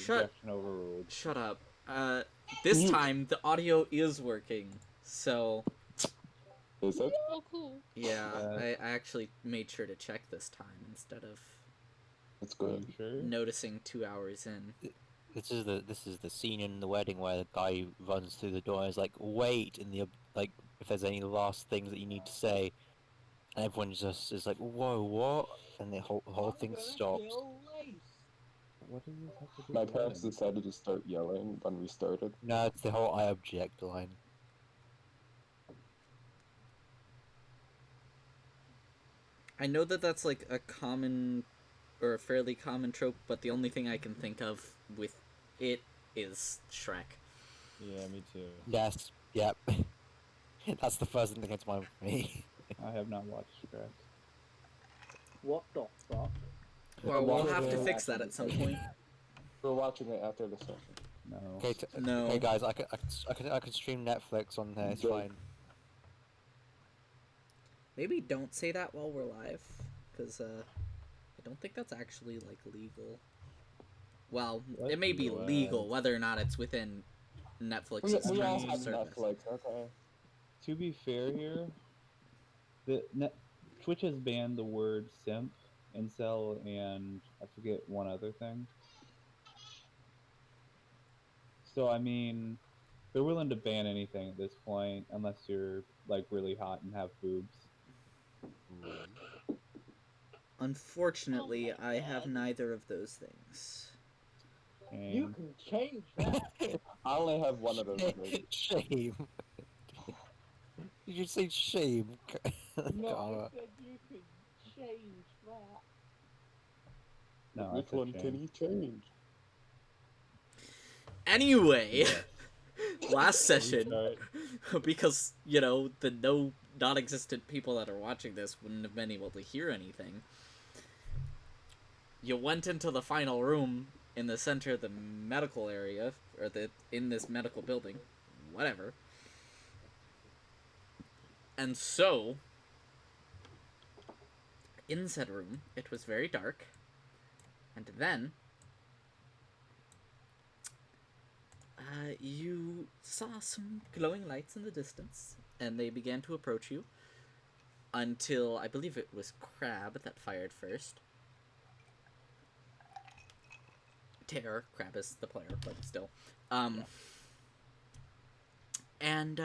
Objection overruled. Shut up. This time the audio is working, so Is it? Oh, cool. yeah, I actually made sure to check this time instead of That's Are good. you sure? noticing 2 hours in. This is the scene in the wedding where the guy runs through the door and is like, wait, and the like, if there's any last things that you need to say, and everyone just is like, whoa, what? And the whole thing stops. What does this have to do My with parents wedding? decided to start yelling when we started. No, it's the whole I object line. I know that that's like a common or a fairly common trope, but the only thing I can think of with it is Shrek. Yeah, me too. Yes, yep. That's the first thing that gets mind for me. I have not watched Shrek. What the fuck? Well, we'll have to fix that at some point. We're watching it after the session. No. Okay, No. okay, guys, I can stream Netflix on there. It's Good. fine. Maybe don't say that while we're live, because I don't think that's actually like legal. Well, What? it may be What? legal, whether or not it's within Netflix's We all streaming have service. Netflix, okay? To be fair here, Twitch has banned the word simp, incel, and I forget one other thing. So I mean, they're willing to ban anything at this point, unless you're like really hot and have boobs. Unfortunately, Oh my I have God. neither of those things. You And can change that. I only have one of those things. Shame. Did you say shame? No, I God. said you can change that. no, I Which said one shame. can he change? Anyway, Yes. last session, Restart. because, the non-existent people that are watching this wouldn't have been able to hear anything. You went into the final room in the center of the medical area, or in this medical building, whatever. And so, in said room, it was very dark, and then you saw some glowing lights in the distance, and they began to approach you, until I believe it was Crab that fired first. Crab is the player, but still. And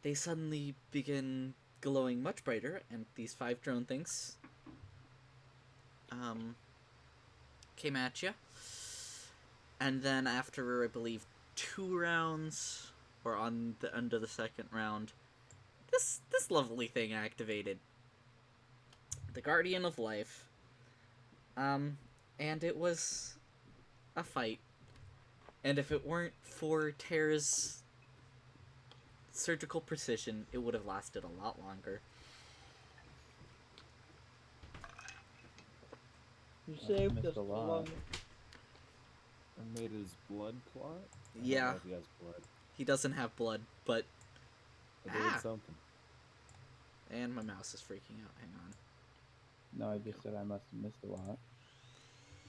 they suddenly begin glowing much brighter, and these 5 drone things came at you. And then after, I believe, 2 rounds, or on the end of the second round, this lovely thing activated. The Guardian of Life. And it was a fight. And if it weren't for Terra's surgical precision, it would have lasted a lot longer. You I saved missed us a lot. long. I made his blood clot. I don't Yeah. know if he has blood. He doesn't have blood, but... I did something. And my mouse is freaking out. Hang on. No, I just said I must have missed a lot.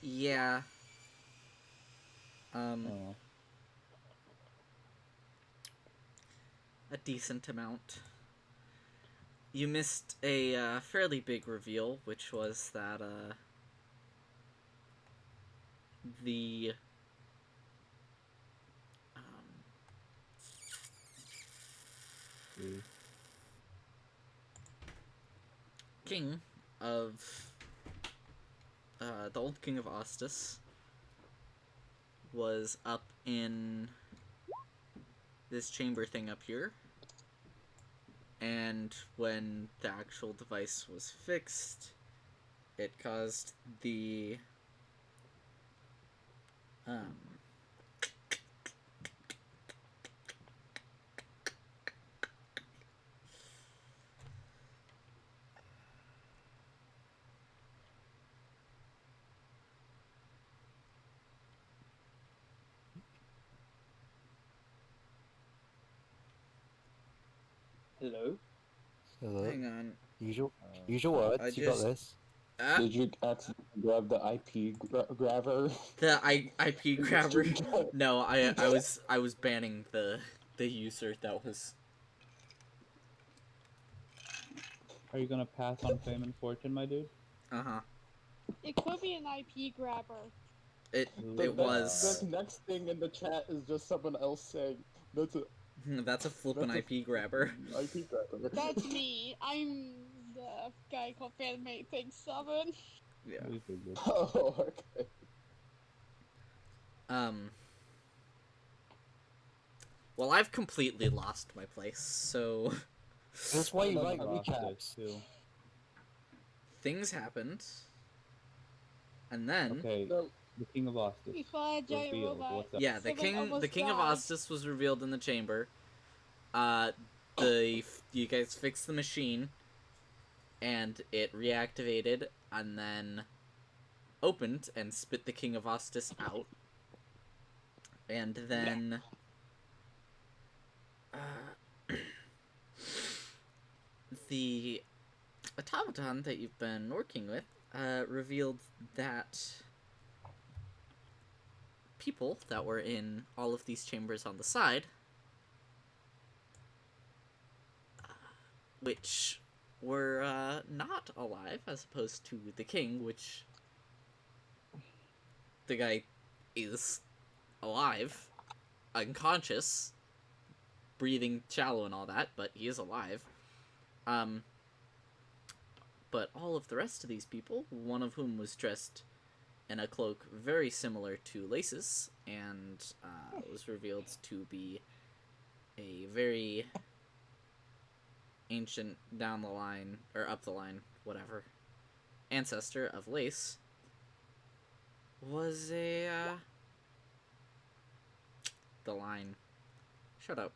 Yeah. Oh. A decent amount. You missed a fairly big reveal, which was that the king of the old king of Ostus was up in this chamber thing up here, and when the actual device was fixed, it caused the Hello? Hello. hang on. Usual words. I You got just- this. Did you accidentally grab the IP grabber? The IP grabber. No, I was banning the user that was. Are you gonna pass on fame and fortune, my dude? Uh-huh. It could be an IP grabber. It The it was. next thing in the chat is just someone else saying that's a That's a flippin' that's a IP grabber. IP grabber. That's me. I'm the guy called Fanmate Thing 7. Yeah. We figured. Oh, okay. Well, I've completely lost my place, so That's why you I like lost it, recaps. too. things happened, and then Okay, No, the King of Ostus. We fought a giant Revealed. robot. What's up? yeah, the Someone king almost of died. Ostus was revealed in the chamber. You guys fixed the machine, and it reactivated, and then opened and spit the King of Ostus out, and then the automaton that you've been working with revealed that people that were in all of these chambers on the side, which were not alive, as opposed to the king, which the guy is alive, unconscious, breathing shallow and all that, but he is alive. But all of the rest of these people, one of whom was dressed in a cloak very similar to Lace's, and was revealed to be a very ancient down the line, or up the line, whatever, ancestor of Lace, was the line. Shut up.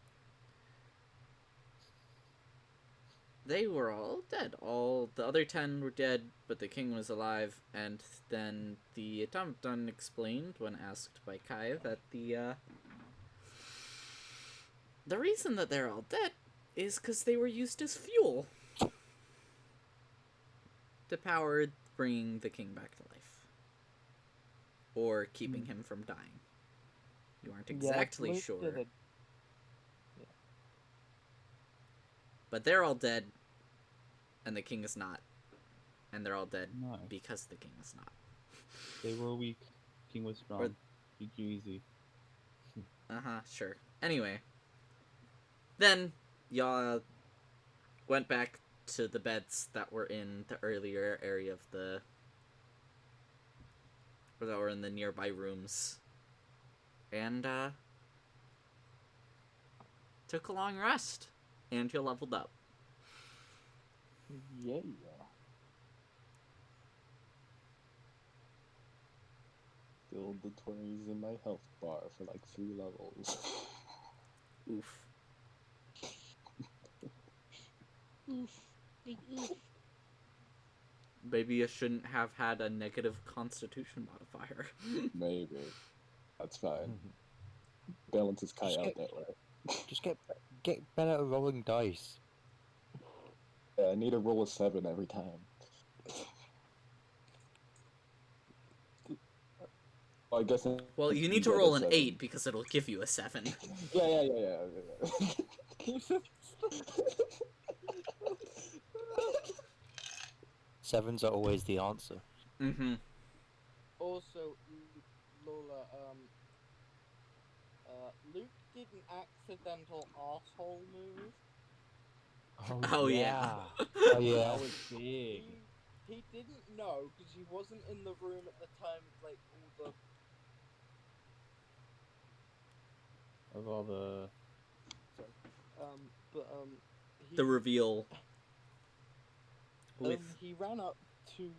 They were all dead. All the other 10 were dead, but the king was alive. And then the automaton explained, when asked by Kai, that the reason that they're all dead is because they were used as fuel to power bringing the king back to life, or keeping him from dying. You aren't exactly Luke sure. did it. But they're all dead, and the king is not. And they're all dead Nice. because the king is not. They were weak. King was strong. Or- easy. Uh-huh, sure. Anyway. Then, y'all went back to the beds that were in the earlier area of the... or that were in the nearby rooms. And, took a long rest. And you leveled up. Yeah. filled the 20s in my health bar for like 3 levels. Oof. Oof. Big oof. Maybe you shouldn't have had a negative constitution modifier. Maybe. That's fine. Balances Kai out that way. Just get better at rolling dice. Yeah, I need a roll of 7 every time. Well, I guess. Well, you need to roll an 8 because it'll give you a 7. Yeah. Sevens are always the answer. Mm-hmm. Also, Lola, Luke did an accidental arsehole move. Oh, yeah. Oh yeah. That was big. He didn't know because he wasn't in the room at the time. Like all the Of all the... he, The reveal with... he ran up to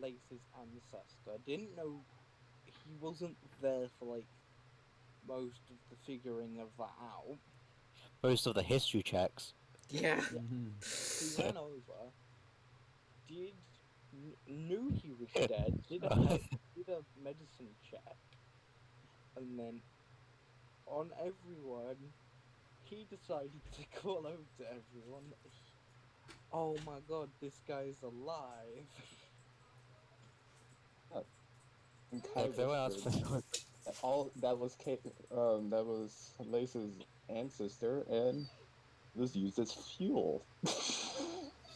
Lace's ancestor. Didn't know he wasn't there for like most of the figuring of that out. Most of the history checks. Yeah. He ran over, knew he was dead, did a medicine check, and then on everyone, he decided to call over to everyone that oh my god, this guy's alive. And Yeah, Kai 'cause everyone else whispered, all that was that was Lace's ancestor, and was used as fuel.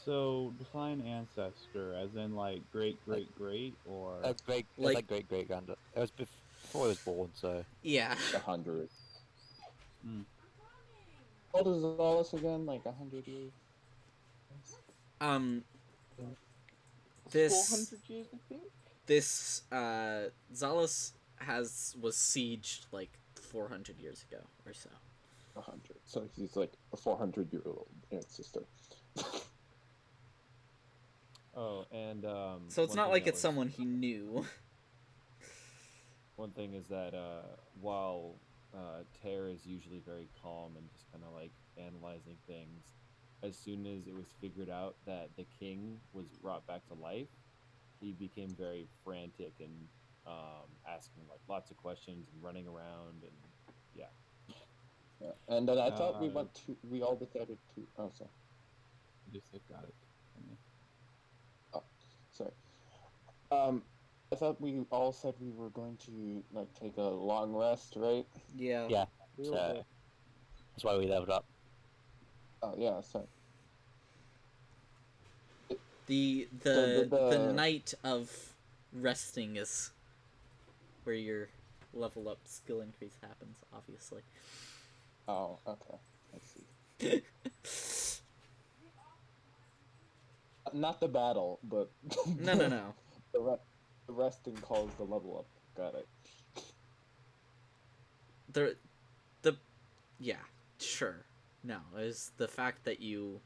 So define ancestor, as in like great great great, or great, it was Like- like great great granddad. It was before he was born, so Yeah. 100. Hmm. How old is Wallace again? Like 100 years? Um. This 400 years, I think? this Zalus was sieged like 400 years ago or so. 100. So he's like a 400-year-old ancestor. Oh, and So it's one not thing like that it's was- someone he knew. One thing is that while Terra is usually very calm and just kind of like analyzing things, as soon as it was figured out that the king was brought back to life, he became very frantic and asking like lots of questions and running around and yeah. Yeah. And then I thought we all decided to. Oh, sorry. just like got it for me. Sorry. I thought we all said we were going to like take a long rest, right? Yeah. yeah, We so all did. that's why we leveled up. Oh yeah, sorry. The So the- night of resting is where your level up skill increase happens, obviously. Oh, okay. I see. Not the battle, but No. the resting calls the level up. Got it. Yeah, sure. No, is the fact that you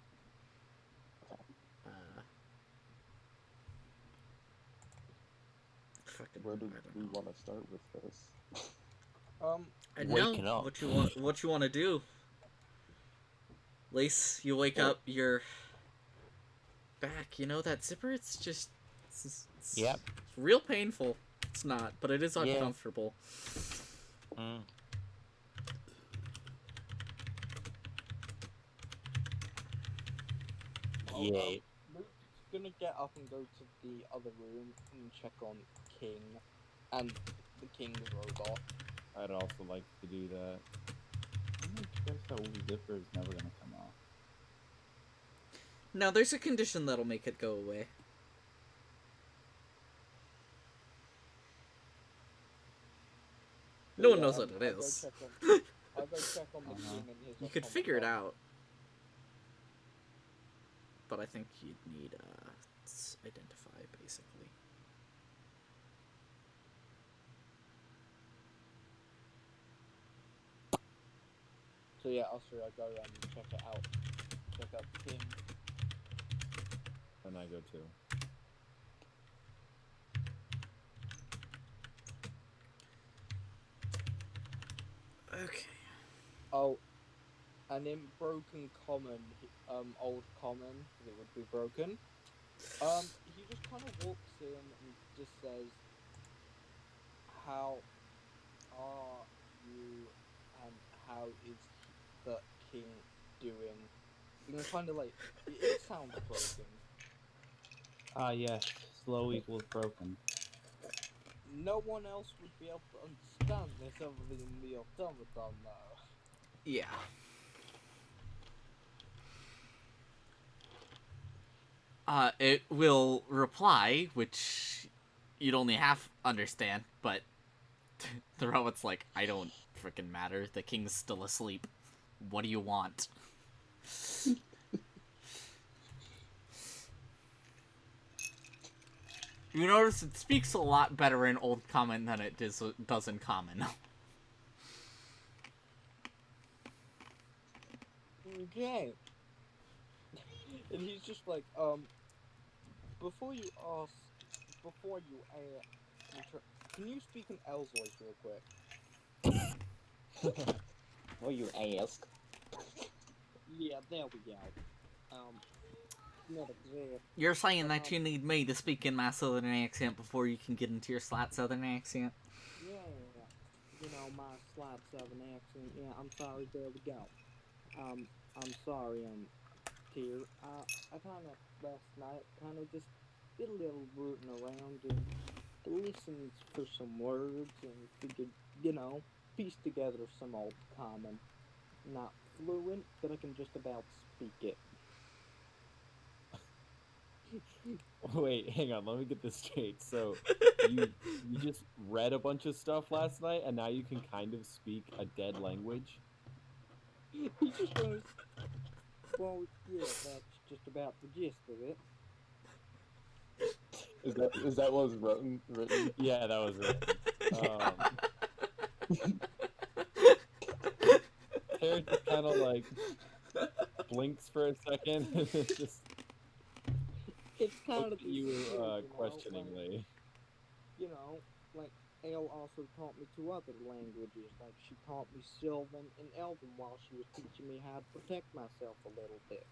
fucking Where do I don't we know. want to start with this? I Waking know up. what you want to do. Lace, you wake Well- up, you're back. You know that zipper? It's Yep. It's real painful. It's not, but it is Yeah. uncomfortable. Mm. Yeah. Luke's gonna get up and go to the other room and check on King and the King's robot. I'd also like to do that. I guess that zipper is never gonna come off. No, there's a condition that'll make it go away. No one knows what it I'll go is. check on- I'll go check on the King and his. You could figure it automaton. out. But I think you'd need identify, basically. So yeah, after I go and check it out, check out the King. And I go too. Okay. Oh, and in broken common, old common, 'cause it would be broken. He just kind of walks in and just says, "How are you, and how is the king doing?" You know, kind of like it sounds broken. Ah, yes. Slow equals broken. No one else would be able to understand this other than the automaton, though. Yeah. It will reply, which you'd only half understand, but the robot's like, I don't frickin' matter. The king's still asleep. What do you want? You notice it speaks a lot better in Old Common than it does in Common. Okay. And he's just like, before you ask, can you speak in L's voice real quick? Well, you ask. Yeah, there we go. Not exact. You're saying that you need me to speak in my southern accent before you can get into your slight southern accent? Yeah, you know, my slight southern accent. Yeah, I'm sorry, there we go. I'm sorry, here. I kind of last night kind of just did a little rooting around and listened for some words and figured, piece together some old common. Not fluent, but I can just about speak it. Wait, hang on. Let me get this straight. So, you you just read a bunch of stuff last night, and now you can kind of speak a dead language. He just goes, well, yeah, that's just about the gist of it. Is that what was written? Yeah, that was it. Terry just kind of like blinks for a second, and then just It's kind looks of at the you skill, questioningly. Like Elle also taught me two other languages. Like she taught me Sylvan and Elven while she was teaching me how to protect myself a little bit.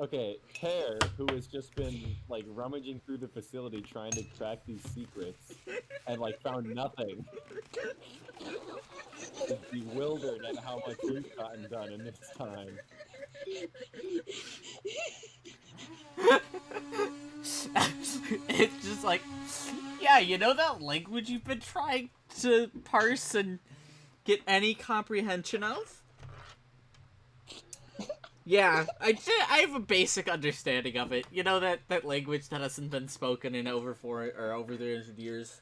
Okay, Tear, who has just been like rummaging through the facility trying to crack these secrets and like found nothing, is bewildered at how much you've gotten done in this time. It's just like, yeah, you know that language you've been trying to parse and get any comprehension of? Yeah, I have a basic understanding of it. You know that language that hasn't been spoken in over 300 years.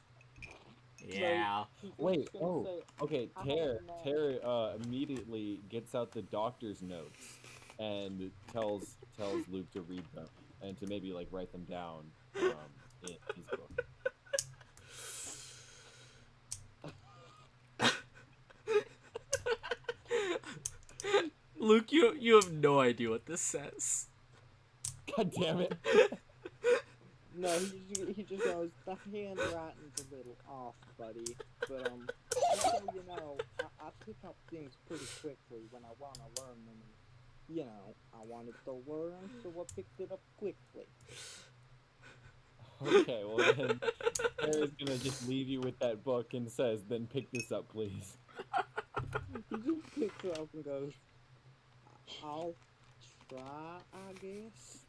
Yeah. He's Wait, just gonna say, okay, I Tear, have a Tear immediately gets out the doctor's notes and tells Luke to read them and to maybe like write them down in his book. Luke, you have no idea what this says. God damn it. No, he just goes, the handwriting's a little off, buddy. But, just so you know, I pick up things pretty quickly when I want to learn them. And, I wanted to learn, so I picked it up quickly. Okay, well then Tear's gonna just leave you with that book and says, then pick this up, please. He just picks it up and goes, I'll try, I guess.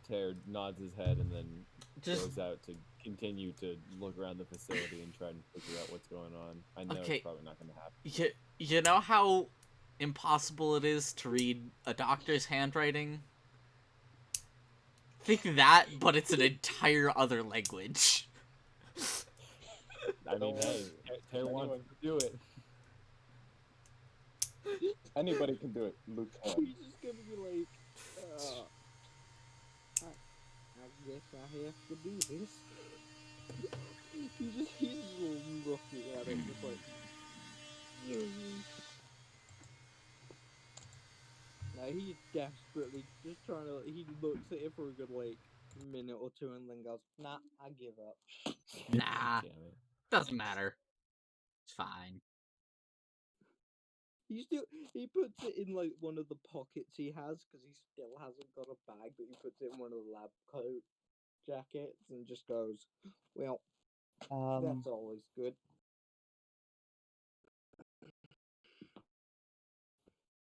Tear nods his head and then Just goes out to continue to look around the facility and try and figure out what's going on. I know Okay. it's probably not going to happen. you know how impossible it is to read a doctor's handwriting? Think that, but it's an entire other language. I mean, hey, Tear wants to do it. Anybody can do it. Luke can. He's just gonna be like, I guess I have to do this. He's just looking at it, just like. Now he's desperately just trying to. He looks at it for a good minute or two, and then goes, "Nah, I give up." Nah, Damn it. doesn't matter. It's fine. He puts it in one of the pockets he has because he still hasn't got a bag, but he puts it in one of the lab coat jackets and just goes, "Well, that's always good."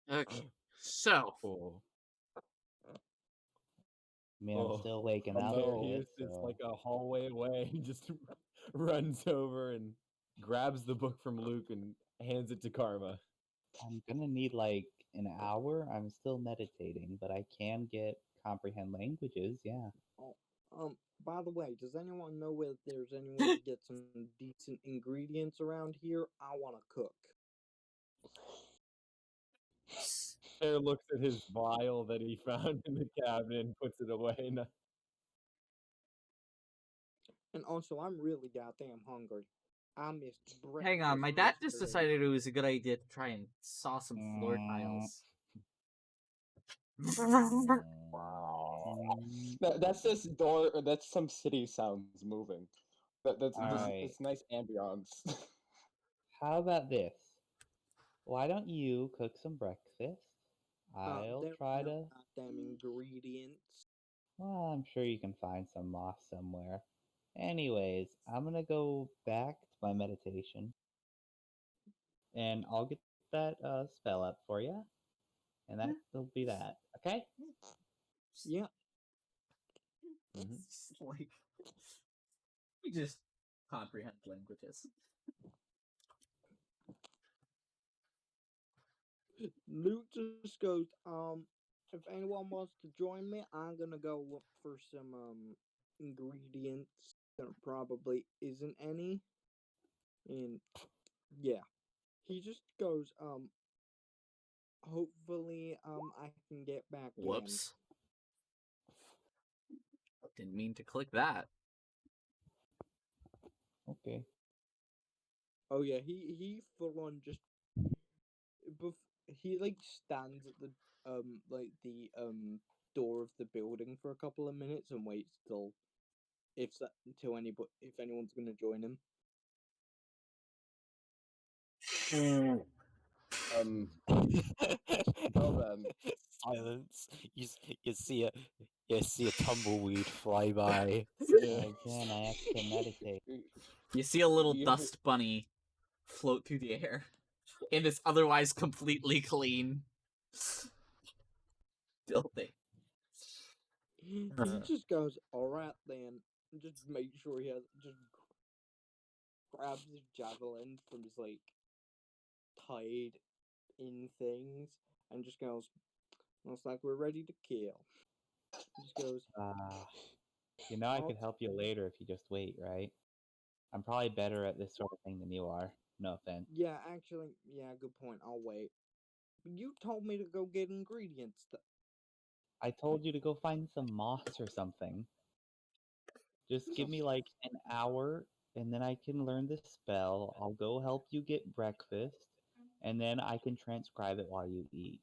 Okay, so Oh. Man, I'm Oh, still waking from up. there, a he bit, is just so- like a hallway away. He just runs over and grabs the book from Luke and hands it to Karma. I'm gonna need like an hour. I'm still meditating, but I can get comprehend languages. Yeah. By the way, does anyone know where there's anywhere to get some decent ingredients around here? I want to cook. Tear looks at his vial that he found in the cabinet and puts it away. And also, I'm really goddamn hungry. I missed breakfast. hang on, my dad just yesterday. decided it was a good idea to try and saw some floor tiles. That's this door. That's some city sounds moving. That's Alright. this nice ambiance. How about this? Why don't you cook some breakfast? I'll There try are no to. goddamn ingredients. Well, I'm sure you can find some moss somewhere. Anyways, I'm gonna go back to my meditation. and I'll get that spell up for you, and that'll be that. Okay. Yeah. It's like we just comprehend languages. Luke just goes, if anyone wants to join me, I'm gonna go look for some ingredients. There probably isn't any. And yeah. He just goes, hopefully I can get back in. Whoops. Didn't mean to click that. Okay. Oh yeah, he full on just he like stands at the door of the building for a couple of minutes and waits till if anyone's gonna join him. Well then, Silence. You see a tumbleweed fly by. Again, I have to meditate. You see a little You- dust bunny float through the air in this otherwise completely clean building. He Uh. just goes, alright then, and just make sure he just grabs his javelin from his like tied in things and just goes, looks like we're ready to kill. He just goes, I could help you later if you just wait, right? I'm probably better at this sort of thing than you are. No offense. yeah, actually, yeah, good point, I'll wait. But you told me to go get ingredients. I told you to go find some moss or something. Just give me like an hour, and then I can learn the spell. I'll go help you get breakfast, and then I can transcribe it while you eat.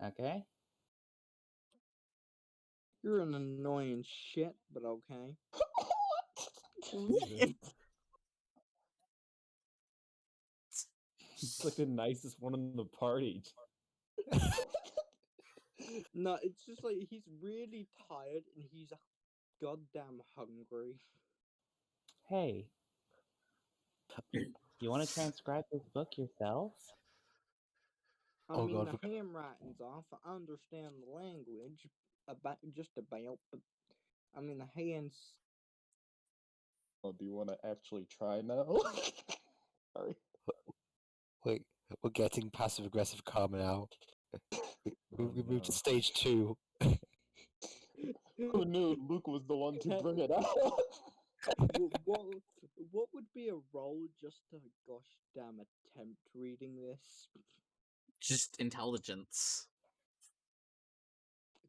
Okay? You're an annoying shit, but okay. He's like the nicest one in the party. No, it's just like he's really tired and he's goddamn hungry. Hey, you want to transcribe this book yourself? I Oh, mean, God. the handwriting's off. I understand the language just about, but I mean the hands. Oh, do you want to actually try now? Sorry. Wait, we're getting passive aggressive karma now. We moved to no. stage 2. Who knew Luke was the one to bring it out? What would be a roll just to gosh damn attempt reading this? Just intelligence.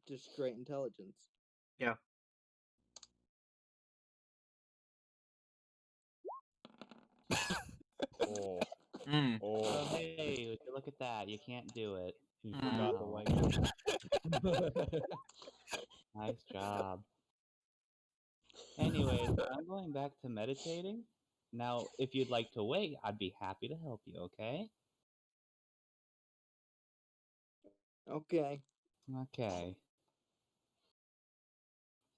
Just straight intelligence. Yeah. Oh, Mm. Oh, oh. hey, would you look at that? You can't do it. He Mm. forgot the Oh. language. Nice job. Anyways, I'm going back to meditating. Now, if you'd like to wait, I'd be happy to help you, okay? Okay. Okay.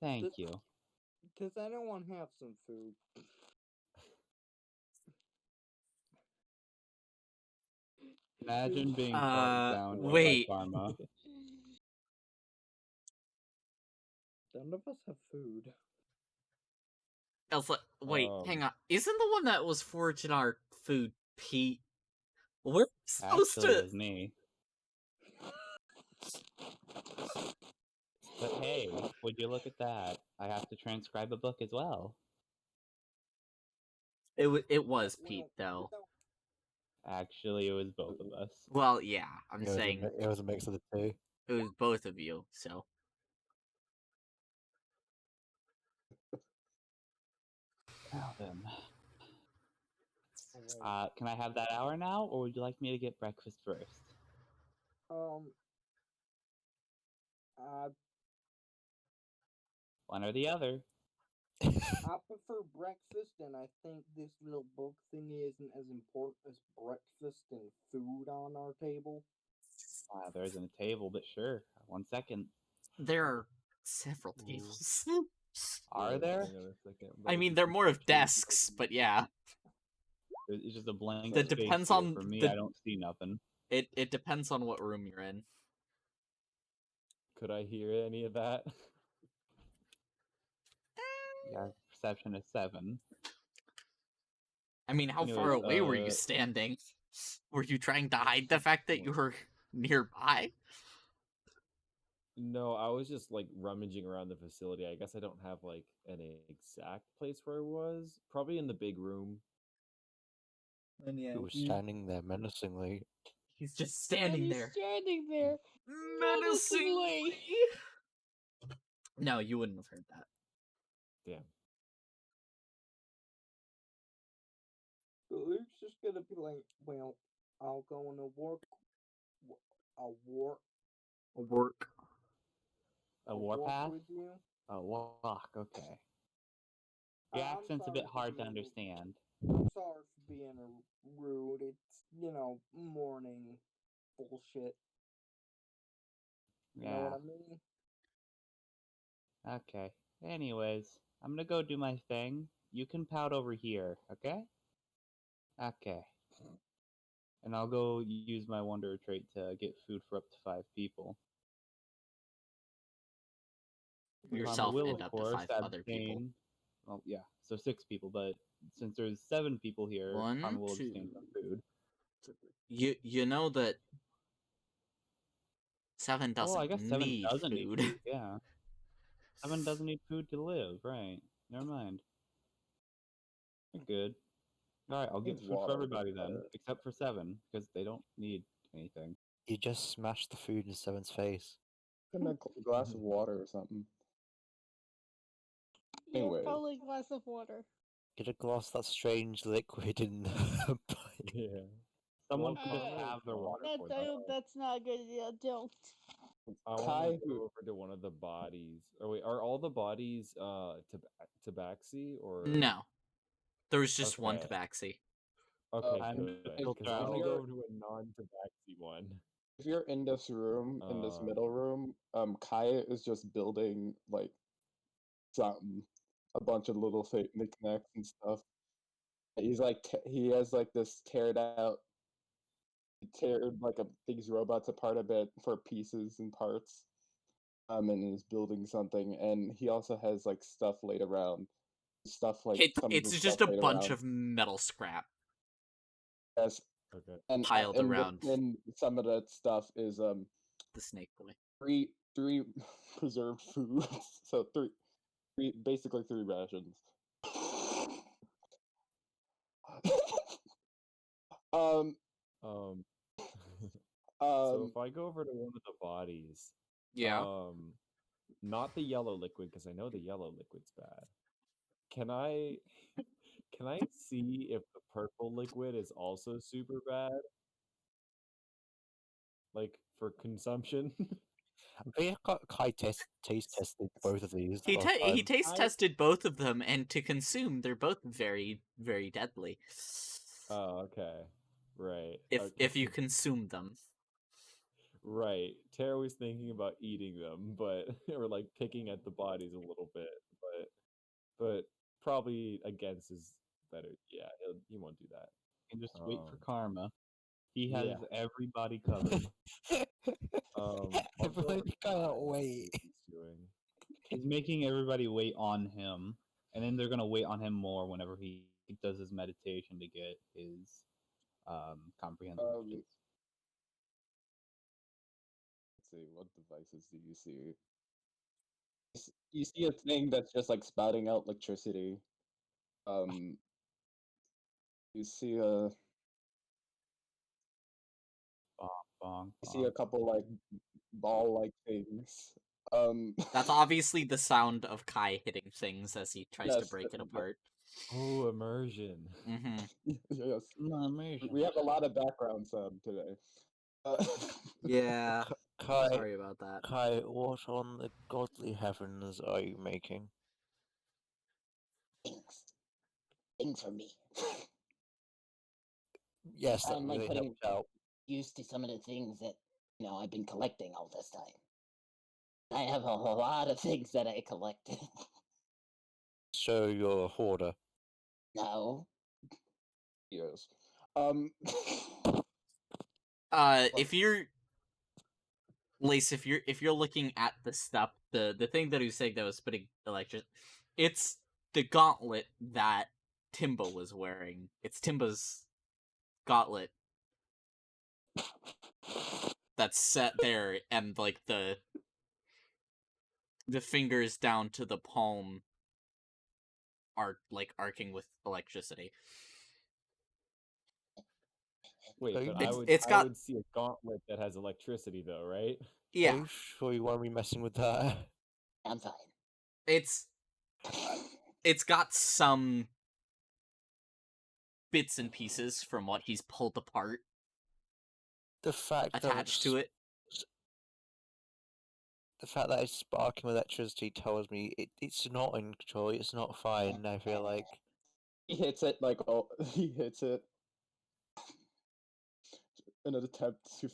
Thank you. Does anyone have some food? Imagine being Uh, parked down wait. by karma. None of us have food. Elsa, wait, Um, hang on. Isn't the one that was forging our food Pete? We're supposed Actually, it to. was me. But hey, would you look at that? I have to transcribe a book as well. It was Pete though. Actually, it was both of us. Well, yeah, I'm saying It was a mix of the two. it was both of you. So Now then. Can I have that hour now, or would you like me to get breakfast first? I One or the other. prefer breakfast, and I think this little book thingy isn't as important as breakfast and food on our table. There isn't a table, but sure. 1 second. there are several tables. Are yeah, there? hang on a second, I but mean, it's they're more of two desks, but yeah. It's just a blank That space depends here. on For me, the- I don't see nothing. It depends on what room you're in. Could I hear any of that? Yeah, perception is 7. I mean, how far Anyways, away were you standing? Were you trying to hide the fact that you were nearby? No, I was just like rummaging around the facility. I guess I don't have like an exact place where I was. Probably in the big room. And yeah, He was standing there menacingly. he's just standing and he's there. standing there Menacingly. No, you wouldn't have heard that. Damn. Luke's just gonna be like, well, I'll go on a work. Work. a walk warpath? with you. A walk, okay. The I'm accent's a bit sorry for hard to being- understand. I'm sorry for being rude. It's, morning bullshit. You know Yeah, what I mean? okay. Anyways, I'm gonna go do my thing. You can pout over here, okay? Okay. And I'll go use my wonder trait to get food for up to 5 people. Yourself will, and of up to course, 5 other people. abstain. Well, yeah, so 6 people, but since there's 7 people here, One, Karma will two. abstain from food. You know that 7 doesn't Oh, I guess 7 need doesn't need food. food, yeah. 7 doesn't need food to live, right. Never mind. You're good. Alright, I'll get Needs food for water, everybody then, but- except for 7, because they don't need anything. You just smashed the food in Seven's face. Give him a glass of water or something. Yeah, Anyways. probably a glass of water. Get a glass of that strange liquid in the Yeah. Someone Well, can just Karma have their will- water for them. That's not a good idea. Don't. I want Kai, to go over to one of the bodies. Or wait, are all the bodies tabaxi or No. There was just one Okay. tabaxi. Okay, I'm good. gonna Because filter I want to out- go to a non-tabaxi one. If you're in this room, in this middle room, Kai is just building like something, a bunch of little knickknacks and stuff. He's like he has like this teared like these robots apart a bit for pieces and parts. And is building something, and he also has like stuff laid around, stuff like some of It's the just stuff a laid bunch around. of metal scrap. Yes, Okay. and Piled and around. within some of that stuff is The snake boy. three preserved foods, so basically 3 rations. um Um. So um if I go over to one of the bodies, Yeah. not the yellow liquid because I know the yellow liquid's bad. Can I see if the purple liquid is also super bad? Like for consumption? I'm pretty sure Kai taste tested both of these. He last he time. taste tested both of them, and to consume, they're both very, very deadly. Oh, okay. Right. If you okay. consume them. Right. Tara was thinking about eating them, but or like picking at the bodies a little bit, but probably against is better. Yeah, he won't do that. And just wait for Um, Karma. He has yeah. everybody covered. I'll go Everybody over to cannot Kai and see wait. what he's doing. He's making everybody wait on him, and then they're gonna wait on him more whenever he does his meditation to get his comprehensive. let's see, what devices do you see? You see a thing that's just like spouting out electricity. You see a Bonk, you see a bonk. couple like ball-like things. That's obviously the sound of Kai hitting things as he tries to Yes, break it but- apart. Oh, immersion. Mm-hmm. yes, Amazing. we have a lot of background sound today. Yeah. Kai, Sorry about that. Kai, what on the godly heavens are you making? Things for me. Yes, that I'm like really putting helped out. used to some of the things that I've been collecting all this time. I have a whole lot of things that I collected. So you're a hoarder. No, Yes. If you're Lace, if you're looking at the stuff, the thing that Useg that was putting electric, it's the gauntlet that Timba was wearing. It's Timba's gauntlet that's set there, and like the fingers down to the palm are like arcing with electricity. Wait, Are you, but It's I got would see a gauntlet that has electricity though, right? are yeah. you sure you want me messing with that? I'm fine. It's got some bits and pieces from what he's pulled apart The fact attached to it. The fact that it's sparking with electricity tells me it's not in control. It's not fine. I feel like He hits it like he hits it in an attempt to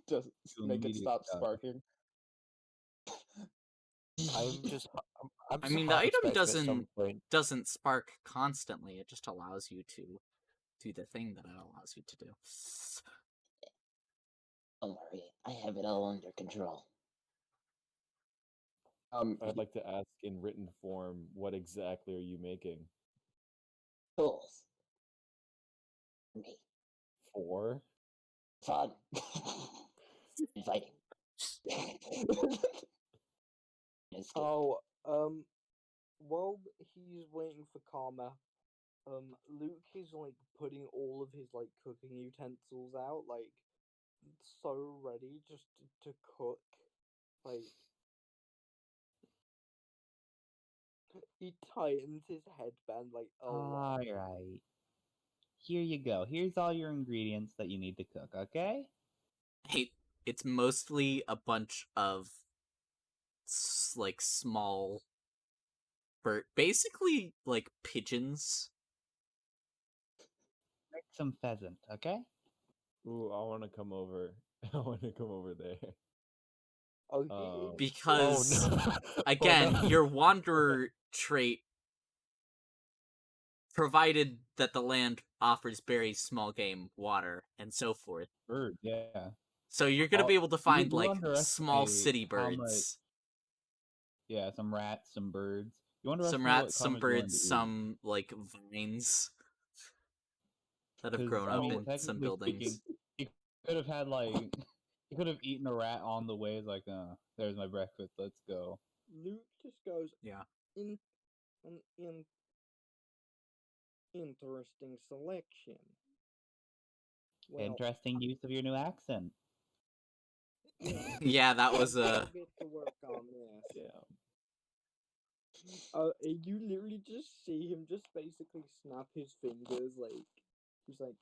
just make it stop sparking. I'm just I mean, the half item expecting at some point. doesn't spark constantly. It just allows you to do the thing that it allows you to do. Don't worry, I have it all under control. I'd like to ask in written form, what exactly are you making? Tools. Me. For? Fun. And fighting. Escape. Oh, while he's waiting for Karma, Luke is like putting all of his like cooking utensils out, like so ready just to cook. Like he tightens his headband like a lot. Alright. Here you go. Here's all your ingredients that you need to cook, okay? Hey, it's mostly a bunch of like small bird, basically like pigeons. Make some pheasant, okay? Ooh, I want to come over. I want to come over there. Oh, Because no. again, Oh, no. your wanderer trait, provided that the land offers berries, small game, water, and so forth. Bird, yeah. So you're gonna be able to find you like underestimate small city how much- birds. Yeah, some rats, some birds. You Some underestimate rats, what some Karma's willing birds, to eat. some like vines that have 'Cause, grown I up mean, in some technically buildings. speaking, he could have had like he could have eaten a rat on the way. It's like, there's my breakfast. Let's go. Luke just goes Yeah. in interesting selection. Well, Interesting use of your new accent. Yeah, that was I'll get to work on this. Yeah. You literally just see him just basically snap his fingers like he's like,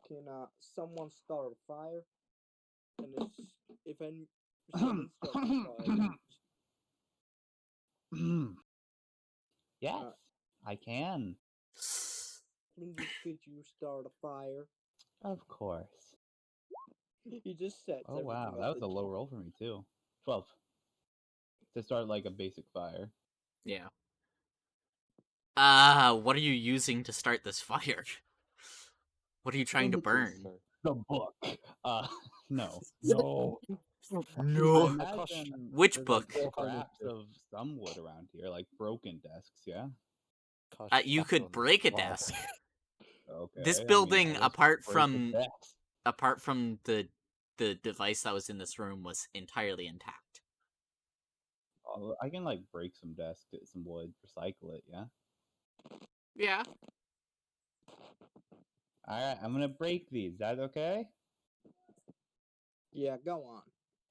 "Can someone start a fire?" And if someone starts a fire, Yes, I can. please could you start a fire? Of course. He just sets Oh everything wow, up that was the a low roll for me too. 12 to start like a basic fire. Yeah. What are you using to start this fire? What are you trying to burn? The book. No. No. I No. imagine Which there's book? like scraps of some wood around here, like broken desks. Yeah. You could break a desk. Okay. This I mean, building, I'll just apart break a from desk. the device that was in this room, was entirely intact. I can like break some desks, get some wood, recycle it. Yeah. Yeah. All right, I'm gonna break these. Is that okay? Yeah, go on.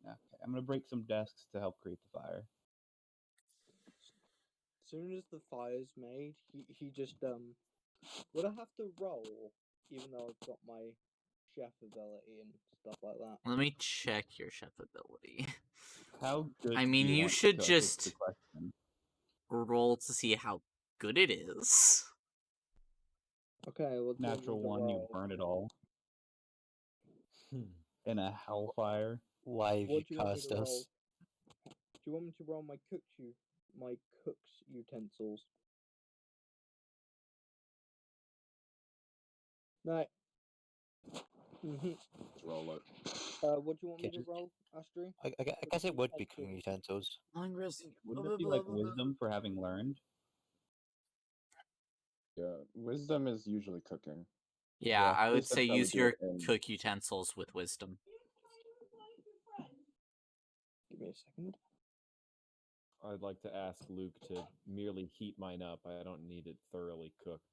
Okay, I'm gonna break some desks to help create the fire. As soon as the fire's made, he just would I have to roll, even though I've got my chef ability and stuff like that. Let me check your chef ability. How good? I do mean, you want to should cook is the just question. roll to see how good it is. Okay, well, do you want me Natural to one, you roll? burn it all in a hellfire. Why have you What do you want me cursed to roll? us? Do you want me to roll my cook's utensils? Right. Mm-hmm. Let's roll it. What do you want me to Okay. roll, Astri? I guess it would be cooking utensils. Long resting. Wouldn't it be like wisdom for having learned? Yeah, wisdom is usually cooking. Yeah, Yeah. I At would least say that's how we use do your it in- cook utensils with wisdom. Give me a second. I'd like to ask Luke to merely heat mine up. I don't need it thoroughly cooked.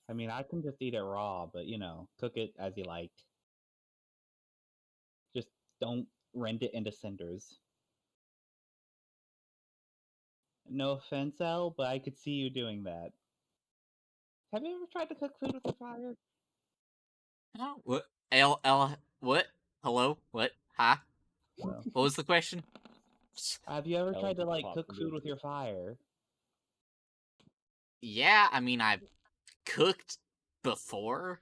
I mean, I can just eat it raw, but cook it as you like. Just don't rend it into cinders. No offense, El, but I could see you doing that. Have you ever tried to cook food with a fire? Oh, what? What? Hello? What? Huh? Well, What was the question? have you ever El tried to just popped cook into food his with your fire? Yeah, I mean, I've cooked before.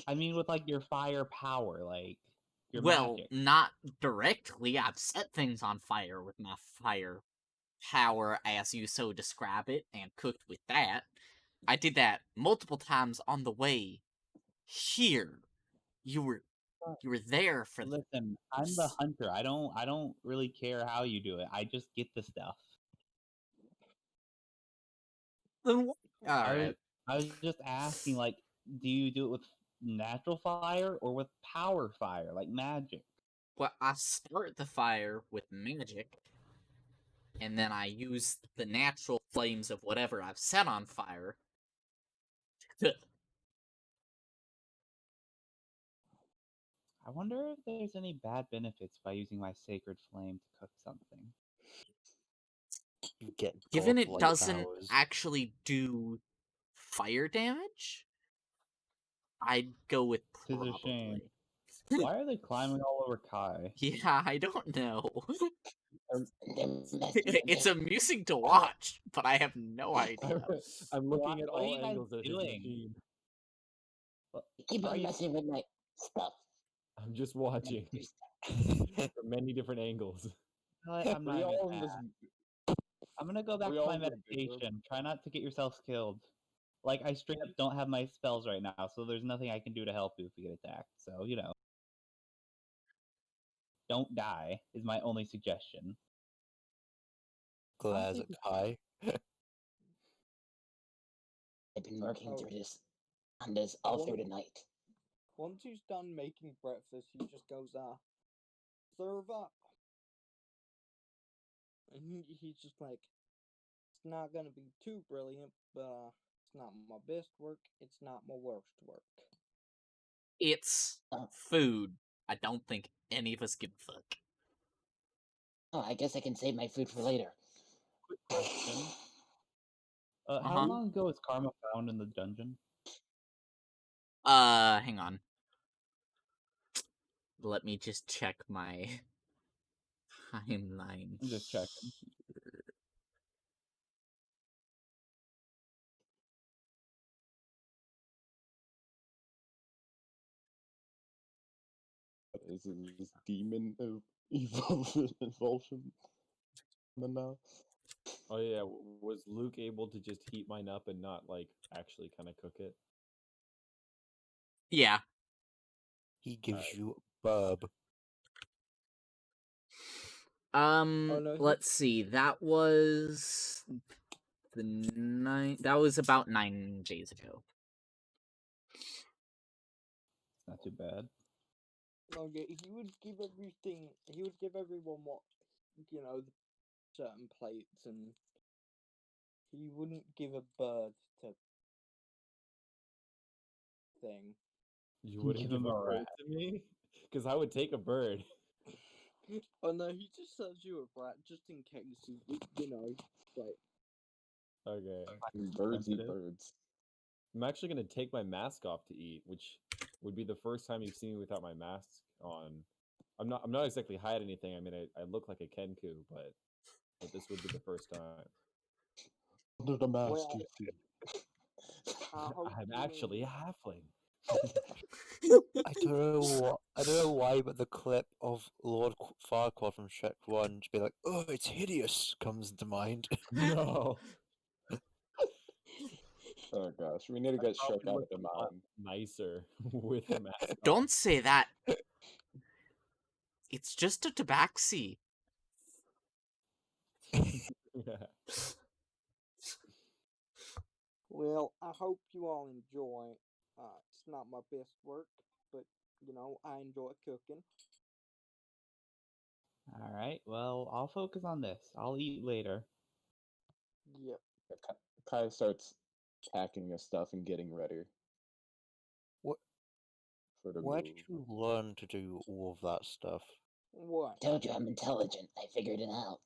I mean, with your fire power, your Well, magic. not directly. I've set things on fire with my fire power, as you so describe it, and cooked with that. I did that multiple times on the way here. You were there for Listen, I'm the hunter. I don't really care how you do it. I just get the stuff. Then what? All I was right. I was just asking, do you do it with natural fire or with power fire, like magic? Well, I start the fire with magic, and then I use the natural flames of whatever I've set on fire. I wonder if there's any bad benefits by using my sacred flame to cook something. You get Given it godlike doesn't powers. actually do fire damage, I'd go with Tis a shame. probably. Why are they climbing all over Kai? Yeah, I don't know. They're messing It's with amusing to watch, but I have no idea. I'm looking at What are all you guys angles at his doing? machine. keep Are on you? messing with my stuff. I'm just watching Your stuff. from many different angles. I'm not We even all in this. I'm gonna go back we to all my in this big room? meditation. Try not to get yourselves killed. I straight up don't have my spells right now, so there's nothing I can do to help you if you get attacked. So, don't die is my only suggestion. Glares at Kai. I've been working Oh. through this on this all through the night. Once he's done making breakfast, he just goes, serve up. And he's just like, it's not gonna be too brilliant, but it's not my best work, it's not my worst work. It's food. I don't think any of us give a fuck. Oh, I guess I can save my food for later. Quick question. How Uh-huh. long ago was Karma found in the dungeon? Hang on. Let me just check my timeline. I'm just checking. What is this demon of evulsion now? Oh yeah, was Luke able to just heat mine up and not actually kind of cook it? Yeah. He gives you burb. Oh, no, Let's see. That was that was about 9 days ago. It's not too bad. No, yeah, he would give everyone what, the certain plates, and he wouldn't give a bird to thing. You wouldn't Give give him a a bird rat. to me? Because I would take a bird. Oh no, he just serves you a rat just in case Okay. Birds eat Sensitive. birds. I'm actually gonna take my mask off to eat, which would be the first time you've seen me without my mask on. I'm not exactly hide anything. I mean, I look like a Kenku, but this would be the first time. Under the mask, Well, you see. I'm actually a halfling. I don't know why, but the clip of Lord Farquaad from Shrek 1 to be like, "Oh, it's hideous," comes to mind. No. Oh gosh, we need to get Shrek Probably out of look the a lot mine. nicer with the mask on. Don't say that. It's just a tabaxi. Yeah. Well, I hope you all enjoy. It's not my best work, but I enjoy cooking. All right. Well, I'll focus on this. I'll eat later. Yep. Kai starts packing his stuff and getting ready What? for the Where move. did you learn to do all of that stuff? What? Told you I'm intelligent. I figured it out.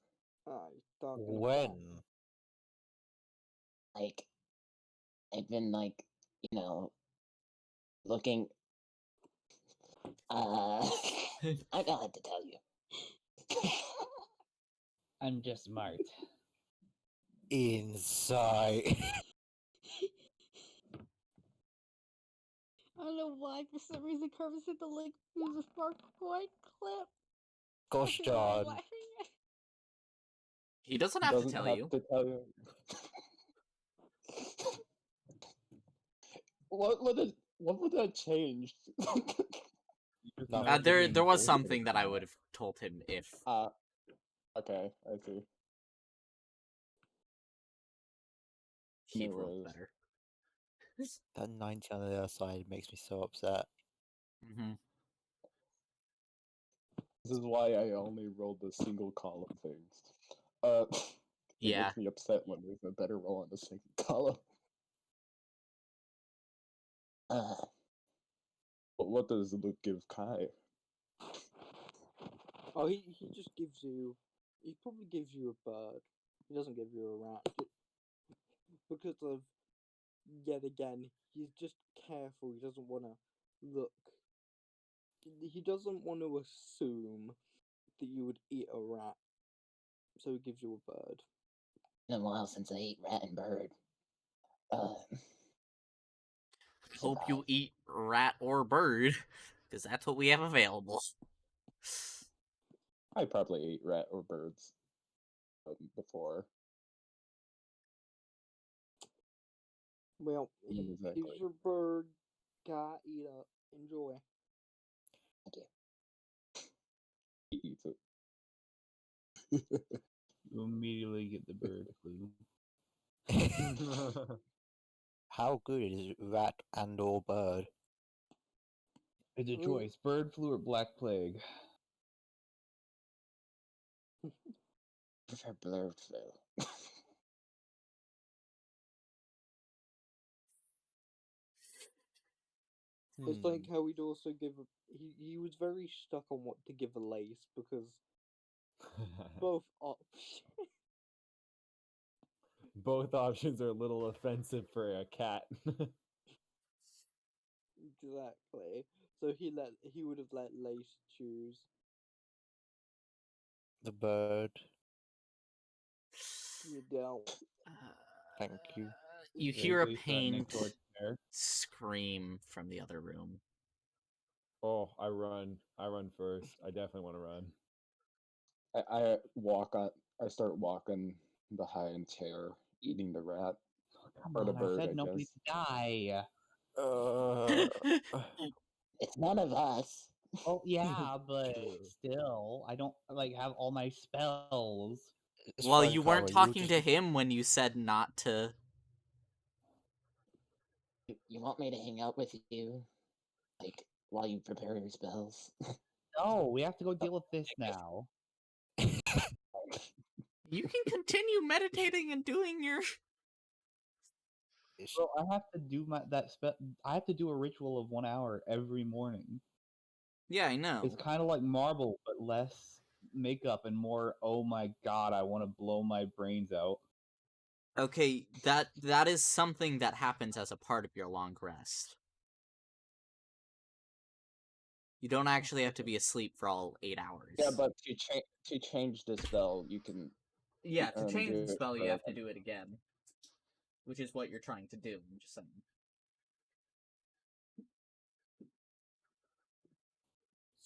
You're talking about When? Like, I've been looking. I don't have to tell you. I'm just smart. Insight. I don't know why, for some reason, Carver said to like use a spark point clip. Gosh I don't know darn. why. He doesn't have to Doesn't tell have you. to tell you. what would that change? There was something that I would have told him if Okay, I see. he No rolled worries. better. That 90 on the other side makes me so upset. Mm-hmm. This is why I only rolled the single column things. It Yeah. makes me upset when there's a better roll on the second column. But what does Luke give Kai? Oh, he just gives you. He probably gives you a bird. He doesn't give you a rat because of yet again. He's just careful. He doesn't want to look. He doesn't want to assume that you would eat a rat, so he gives you a bird. Been a while since I ate rat and bird. Hope you eat rat or bird, because that's what we have available. I probably ate rat or birds before. Well, Exactly. here's your bird. Guy, eat up. Enjoy. Thank you. He eats it. You immediately get the bird flu. How good is rat and or bird? It's a choice: bird flu or black plague. Prefer blurred flu. It's like how he'd also give. He was very stuck on what to give a lace because both options. Both options are a little offensive for a cat. Exactly. So he would have let Lace choose. The bird. You don't. Thank you. You hear a Vaguely threatening pained towards Bear. scream from the other room. Oh, I run. I run first. I definitely want to run. I walk on. I start walking behind Chair, eating the rat Come or the on, I bird. said I nobody guess. to die. It's none of us. Oh yeah, but True. still, I don't have all my spells. It's Well, fine, you weren't Carver, you talking just... to him when you said not to. You want me to hang out with you, like while you prepare your spells? No, we have to go deal with this now. You can continue meditating and doing your. Bro, I have to do that spell. I have to do a ritual of 1 hour every morning. Yeah, I know. It's kind of like marble, but less makeup and more. Oh my god, I want to blow my brains out. Okay, that is something that happens as a part of your long rest. You don't actually have to be asleep for all 8 hours. Yeah, but to change the spell, you can. Yeah, to change do the it spell, you for, have to do it again, which is what you're trying to do. I'm just saying.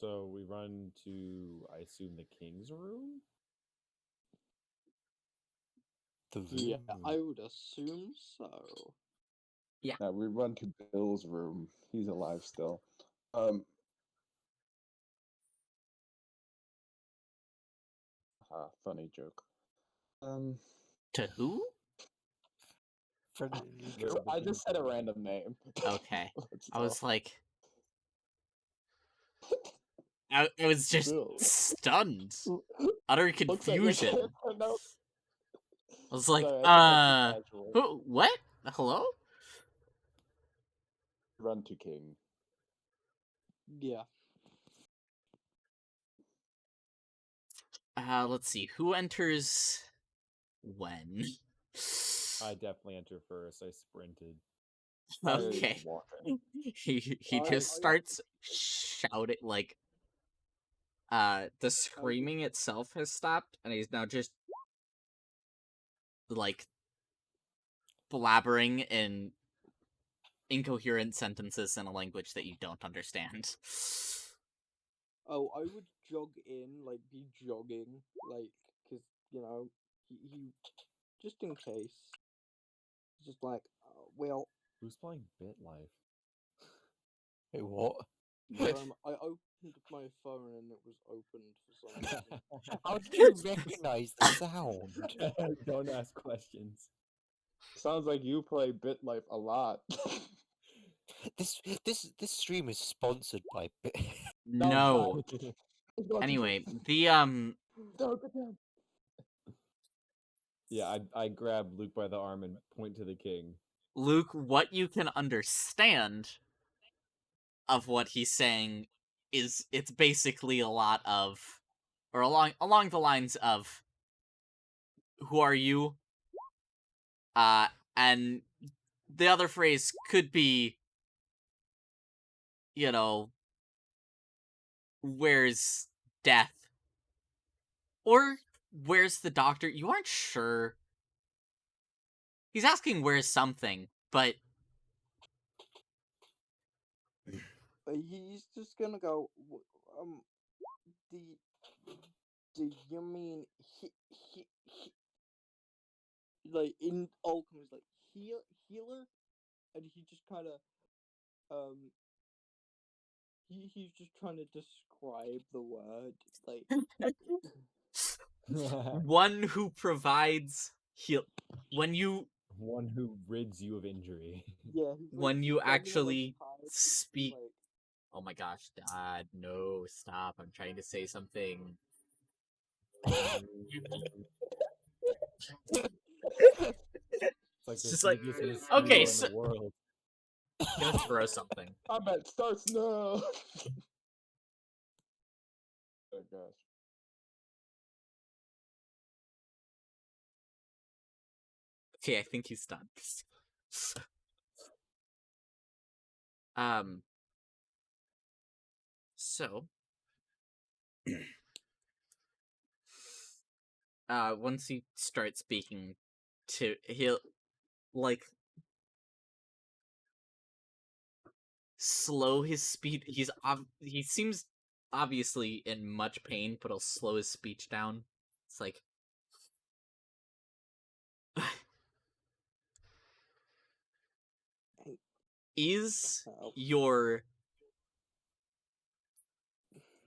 So we run to, I assume, the king's room? The room. Yeah, I would assume so. Yeah. Now we run to Bill's room. He's alive still. Funny joke. To who? I just said a random name. Okay. Let's I go. was like, I was just Bill. stunned, utter Looks at your confusion. character note. I was like, Sorry, I took it too casual. who, what? Hello? Run to King. Yeah. Let's see. Who enters when? I definitely enter first. I sprinted. Okay. Walking. He just starts shouting, like, the screaming itself has stopped, and he's now just, like, blabbering in incoherent sentences in a language that you don't understand. Oh, I would jog in, like, be jogging, like, because, you know, he just in case. Just like, well, Who's playing BitLife? Wait, what? I opened my phone and it was opened for some reason. How did you recognize the sound? Don't ask questions. Sounds like you play BitLife a lot. This stream is sponsored by Bit. No. Anyway, the Yeah, I grab Luke by the arm and point to the king. Luke, what you can understand of what he's saying is it's basically a lot of, or along the lines of, who are you? And the other phrase could be, you know, where's death? Or where's the doctor? You aren't sure. He's asking where's something, but He's just gonna go, the, do you mean he like, in alchemy, like, healer? And he just kind of, he's just trying to describe the word, like, one who provides heal. When you One who rids you of injury. yeah, he's like when you describing it, like, actually tired, speak. like, Oh my gosh, Dad, no, stop. I'm trying to say something. It's like the Just like, deepest mosquito okay, in so the world. gonna throw something. Combat starts now. Oh gosh. Okay, I think he's done. So once he starts speaking he'll, like, slow his speed. He seems obviously in much pain, but he'll slow his speech down. It's like, is your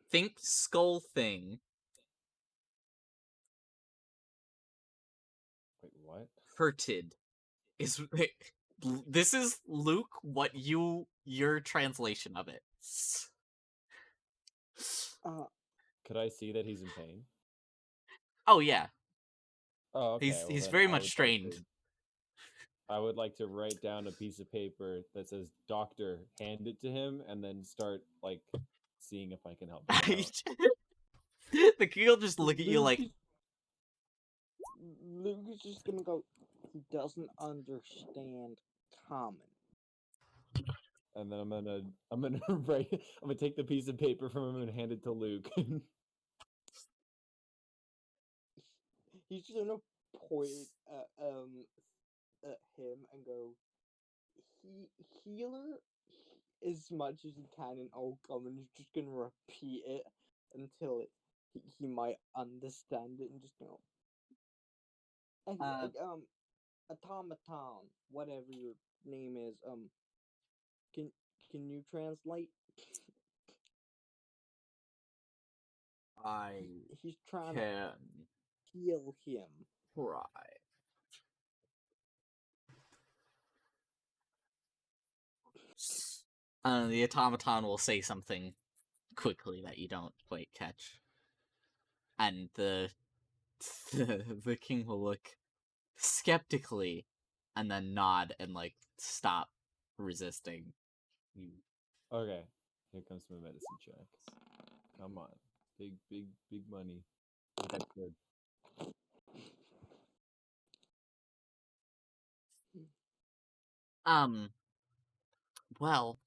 think skull thing Wait, what? hurted? Is this is, Luke, what your translation of it? Could I see that he's in pain? Oh yeah, Oh, okay. Well, he's then very I much would strained. I would like to write down a piece of paper that says "Doctor," hand it to him, and then start like seeing if I can help him out. The king will just look at you like, Luke is just gonna go, he doesn't understand common. And then I'm gonna write. I'm gonna take the piece of paper from him and hand it to Luke. He's just gonna point at him and go, healer, as much as he can in old common. He's just gonna repeat it until he might understand it, and just go, automaton, whatever your name is can you translate? He's trying to heal him. Right. The automaton will say something quickly that you don't quite catch, and the king will look skeptically, and then nod and like stop resisting. You Okay, here comes my medicine check. Come on, big money. That's good. Well,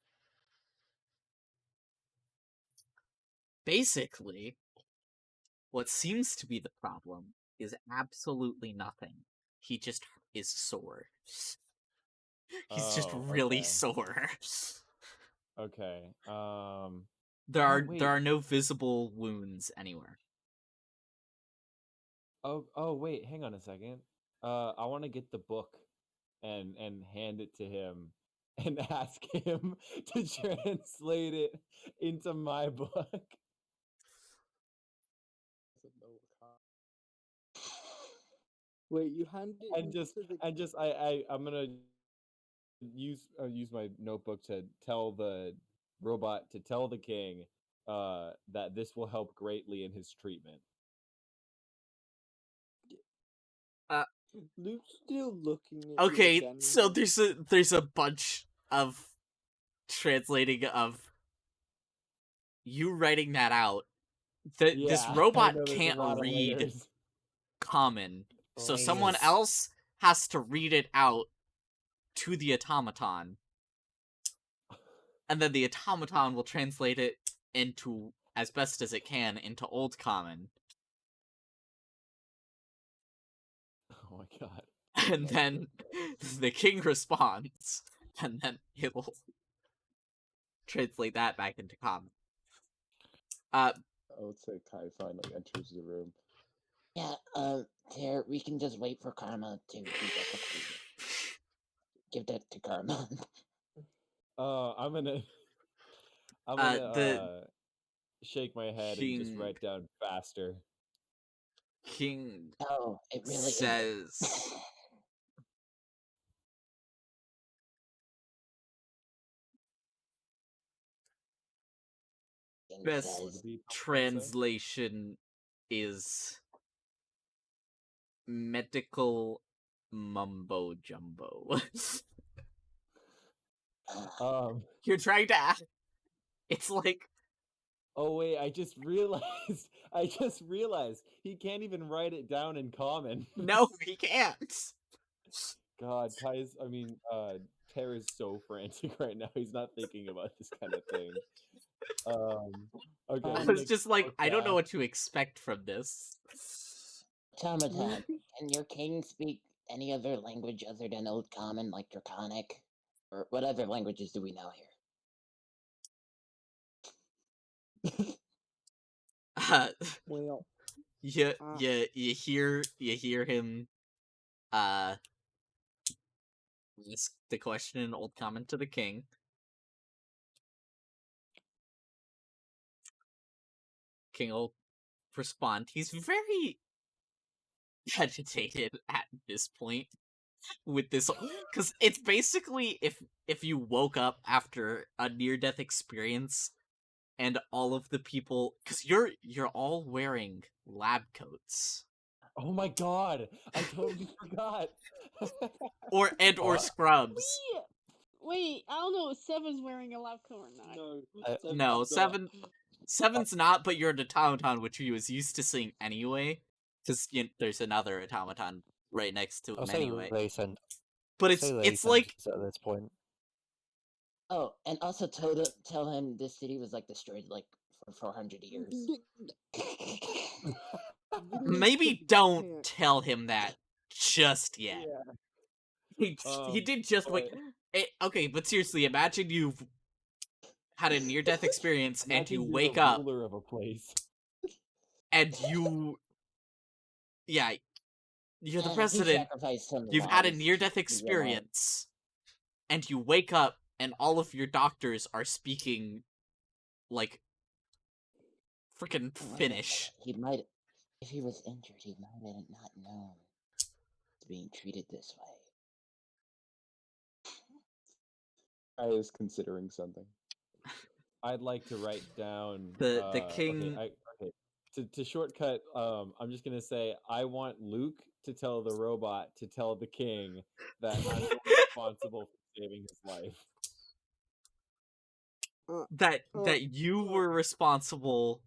basically, what seems to be the problem is absolutely nothing. He just is sore. He's just really okay. sore. Okay. There wait. are no visible wounds anywhere. Oh wait, hang on a second. I want to get the book and hand it to him and ask him to translate it into my book. Wait, you handed it And just to the and just I'm gonna use my notebook to tell the robot to tell the king that this will help greatly in his treatment. Luke's still looking at Okay, you again. so there's a bunch of translating of you writing that out. This Yeah, I robot know there's a can't lot of read layers. common, so someone Layers. else has to read it out to the automaton, and then the automaton will translate it into, as best as it can, into Old Common, Oh my god. and then the king responds, and then it will translate that back into Common. I would say Kai finally enters the room. Yeah, Tara, we can just wait for Karma to do the conclusion. Give that to Karma. I'm gonna The shake my head and just king write down faster. king Oh, it really says, is. best Says, translation is medical mumbo jumbo. You're trying to act. It's like, oh wait, I just realized he can't even write it down in common. no, he can't. God, Tara's so frantic right now. He's not thinking about this kind of thing. Okay. I was just like, I don't know what to expect from this. Automaton, can your king speak any other language other than Old Common, like Draconic? Or what other languages do we know here? well, you hear him ask the question in Old Common to the king. King will respond. He's very agitated at this point with this, because it's basically if you woke up after a near-death experience and all of the people, because you're all wearing lab coats. Oh my god, I totally forgot. or scrubs. Wait, I don't know if Seven's wearing a lab coat or not. No, Seven's not, but you're an automaton, which he was used to seeing anyway, because there's another automaton right next to him I'll say anyway. But it's like at this point. Oh, and also tell him this city was like destroyed like for 400 years. maybe don't tell him that just yet. Yeah. He did just wait. Okay, but seriously, imagine you've had a near-death experience and you wake up ruler of a place, and you're the He president. sacrificed some You've had a lives near-death to be alive. experience, and you wake up and all of your doctors are speaking like freaking Finnish. He might, if he was injured, he might have not known he's being treated this way. I is considering something. I'd like to write down The king. Okay. To shortcut, I'm just gonna say I want Luke to tell the robot to tell the king that I'm responsible for saving his life. That you were responsible.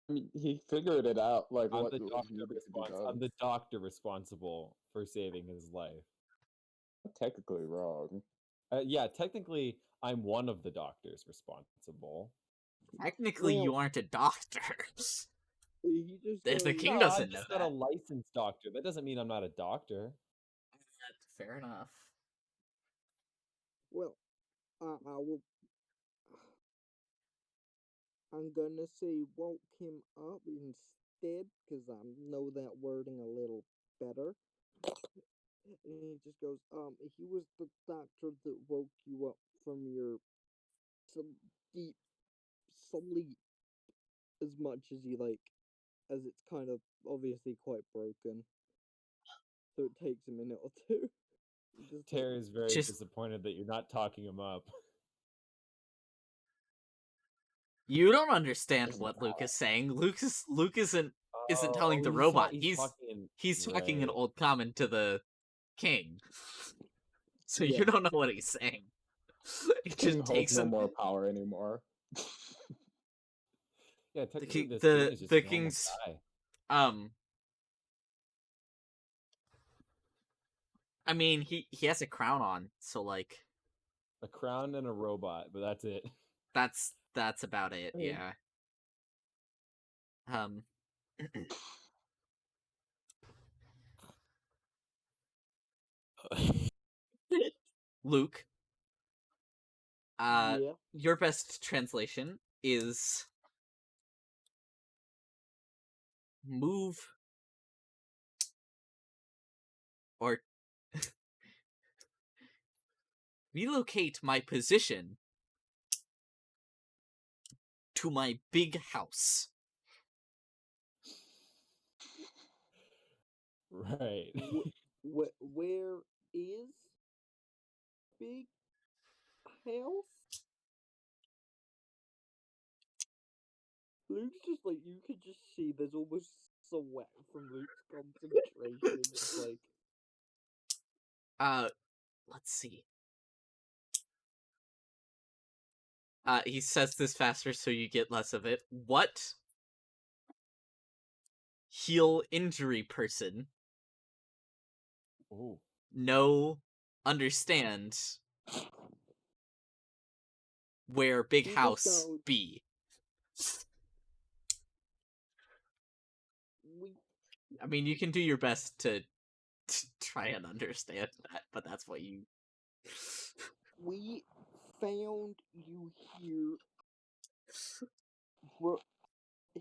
I mean, he figured it out. Like I'm what the needed doctor to be done. I'm the doctor responsible for saving his life. Technically wrong. Yeah, technically, I'm one of the doctors responsible. Technically, Well- you aren't a doctor. He just The goes, king No, doesn't I'm know just not a that. licensed doctor. That doesn't mean I'm not a doctor. Fair enough. well, I will. I'm gonna say woke him up instead, because I know that wording a little better. And he just goes, he was the doctor that woke you up from your some deep sleep as much as you like, as it's kind of obviously quite broken. So it takes a minute or two. Just like, Tara is very Just- disappointed that you're not talking him up. You don't understand Isn't what valid. Luke is saying. Luke isn't telling the he's robot. talking He's talking in right. Old Common to the king. So Yeah. you don't know what he's saying. It King just holds takes no him. more power anymore. Yeah, technically, king- this the- king is just the a normal king's- guy. I mean, he has a crown on, so like A crown and a robot, but that's it. that's about it. Okay. Yeah. Luke. yeah. Your best translation is move or relocate my position to my big house. Right. Where is big house? Luke's just like, you could just see there's almost sweat from Luke's concentration. Just like, Let's see. He says this faster so you get less of it. What? Heal injury person. Ooh. No. Understand. Where big He just house goes- be. I mean, you can do your best to try and understand that, but that's what you. we found you here.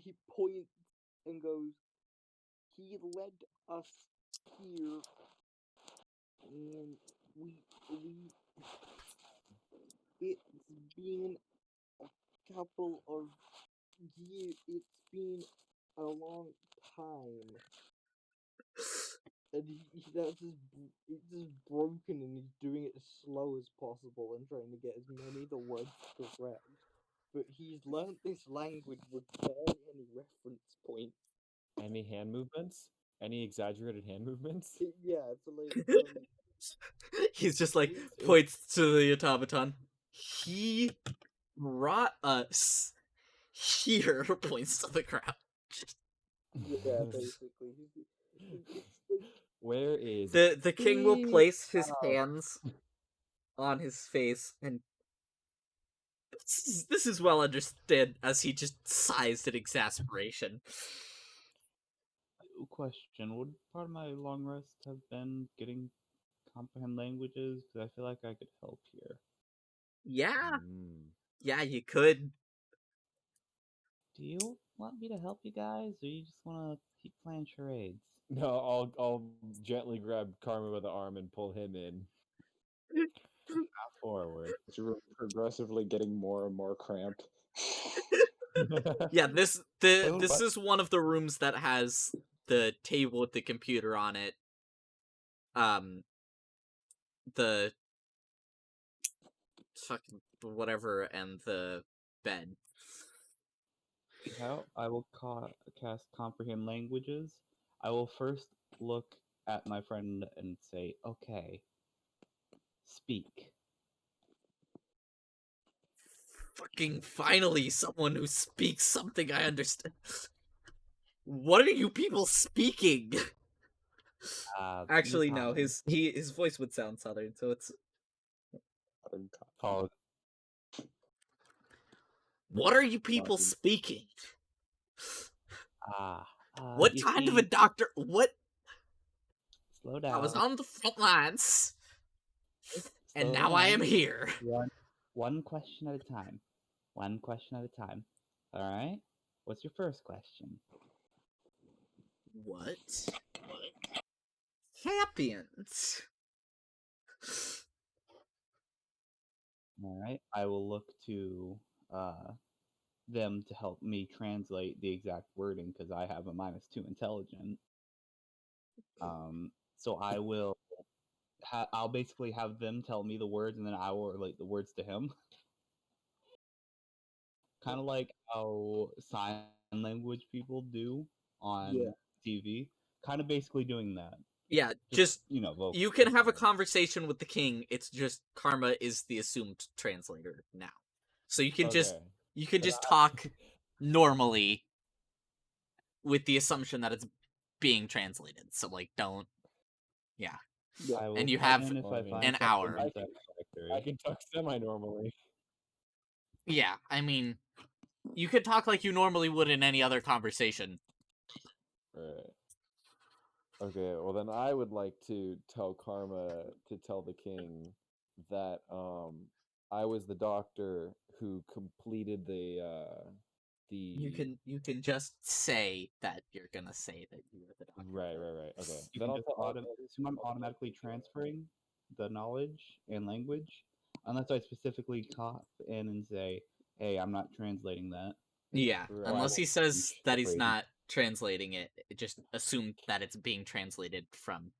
He points and goes, he led us here, and it's been a couple of years, it's been a long time. And it's just broken, and he's doing it as slow as possible and trying to get as many of the words correct. But he's learned this language with barely any reference point. Any hand movements? Any exaggerated hand movements? Yeah, it's like, He's just like we- points to the automaton. He brought us here. Points to the crowd. yeah, basically. It's like, Where is The king will Please place his stop. hands on his face, and this is well understood as he just sighs in exasperation. Question: would part of my long rest have been getting comprehend languages? Because I feel like I could help here. Yeah, Mm. yeah, you could. Do you want me to help you guys, or you just want to keep playing charades? No, I'll gently grab Karma by the arm and pull him in. path forward. It's progressively getting more and more cramped. Yeah, this Oh, this but- is one of the rooms that has the table with the computer on it. The fucking whatever and the bed. How I will cast comprehend languages. I will first look at my friend and say, "Okay, speak." Fucking finally, someone who speaks something I understand. What are you people speaking? Actually, no. Common. His voice would sound southern, so it's. Oh, What are you people Common. speaking? What What kind of a doctor? What? Slow down. I was on the front lines, and Slow now I am down. here. One question at a time. One question at a time. All right. What's your first question? What? Happens. All right. I will look to them to help me translate the exact wording because I have a -2 intelligence. So I will. I'll basically have them tell me the words, and then I will relate the words to him. Kind of like how sign language people do on TV. Kind of basically doing that. Yeah, just vocal. you can have a conversation with the king. It's just Karma is the assumed translator now, so you can just talk normally with the assumption that it's being translated. So like, don't. Yeah. And you have an hour. I can talk semi-normally. Yeah, I mean, you could talk like you normally would in any other conversation. Right. Okay, well then I would like to tell Karma to tell the king that I was the doctor who completed the You can just say that you're gonna say that you were the doctor. Right. Okay. You Then can I'll just tell assume I'm automatically transferring the knowledge and language, unless I specifically cop in and say, "Hey, I'm not translating that." Yeah, Right. unless he says that he's Separating. not translating it, just assume that it's being translated from.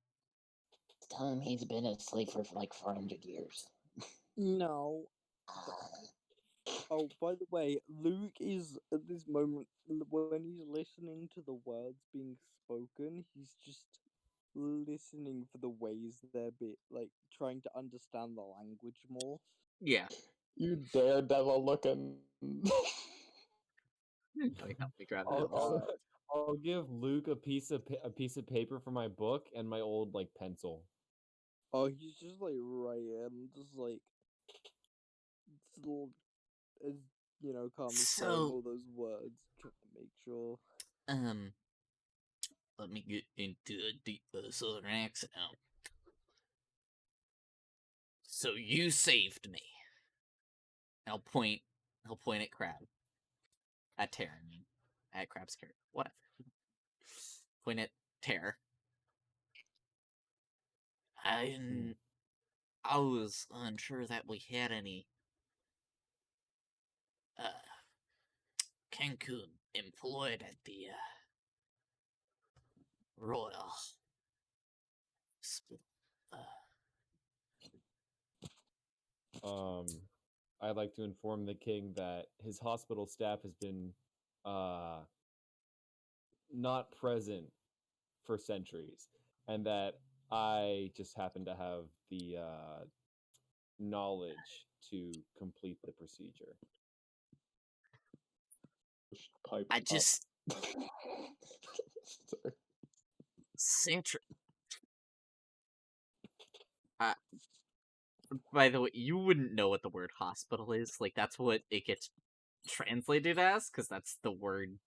Tell him he's been asleep for like 400 years. No. Oh, by the way, Luke is at this moment when he's listening to the words being spoken, he's just listening for the ways they're like trying to understand the language more. Yeah. You daredevil looking. I'll give Luke a piece of paper for my book and my old like pencil. Oh, he's just like writing, just like as Karma's saying all those words, trying to make sure. Let me get into a deep southern accent now. So you saved me. I'll point at Crab. At Terra, I mean. At Crab's character. Whatever. Point at Terra. I was unsure that we had any Cancun employed at the Royal I'd like to inform the king that his hospital staff has been not present for centuries, and that I just happen to have the knowledge to complete the procedure. I just Century. By the way, you wouldn't know what the word hospital is. Like, that's what it gets translated as, because that's the word.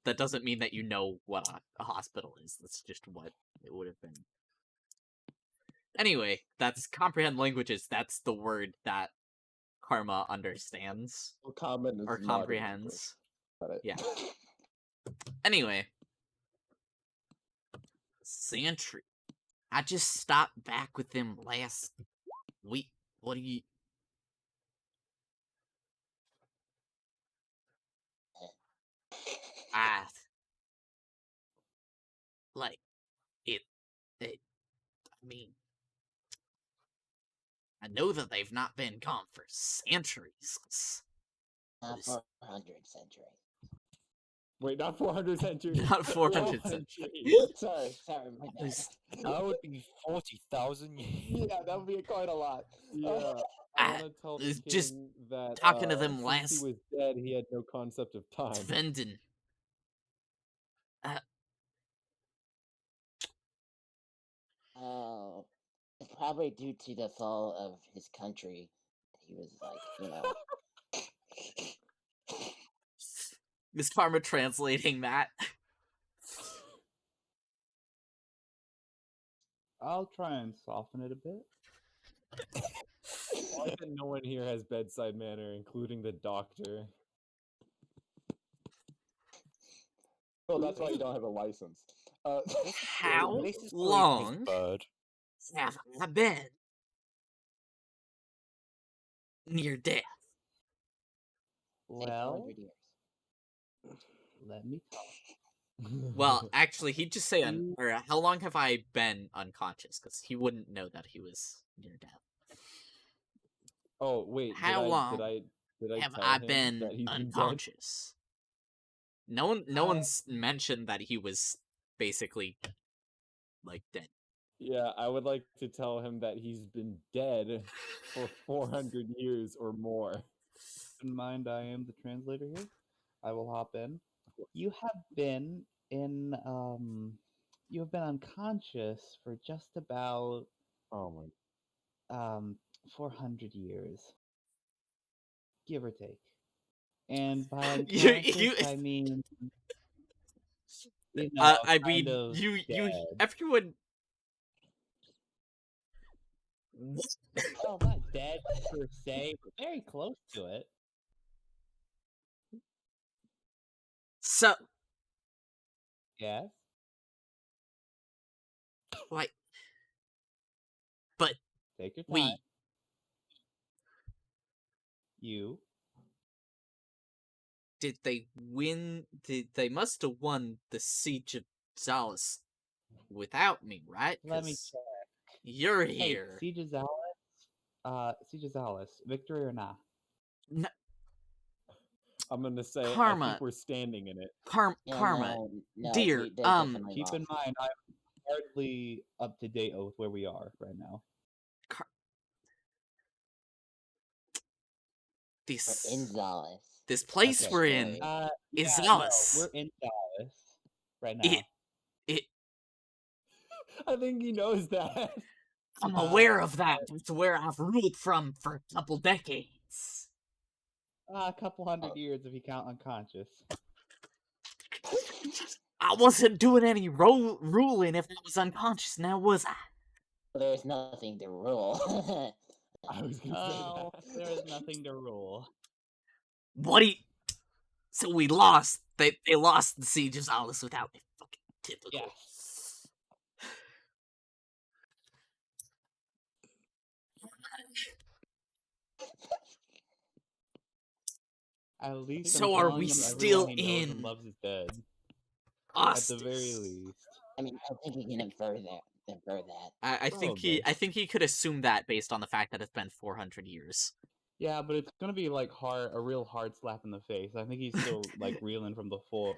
That doesn't mean that you know what a hospital is. That's just what it would have been. Anyway, that's comprehend languages. That's the word that Karma understands. Well, common is or not comprehends. English. Yeah. Anyway. Sentry. I just stopped back with them last week. What do you... Like, I mean, I know that they've not been gone for centuries. Not 400 centuries. Wait, not 400 centuries. Not 400 centuries. Sorry, my bad. That would be 40,000 years. Yeah, that would be quite a lot. Yeah, I want to tell the just king that talking to them since last- he was dead, he had no concept of time. Defending. Oh, it's probably due to the fall of his country. He was like, Miss Karma translating that. I'll try and soften it a bit. Why is it no one here has bedside manner, including the doctor? Well, that's why you don't have a license. How This is long bird. have I been near death? Well, 400 years. let me talk. Well, actually, he'd just say, or how long have I been unconscious? Because he wouldn't know that he was near death. Oh wait, How long did I have tell I him been that he's been dead? unconscious? No one's mentioned that he was basically like dead. Yeah, I would like to tell him that he's been dead for 400 years or more. Keep in mind, I am the translator here. I will hop in. You have been in, you have been unconscious for just about, Oh my. 400 years, give or take. And by You- unconscious, I mean, you know, I kind mean, of you dead. everyone. Well, not dead per se, but very close to it. So, Yes. like, but Take your time. we You. did they win? They must have won the siege of Zalus without me, right? Let me 'Cause check. you're Hey, here. Siege of Zalus. Siege of Zalus. Victory or not? No, I'm gonna say I Karma. think we're standing in it. Karma, No, dear. they definitely Keep in lost. mind, I'm hardly up to date with where we are right now. We're in Zalus. This place Okay, we're in is Yeah, Zalus. No, we're in Zalus right now. I think he knows that. I'm aware of that. It's where I've ruled from for a couple decades. A couple hundred years if you count unconscious. I wasn't doing any ruling if I was unconscious now, was I? There's nothing to rule. I was gonna say Oh, that. there is nothing to rule. What do you... So we lost. They lost the siege of Zalus without me. Fucking typical. Yes. At least So I'm are telling we him still everyone he knows and in loves is dead. Ostus? At the very least. I mean, I think he can infer that. I think he could assume that based on the fact that it's been 400 years. Yeah, but it's gonna be like a real hard slap in the face. I think he's still like reeling from the full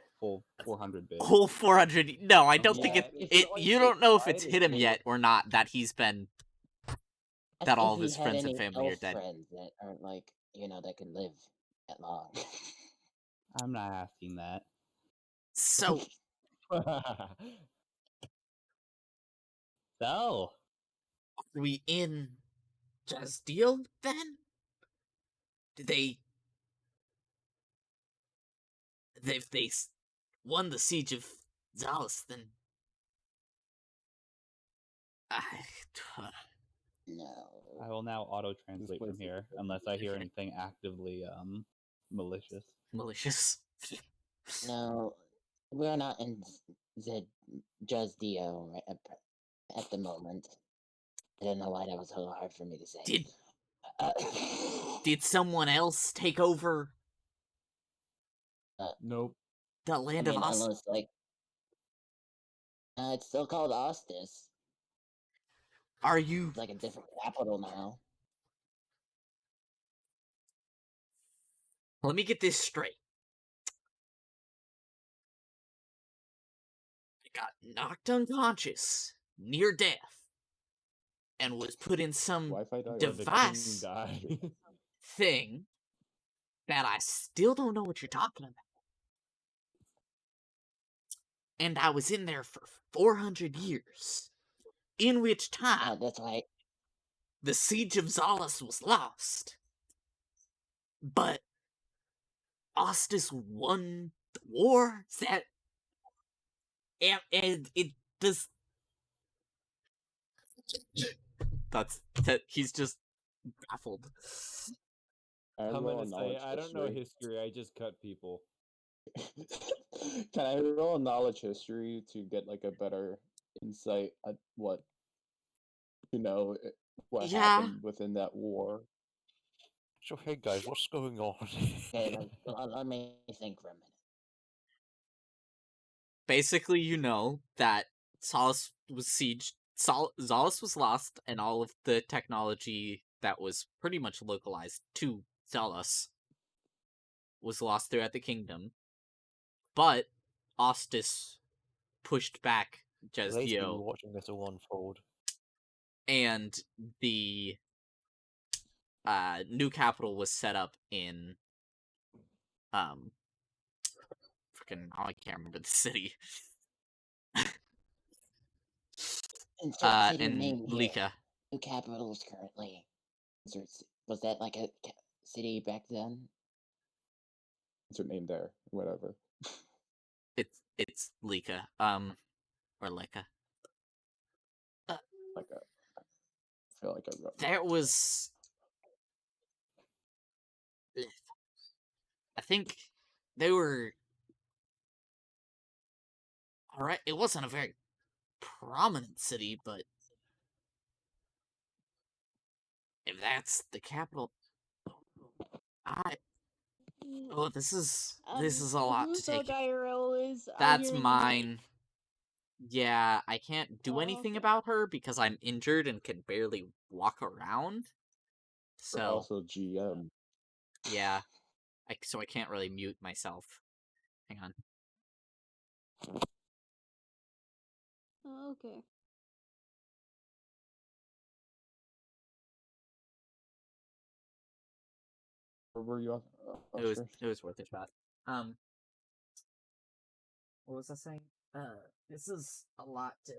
400 bit. Whole 400. No, I don't think Yeah, it. You don't know if it's hit him yet or not that he's been that all of his friends and family are dead. Friends that aren't like that can live that long. I'm not asking that. So So are we in Jazdeal then? Did they? If they won the siege of Zalus, then No. I will now auto translate from here unless I hear anything actively malicious. Malicious. No, we're not in Jazdio at the moment. I don't know why that was so hard for me to say. Did someone else take over Nope. the land of Ostus? Almost like it's still called Ostus. Are you It's like a different capital now? Let me get this straight. I got knocked unconscious, near death, and was put in some Wi-Fi died. device Or the king died. thing that I still don't know what you're talking about. And I was in there for 400 years, in which time That's why the siege of Zalus was lost. But Ostus won the war? Is that... And it does... He's just baffled. I'm gonna say I don't know history. I just cut people. Can I roll a knowledge history to get like a better insight at what happened within that war? So hey guys, what's going on? Okay, let me think for a minute. Basically, you know that Zalus was sieged. Zalus was lost, and all of the technology that was pretty much localized to Zalus was lost throughout the kingdom. But Ostus pushed back They've been Jezdio, watching this all unfold. and the new capital was set up in freaking, I can't remember the city. In Lika. New capitals currently. Was that like a city back then? What's her name there? Whatever. It's Lika. Or Lika. I feel like I wrote. There was... I think they were... Alright, it wasn't a very prominent city, but if that's the capital... Oh, this is a lot to take. That's mine. Yeah, I can't do anything about her because I'm injured and can barely walk around. So also GM. Yeah, so I can't really mute myself. Hang on. Okay. Where were you on? It was worth a shot. What was I saying? This is a lot to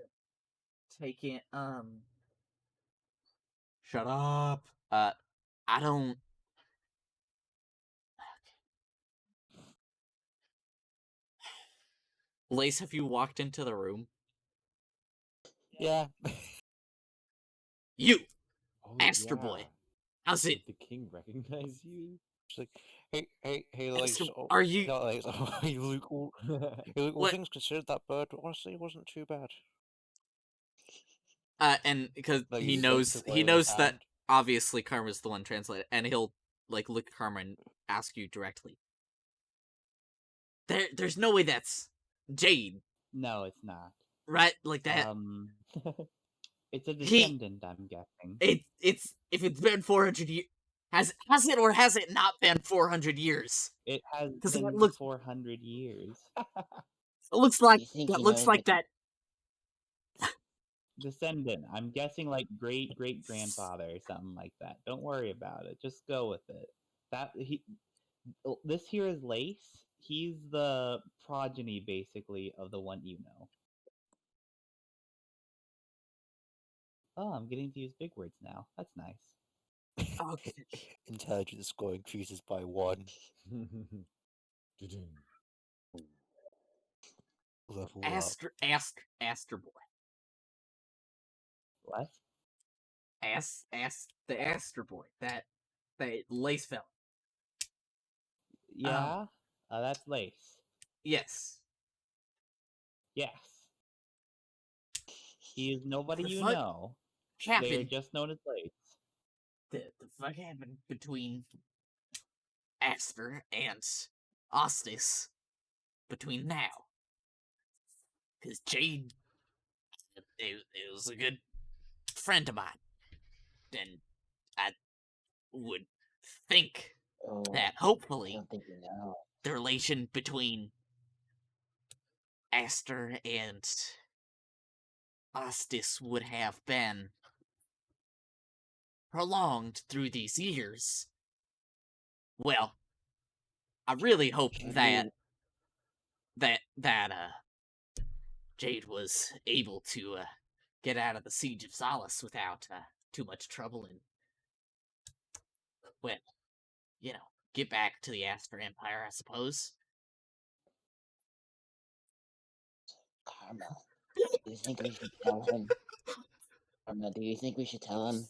take in. Shut up. I don't. Lace, have you walked into the room? Yeah. You, Astro Boy. How's it? Did the king recognize you? It's like, hey, Lace. Are you? No, Lace. You look all. All things considered, that bird honestly wasn't too bad. And because Like, he he knows slipped away with his that hand. obviously Karma's the one translated, and he'll like look at Karma and ask you directly. There's no way that's Jade. No, it's not. Right, like that. It's a descendant, I'm guessing. It's if it's been 400 years, has it or has it not been 400 years? It has been 400 years. It looks like that. Descendant. I'm guessing like great grandfather or something like that. Don't worry about it. Just go with it. This here is Lace. He's the progeny, basically, of the one you know. Oh, I'm getting to use big words now. That's nice. Okay. Intelligence score increases by 1. Level Astro Boy. What? The Astro Boy. That Lace fella. Yeah, that's Lace. Yes. Yes. He is nobody The you fuck know. They are happened? just known as Blades. The fuck happened between Aster and Ostus between now? Because Jade, it was a good friend of mine, and I would think Oh, that I hopefully don't think you know. the relation between Aster and Ostus would have been prolonged through these years. Well, I really hope Can that you? Jade was able to get out of the Siege of Solace without too much trouble and, well, get back to the Aster Empire, I suppose. Karma. Do you think we should tell him? Karma, do you think we should tell him?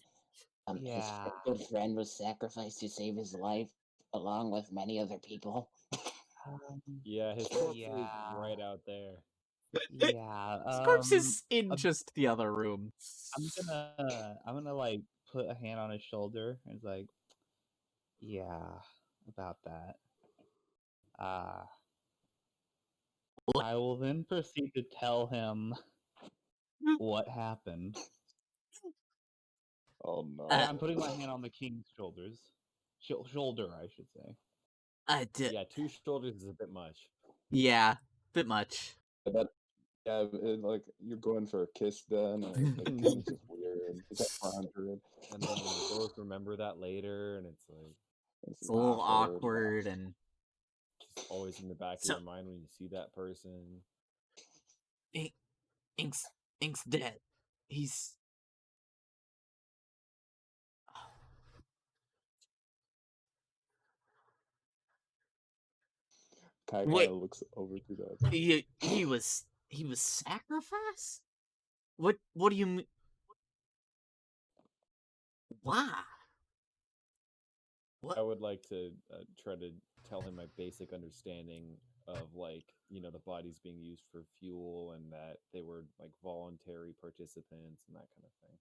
His Yeah. good friend was sacrificed to save his life, along with many other people. Yeah, his corpse Yeah. is right out there. Yeah. His corpse is in just the other room. I'm gonna like put a hand on his shoulder and it's like, yeah, about that. I will then proceed to tell him what happened. Oh no. I'm putting my hand on the king's shoulders. Shoulder, I should say. Yeah, 2 shoulders is a bit much. Yeah, bit much. Like you're going for a kiss then, and it kind of just weird. It's like 400. And then you both remember that later, and it's like It's a little awkward and just always in the back of your mind when you see that person. Ink's dead. He's Kai kind Wait. of looks over to that. he was sacrificed? What do you mean? Why? I would like to try to tell him my basic understanding of, like, the bodies being used for fuel and that they were like voluntary participants and that kind of thing.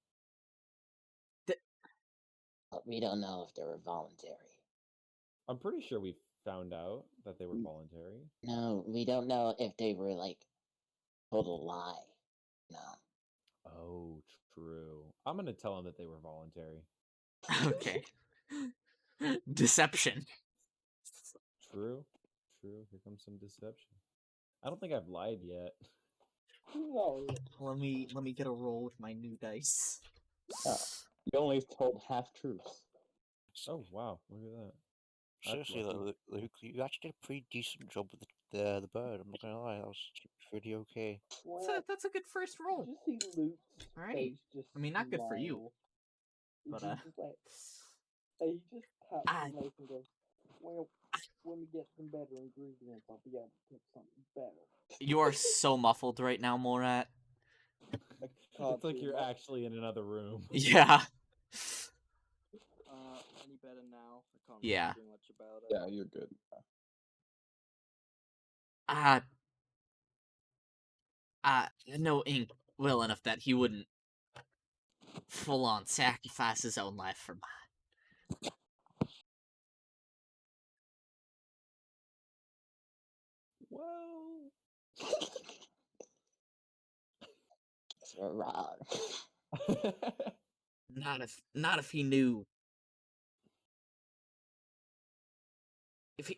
But we don't know if they were voluntary. I'm pretty sure we found out that they were voluntary. No, we don't know if they were like total lie. No. Oh, true. I'm gonna tell him that they were voluntary. Okay. Deception. True. Here comes some deception. I don't think I've lied yet. No. Let me get a roll with my new dice. You only told half truths. Oh wow! Look at that. Seriously, Luke, you actually did a pretty decent job with the bird. I'm not gonna lie, that was pretty okay. That's a good first roll. Did you see Luke's face just I mean, not good for you, but he just taps his knife and goes, well, when we get some better ingredients, I'll be able to cook something better. You are so muffled right now, Morat. It's like you're actually in another room. Yeah. Any better now? I can't Yeah. do much about it. Yeah, you're good. No Ink well enough that he wouldn't full on sacrifice his own life for mine. Whoa. Guess we're wrong. Not if he knew.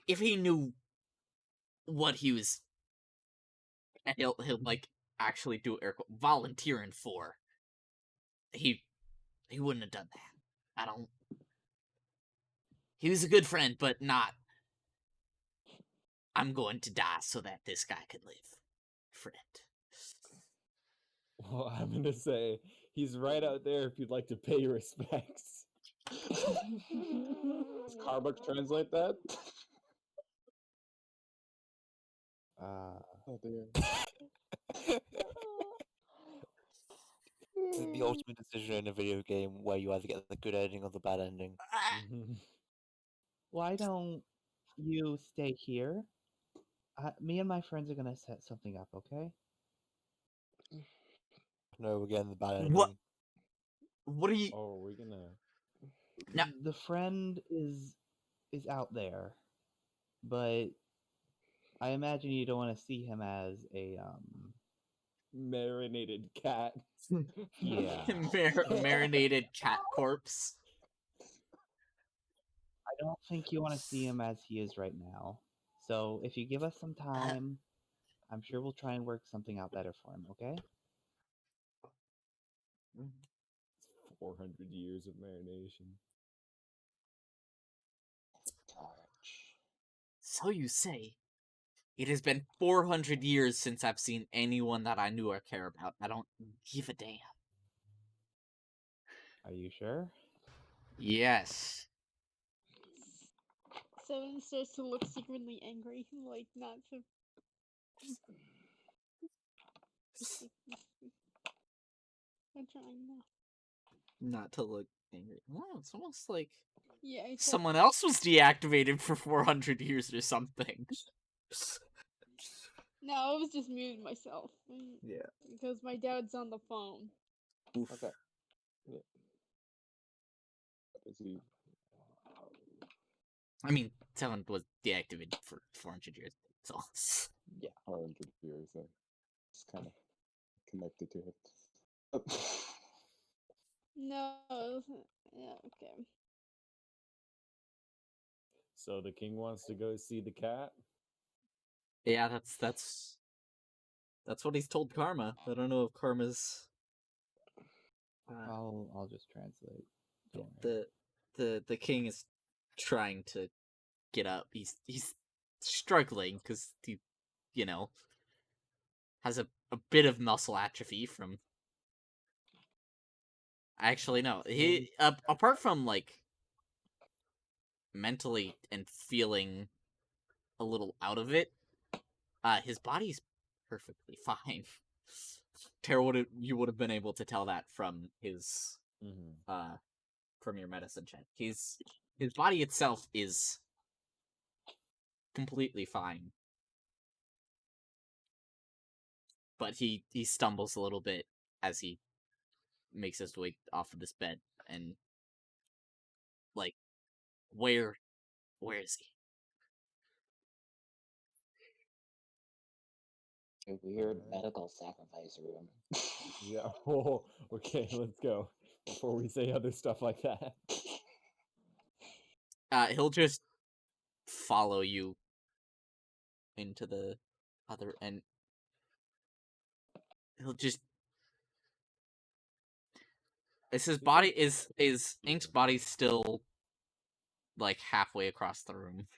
If he knew what he was, he'll like actually do volunteering for. He wouldn't have done that. I don't. He was a good friend, but not. I'm going to die so that this guy could live. Friend. Well, I'm gonna say he's right out there if you'd like to pay your respects. Does Carbuck translate that? Oh dear. The ultimate decision in a video game where you either get the good ending or the bad ending. Why don't you stay here? Me and my friends are gonna set something up, okay? No, we're getting the bad ending. What are you? Oh, are we gonna? No. The friend is out there, but I imagine you don't want to see him as a Marinated cat. yeah. Marinated cat corpse. I don't think you want to see him as he is right now. So if you give us some time, I'm sure we'll try and work something out better for him, okay? 400 years of marination. Torch. So you say. It has been 400 years since I've seen anyone that I knew or care about. I don't give a damn. Are you sure? Yes. Seven starts to look secretly angry, like not to. I'm trying now. Not to look angry. Wow, it's almost like Yeah, I said, someone else was deactivated for 400 years or something. no, I was just muting myself. Yeah. Because my dad's on the phone. Okay. Yeah. Is he? I mean, someone was deactivated for 400 years. So. Yeah, 400 years. It's kind of connected to it. No, yeah, okay. So the king wants to go see the cat. Yeah, that's what he's told Karma. I don't know if Karma's. I'll just translate. Don't worry. The king is trying to get up. He's struggling because he, has a bit of muscle atrophy from. Actually, no. He apart from like mentally and feeling a little out of it, his body's perfectly fine. Tara you would have been able to tell that from his from your medicine check. His body itself is completely fine. But he stumbles a little bit as he makes his way off of this bed and like where is he? A weird medical sacrifice room. Yeah. Oh, okay, let's go. Before we say other stuff like that. He'll just follow you into the other and he'll just his body is Ink's body's still like halfway across the room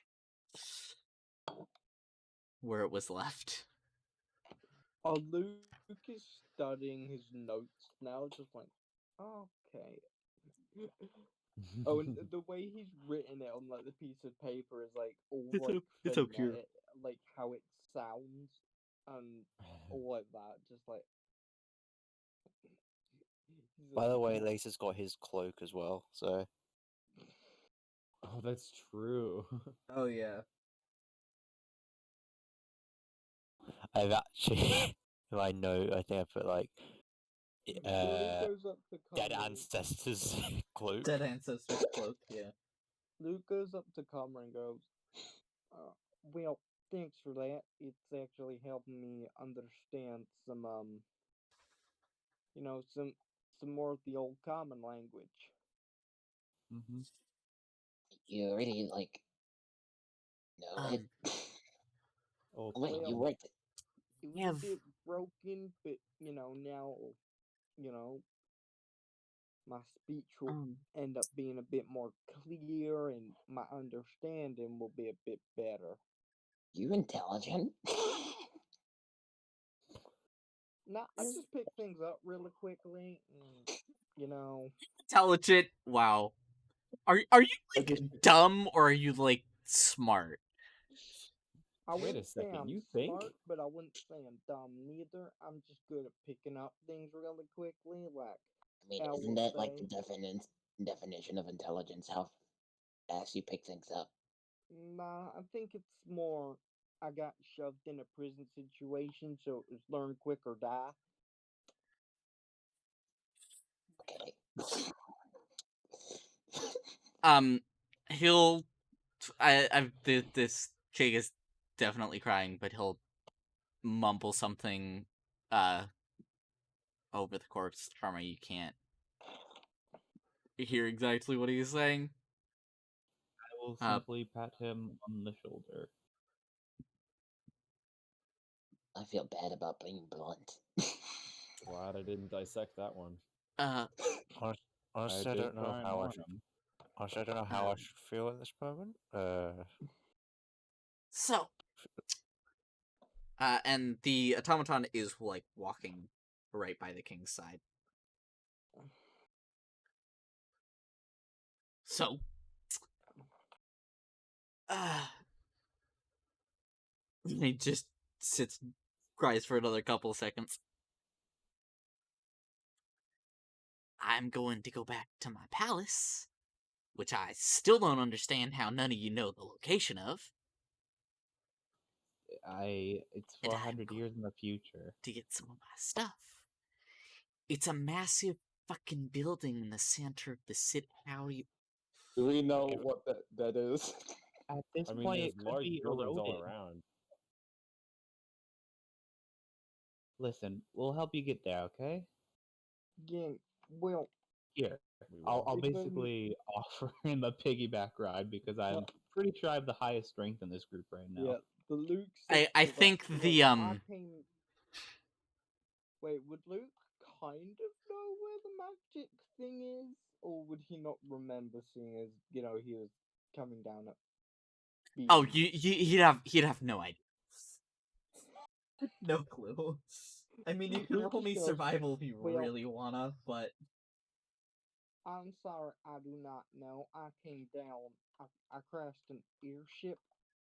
where it was left. Luke is studying his notes now, just like, okay. Oh, and the way he's written it on like the piece of paper is like all like It's so cute. phonetic, like how it sounds and all like that. Just like. By the way, Lacer's got his cloak as well, so. Oh, that's true. Oh yeah. I've actually, I know, I think I put like, Luke goes up to dead Carmer. ancestors cloak. Dead ancestors cloak, yeah. Luke goes up to Carmer and goes, well, thanks for that. It's actually helping me understand some, some more of the old common language. Mm-hmm. You already like know it. Oh, Wait, well, you worked. It was a bit broken, but now, my speech will end up being a bit more clear, and my understanding will be a bit better. You intelligent? Nah, I just pick things up really quickly, and Intelligent. Wow. Are you like dumb or are you like smart? I Wait a wouldn't say second, I'm you think? smart, but I wouldn't say I'm dumb neither. I'm just good at picking up things really quickly, like. I mean, Al isn't will that like say. the definition of intelligence? How fast you pick things up? Nah, I think it's more. I got shoved in a prison situation, so it was learn quick or die. He'll. This chick is definitely crying, but he'll mumble something, over the corpse. Karma, you can't hear exactly what he's saying. I will simply pat him on the shoulder. I feel bad about being blunt. Glad I didn't dissect that one. Honestly, I don't know how I should. Honestly, I don't know how I should feel at this moment. So, and the automaton is like walking right by the king's side. So, he just sits, cries for another couple of seconds. I'm going to go back to my palace, which I still don't understand how none of you know the location of. It's 400 years in the future. To get some of my stuff. It's a massive fucking building in the center of the city. How you? Do we know what that is? At this I mean, point, there's it could large be buildings all eroded. around. Listen, we'll help you get there, okay? Yeah, well, Here, I'll basically offer him a piggyback ride because I'm pretty sure I have the highest strength in this group right now. yeah, the Luke. I think the Wait, would Luke kind of know where the magic thing is, or would he not remember seeing as he was coming down at? Oh, he'd have no idea. No clue. I mean, you can roll me survival if you really wanna, but I'm sorry, I do not know. I came down. I crashed an airship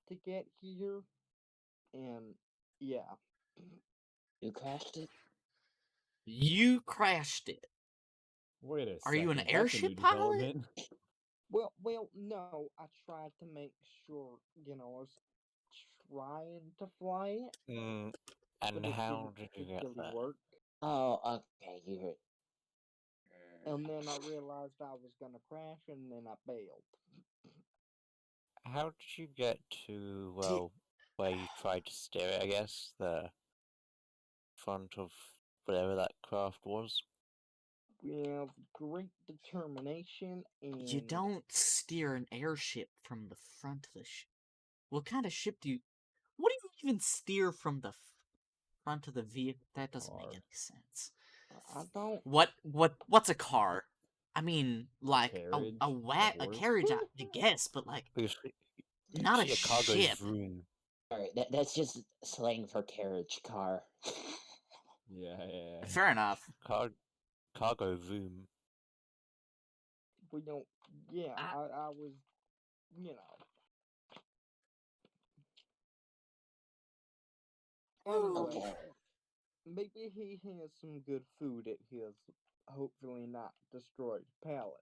to get here, and yeah. You crashed it? You crashed it. Wait a second. Are you an That's a new airship pilot? development. Well, no. I tried to make sure, I was trying to fly it. And how did you get there? Work. Oh, okay, you heard. And then I realized I was gonna crash, and then I bailed. How did you get to, well, where you tried to steer it, I guess? The front of whatever that craft was? We have great determination, and You don't steer an airship from the front of the ship. What kind of ship do you... What do you even steer from the front of the vehicle? That doesn't make any sense. I don't... What's a car? I mean, like, a carriage, I guess, but, like, not a ship. Alright, that's just slang for carriage car. Yeah. Fair enough. Cargo voom. We don't... Yeah, I was... Anyway, maybe he has some good food at his hopefully not destroyed palace.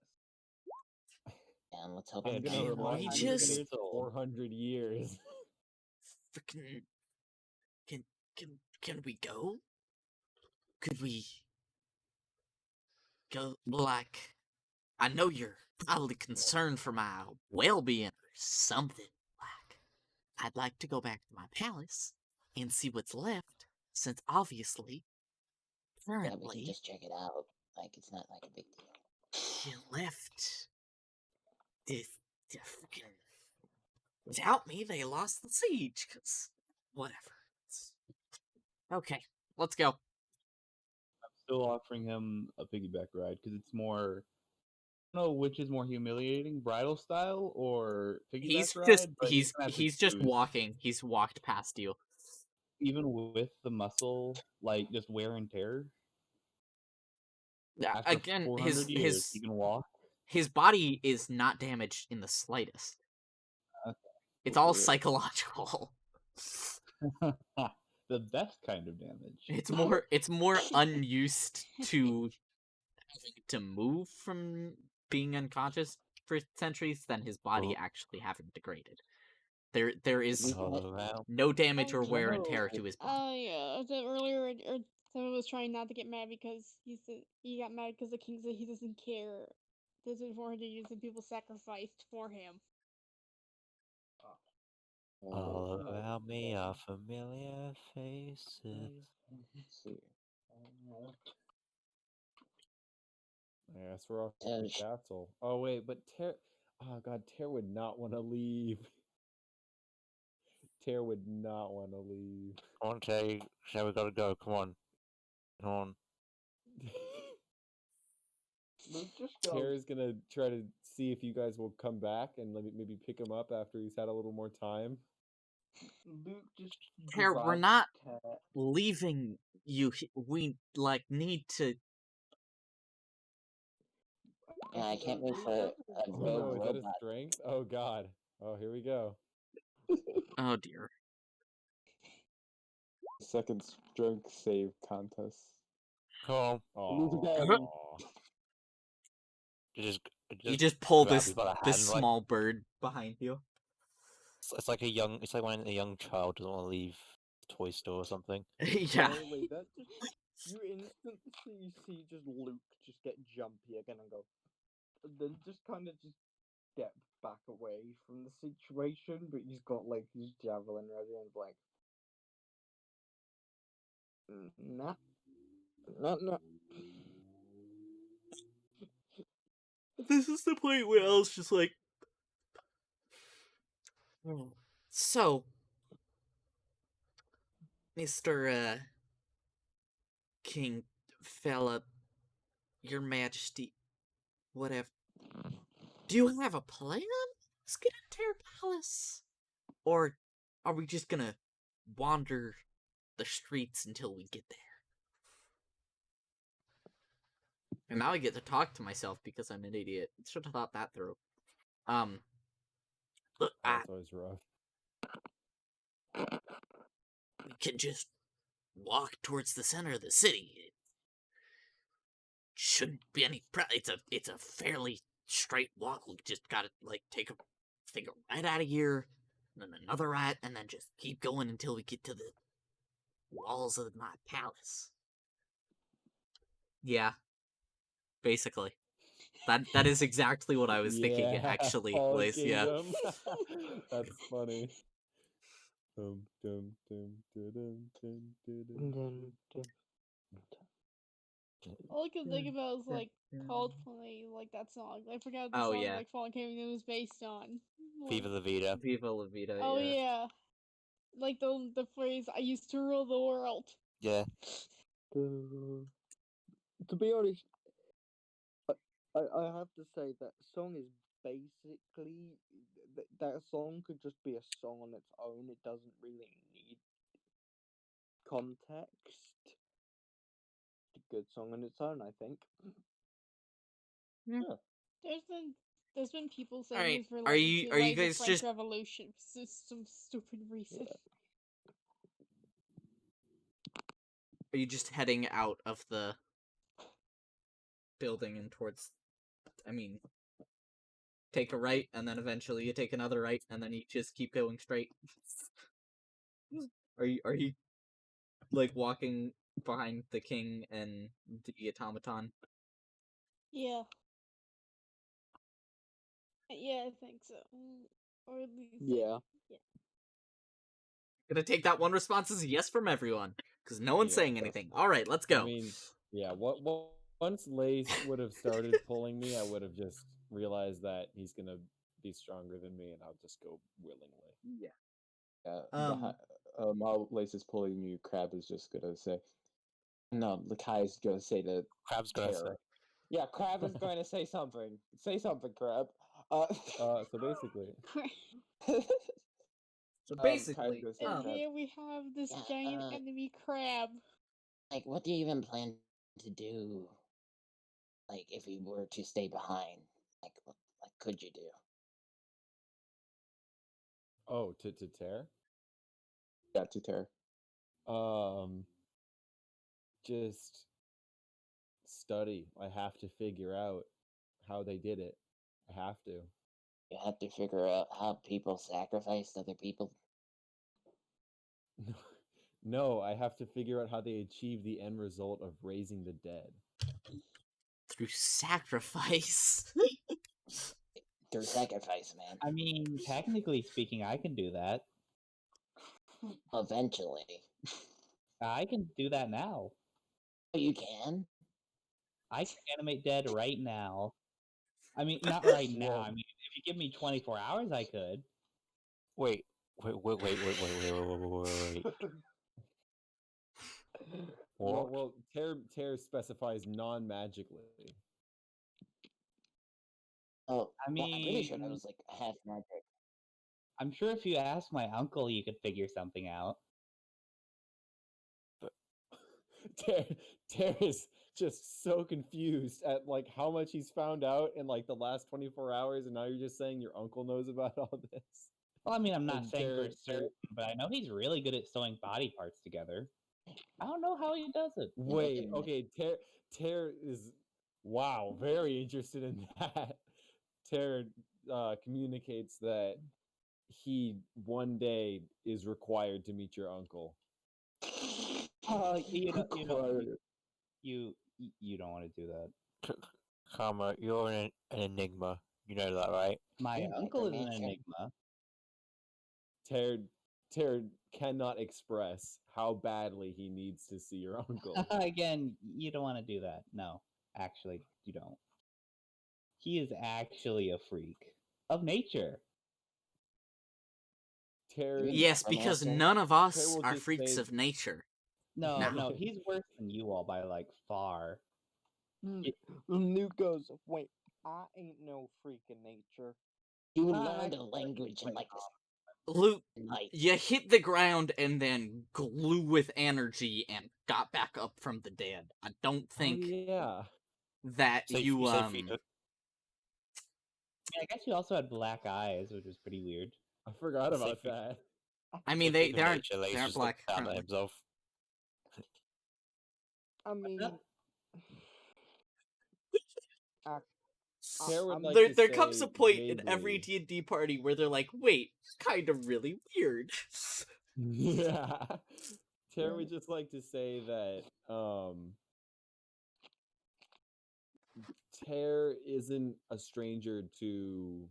And let's hope I'm gonna remind we you just... that it's 400 years. Freaking... Can we go? Could we... go, like... I know you're probably concerned for my well-being or something. Like, I'd like to go back to my palace and see what's left, since obviously, currently... Yeah, we can just check it out. Like, it's not like a big deal. You left... Without me, they lost the siege, cause... Whatever. Okay, let's go. I'm still offering him a piggyback ride because it's more... I don't know which is more humiliating, bridal style or piggyback ride. He's just walking. He's walked past you. Even with the muscle, like just wear and tear. Yeah, After again, 400 years, he can walk. His body is not damaged in the slightest. Okay. It's all psychological. The best kind of damage. It's more unused to having to move from being unconscious for centuries than his body actually having degraded. There is no damage or wear and tear to his body. Yeah, I said earlier, Someone was trying not to get mad because he got mad because the king said he doesn't care. There's been 400 years and people sacrificed for him. All around me are familiar faces. Let's see. Yeah, that's for the castle. Oh wait, but oh god, Tear would not want to leave. Tear would not want to leave. Come on, Terry. Shall we gotta go? Come on. Come on. Luke just goes. Tear's gonna try to see if you guys will come back and maybe pick him up after he's had a little more time. Luke just. Tear, we're grabs not Tear. leaving you. We need to. Yeah, I can't move for a Oh rogue no, is that his robot. strength? Oh god. Oh, here we go. Oh dear. Second strength save contest. Come on. Lose again. Aw. You just pull grab this you by the this hand, like- small bird behind you. It's like when a young child doesn't want to leave the toy store or something. Yeah. By the way, that just you instantly see just Luke just get jumpy again and go, and then just kind of just step back away from the situation, but he's got like his javelin ready and like, nah, no. This is the point where Elle's just like, so, Mr. King fella, Your Majesty, whatever. Do you have a plan? Let's get into your palace. Or are we just gonna wander the streets until we get there? And now I get to talk to myself because I'm an idiot. Should have thought that through. Look, That's always rough. we can just walk towards the center of the city. It shouldn't be any it's a fairly straight walk. We just gotta take a right out of here, and then another right, and then just keep going until we get to the walls of my palace. Yeah, basically. That is exactly what I was thinking. Actually, Fallen Liz. Yeah. Kingdom. That's funny. Dum, dum, dum, dum, dum, dum, dum. All I can think about is like Coldplay, like that song. I forgot the Oh, song yeah. like Fallen Kingdom was based on. Viva la vida. Viva la vida. Oh yeah, like the phrase "I used to rule the world." Yeah. To be honest, I have to say that song is basically that song could just be a song on its own. It doesn't really need context. It's a good song on its own, I think. There's been people saying Alright, it's related are you to like, guys the French just- Revolution for some stupid reason. Are you just heading out of the building and towards? I mean, take a right, and then eventually you take another right, and then you just keep going straight. Are you like walking behind the king and the automaton? Yeah. Yeah, I think so. Or at least Yeah. Gonna take that one response as a yes from everyone, because no one's Yeah, saying anything. All right, let's go. I mean, yeah. Once Lace would have started pulling me, I would have just realized that he's gonna be stronger than me, and I'll just go willingly. Yeah. Yeah. While Lace is pulling you, Crab is just gonna say, no, Lakai is gonna say to Crab's gonna Terra. say. Yeah, Crab is going to say something. Say something, Crab. So basically, So Kai's basically, gonna say and Crab. here we have this Yeah, giant enemy crab. Like, what do you even plan to do? Like, if you were to stay behind, like, what could you do? oh, to Tear. Yeah, to Terra. Just study. I have to figure out how they did it. I have to. You have to figure out how people sacrificed other people. No, I have to figure out how they achieve the end result of raising the dead. Through sacrifice. Through sacrifice, man. I mean, technically speaking, I can do that. Eventually. I can do that now. Oh, you can? I can animate dead right now. I mean, not right now. Whoa. I mean, if you give me 24 hours, I could. Wait. What? Well, Tear specifies non-magically. Oh, I well, I'm pretty sure that mean, was like half magic. I'm sure if you ask my uncle, you could figure something out. Tear is just so confused at like how much he's found out in like the last 24 hours, and now you're just saying your uncle knows about all this. Well, I mean, I'm not And saying for Tear- certain, but I know he's really good at sewing body parts together. I don't know how he does it. Wait, okay, Tear is wow, very interested in that. Tear communicates that he one day is required to meet your uncle. Oh, you don't want to do that. Karma, you're an enigma. You know that, right? My Yeah, uncle is an necromancer. enigma. Tear cannot express how badly he needs to see your uncle. Again, you don't want to do that. No, actually, you don't. He is actually a freak of nature. Tear, Yes, because Necromancer? none of us Tear will are just freaks say- of nature. No, No. he's worse than you all by like far. Luke goes, wait, I ain't no freak of nature. You I learned a actually language in wait, like Luke, night. you hit the ground and then glue with energy and got back up from the dead. I don't think Oh, yeah. that So you you say I mean, I guess you also had black eyes, which was pretty weird. I forgot Say about freak- that. I mean freak they of aren't nature, Lace they aren't just looked black down at currently. himself. I mean, Tear would I'm- like There to there comes say a point in vaguely- every D&D party where they're like, wait, kind of really weird. Yeah. Tear would just like to say that Tear isn't a stranger to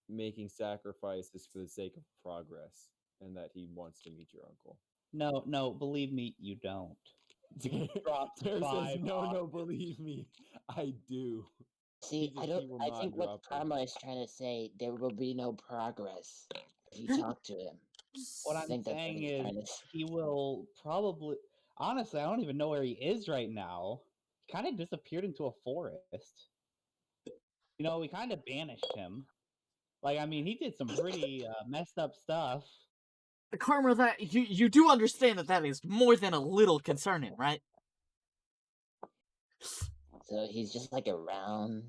making sacrifices for the sake of progress, and that he wants to meet your uncle. No, believe me, you don't. Dropped Tear says, 5 no, believe me, I do. See, He will I not think what drop them. Karma is trying to say, there will be no progress if you talk to him. What I I'm think that's what saying he's is trying to say. he will probably. Honestly, I don't even know where he is right now. He kind of disappeared into a forest. You know, we kind of banished him. Like, I mean, he did some pretty messed up stuff. Karma, that you do understand that is more than a little concerning, right? So he's just like around.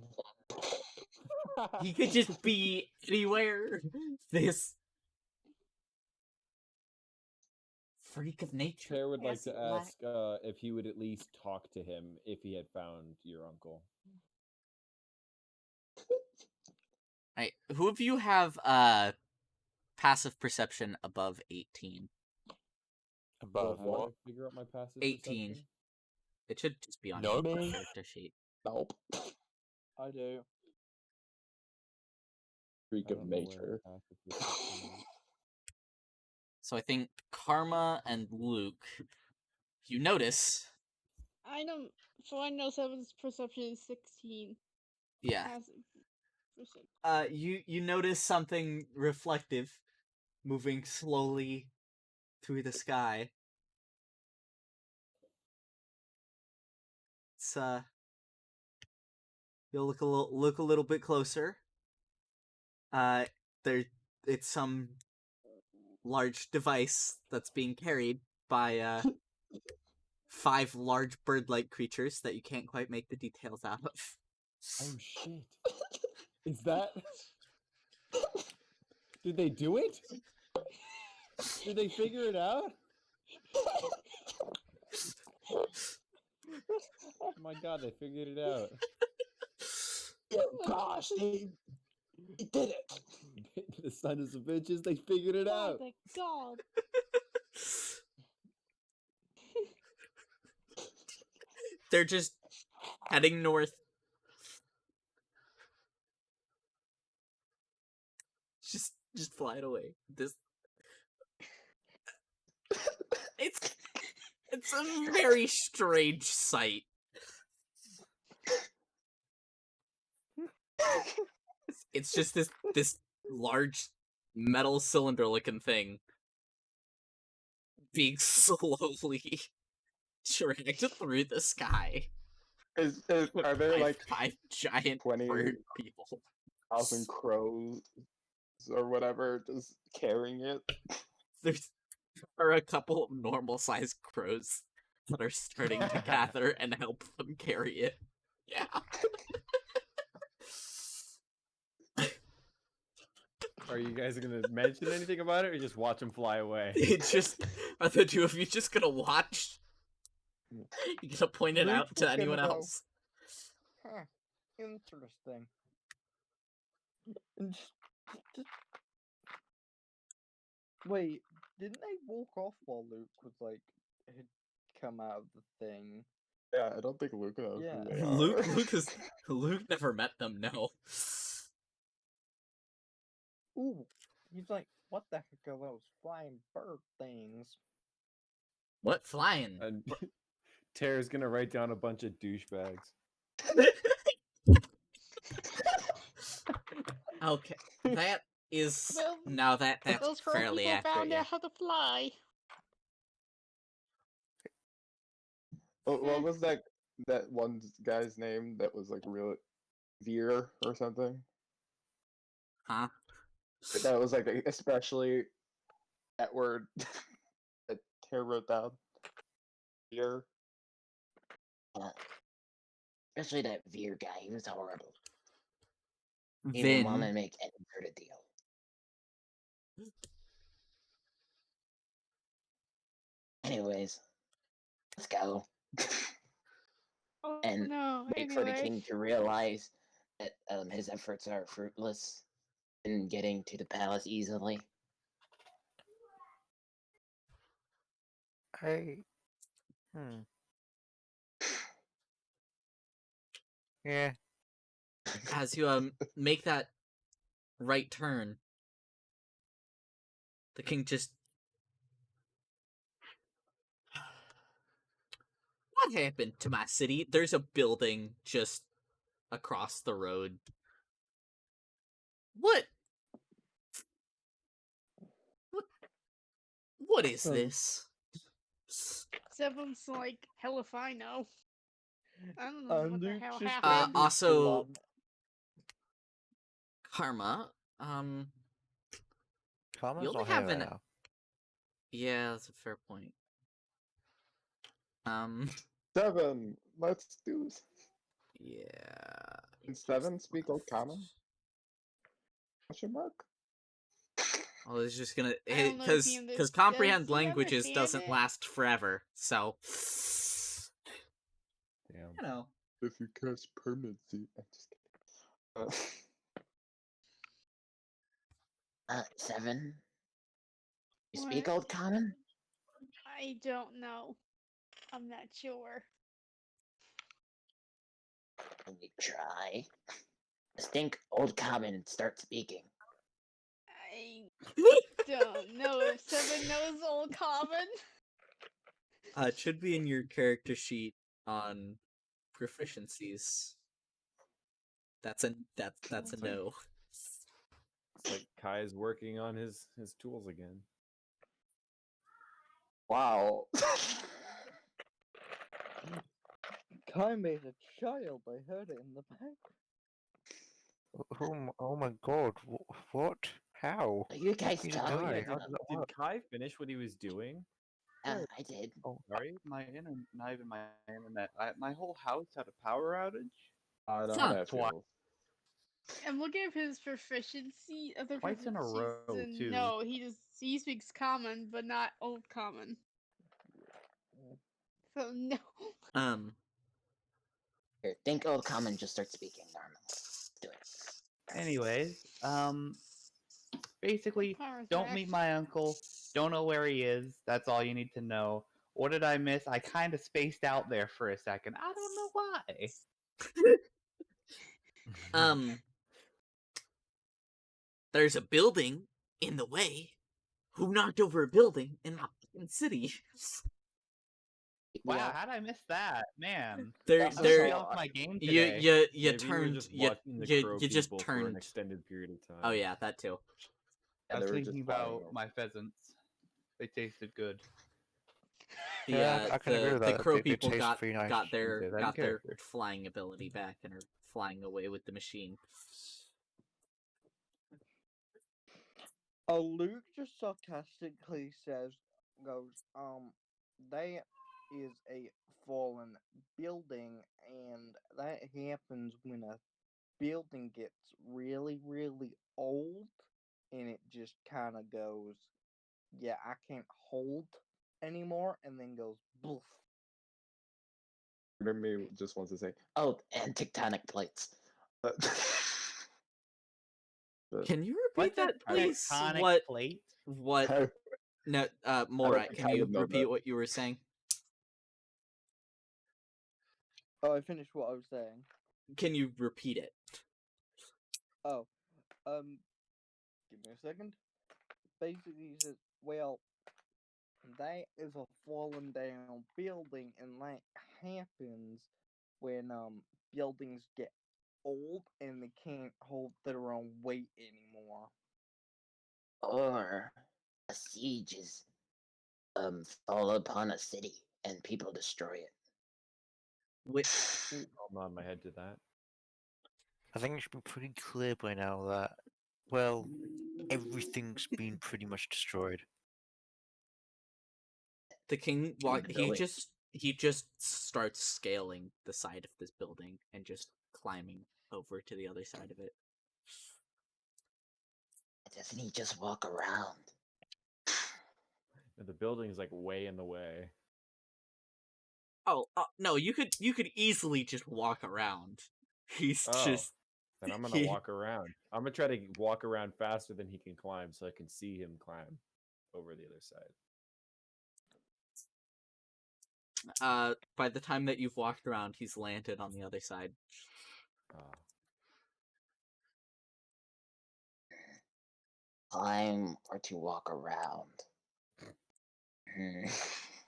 He could just be anywhere. This freak of nature. Tear would like to Yes, black- ask if he would at least talk to him if he had found your uncle. Right. Who of you have passive perception above 18? Above How do I what? figure out my passive 18. perception? It should just be on No. your Me? character sheet. Nope. I do. Freak I of don't know where nature. passive perception is. So I think Karma and Luke, you notice, I know. So I know Seven's perception is 16. yeah, Passive perception. you notice something reflective moving slowly through the sky. It's you'll look a little bit closer. It's some large device that's being carried by 5 large bird-like creatures that you can't quite make the details out of. Oh shit. Is that Did they do it? Did they figure it out? Oh my god, they figured it out. Oh gosh, they did it. The son of some bitches, they figured it Oh out. my god. They're just heading north. Just flying away. It's a very strange sight. It's just this large metal cylinder looking thing being slowly dragged through the sky. Are there like five giant 20 bird people? 1,000 crows or whatever just carrying it? There are a couple of normal sized crows that are starting to gather and help them carry it. Yeah. Are you guys gonna mention anything about it, or just watch them fly away? It's just, are the two of you just gonna watch? You gonna point it out to anyone else? Huh, interesting. And wait, didn't they walk off while Luke was like had come out of the thing? Yeah, I don't think Luke knows Yeah. who they are. Luke never met them. No. Ooh, he's like, what the heck are those flying bird things? What flying? And Tara's gonna write down a bunch of douchebags. Okay, that is Well, now that's Those crow fairly people accurate. found Yeah. out how to fly. What was that one guy's name that was like real Veer or something? Huh? That was like especially that word that Tara wrote down. Veer. Especially that Veer guy. He was horrible. He didn't want to Vin. make any sort of deal. Anyways, let's go. Oh And no! wait for the Anyway, king to realize that his efforts are fruitless in getting to the palace easily. Yeah. As you make that right turn, the king just. What happened to my city? There's a building just across the road. What? What is this? Seven's like, hell if I know. I don't know what the Luke's hell just happened. gonna be Also, glum. Karma. Karma's You only not have here an. now. Yeah, that's a fair point. 7. Let's do. Yeah. Can 7 speak Old Common? Question mark. I was just gonna I don't know if he because comprehend does he languages understand doesn't it? last forever, so Damn. you know. If you cast permanency, I'm just kidding. 7. You speak What? Old Common? I don't know. I'm not sure. Let me try. Just think Old Common and start speaking. I don't know if Seven knows Old Common. It should be in your character sheet on proficiencies. That's a no. It's like Kai's working on his tools again. Wow. Kai made a child. I heard it in the back. Oh my god, what? How? Are you guys He's talking? died. Did, How does that did work? Kai finish what he was doing? I did. Oh, Sorry, my internet. Not even my internet. My whole house had a power outage. I know Huh. how that feels. I'm looking at his proficiency. Other Twice in a proficiencies, row, and too. no, he speaks Common, but not Old Common. So no. Here, think Old Common, just start speaking normally. Let's do it. Anyways, basically, Power don't threat. meet my uncle. Don't know where he is. That's all you need to know. What did I miss? I kind of spaced out there for a second. I don't know why. There's a building in the way. Who knocked over a building in the city? Wow, Yeah. how'd I miss that? Man. There, I'm gonna be there. off my game You, today. you Maybe you were turned. just watching the crow You just people for an turned. extended period of time. Oh yeah, that too. I And was they were just thinking flying about over. my pheasants. They tasted good. Yeah, I can agree with The that. crow They people taste got pretty nice. Say that in their character. flying ability back and are flying away with the machine. Luke just sarcastically goes, that is a fallen building, and that happens when a building gets really, really old, and it just kind of goes, yeah, I can't hold anymore, and then goes, boof. Me just wants to say, Oh, and tectonic plates. Can you repeat What's a that, please? tectonic plate? What? I No, don't Morat, think can I you would know repeat that. what you were saying? Oh, I finished what I was saying. Can you repeat it? Oh, give me a second. Basically, he says, well, that is a fallen down building, and that happens when buildings get old and they can't hold their own weight anymore. Or a siege is fall upon a city and people destroy it. I'll nod my head to that. I think it should be pretty clear by now that, well, everything's been pretty much destroyed. The king, The building. he just starts scaling the side of this building and just climbing over to the other side of it. Doesn't he just walk around? The building's like way in the way. Oh no! You could easily just walk around. He's Oh, just. then I'm gonna walk around. I'm gonna try to walk around faster than he can climb, so I can see him climb over the other side. By the time that you've walked around, he's landed on the other side. Climb or to walk around?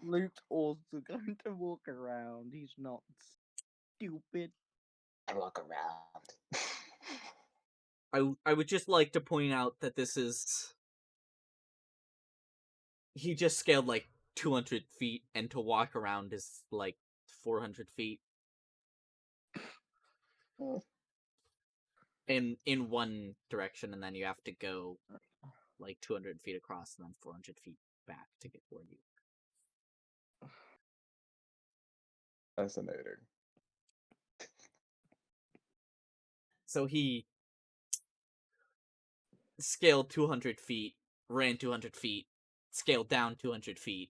Luke's also going to walk around. He's not stupid. I walk around. I would just like to point out that this is. He just scaled like 200 feet, and to walk around is like 400 feet. In one direction, and then you have to go like 200 feet across and then 400 feet back to get where you. Fascinating. So he scaled 200 feet, ran 200 feet, scaled down 200 feet,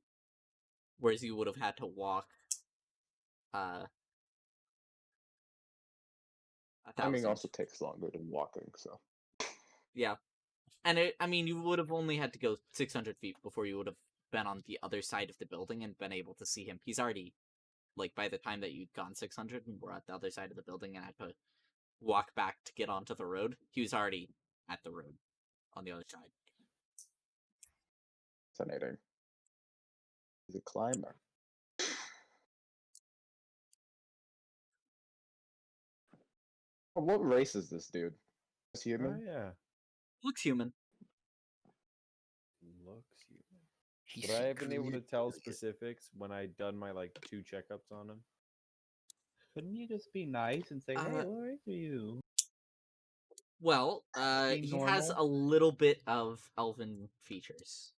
whereas you would have had to walk. Climbing also takes longer than walking, so. Yeah. And you would have only had to go 600 feet before you would have been on the other side of the building and been able to see him. He's already, like, by the time that you'd gone 600 and were at the other side of the building and had to walk back to get onto the road, he was already at the road on the other side. Fascinating. He's a climber. What race is this dude? Is he human? Oh yeah, Looks human. looks human. Would I have been able to tell specifics when I'd done my like 2 checkups on him? Couldn't you just be nice and say, hey, what race are you? Well, Be he has normal? a little bit of elven features.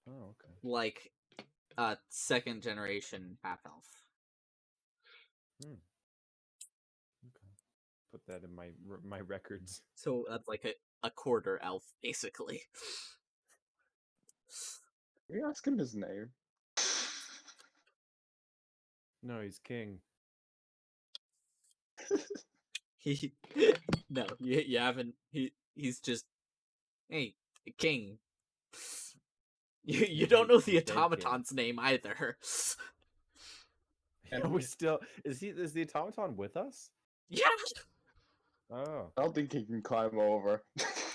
Oh, okay. Like, second generation half elf. Okay. Put that in my records. So that's like a quarter elf, basically. Can you ask him his name? No, he's king. He no, you haven't. He's just, hey, king. You don't know the Dead kid. automaton's name either. And we still is the automaton with us? Yeah. Oh, I don't think he can climb over.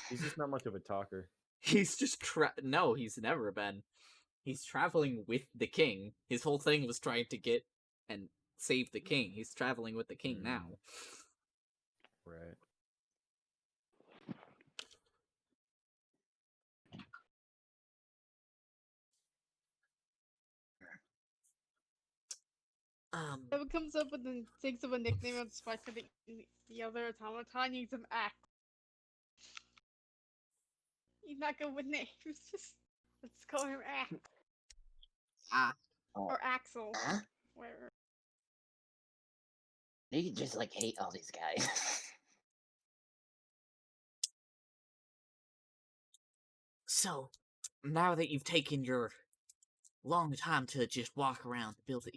he's just not much of a talker. He's just no, he's never been. He's traveling with the king. His whole thing was trying to get and save the king. He's traveling with the king now. Right. Whoever comes up with and thinks of a nickname on Spike for the other automaton needs him Axe. He's not good with names. Just let's call him Axe or Axel. Huh? Where? You just like hate all these guys. So, now that you've taken your long time to just walk around the building,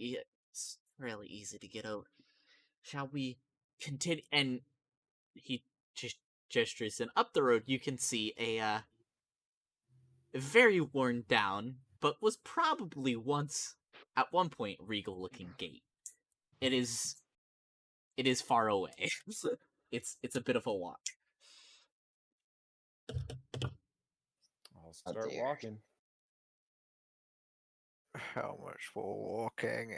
it's really easy to get over. Shall we continue? And he just gestures, and up the road you can see a very worn down, but was probably once, at one point, regal-looking gate. It is far away. It's a bit of a walk. I'll start dear. walking. How much more walking?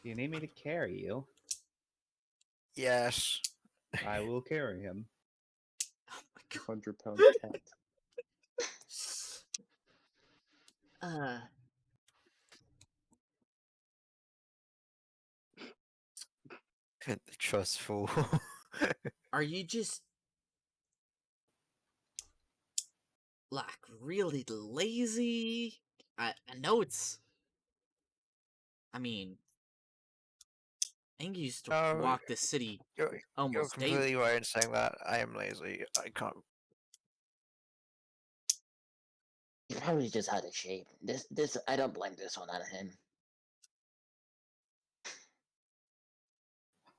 Do you need me to carry you? Yes. I will carry him. 100-pound cat. Trustful. Are you just like really lazy? I know it's. I mean, I think you used to No, walk the city You're almost completely daily. right in saying that. I am lazy. I can't. He's probably just out of shape. This I don't blame this one on him.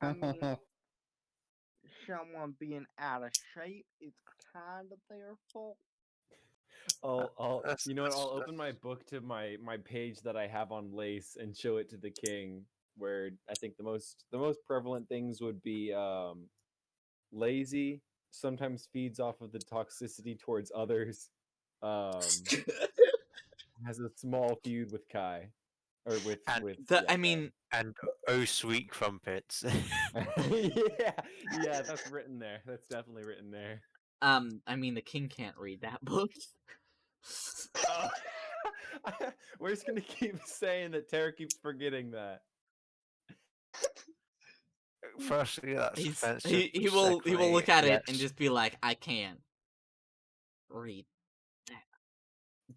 I mean, someone being out of shape is kind of their fault. I'll That's- you know what? I'll that's- open my book to my page that I have on lace and show it to the king. Where I think the most prevalent things would be lazy, sometimes feeds off of the toxicity towards others, has a small feud with Kai, or with And I mean, And oh, sweet crumpets. yeah, that's written there. That's definitely written there. I mean, the king can't read that book. Oh. We're just gonna keep saying that Tara keeps forgetting that. Firstly, that's He offensive. will Secondly, look at it and yes. just be like, I can't read.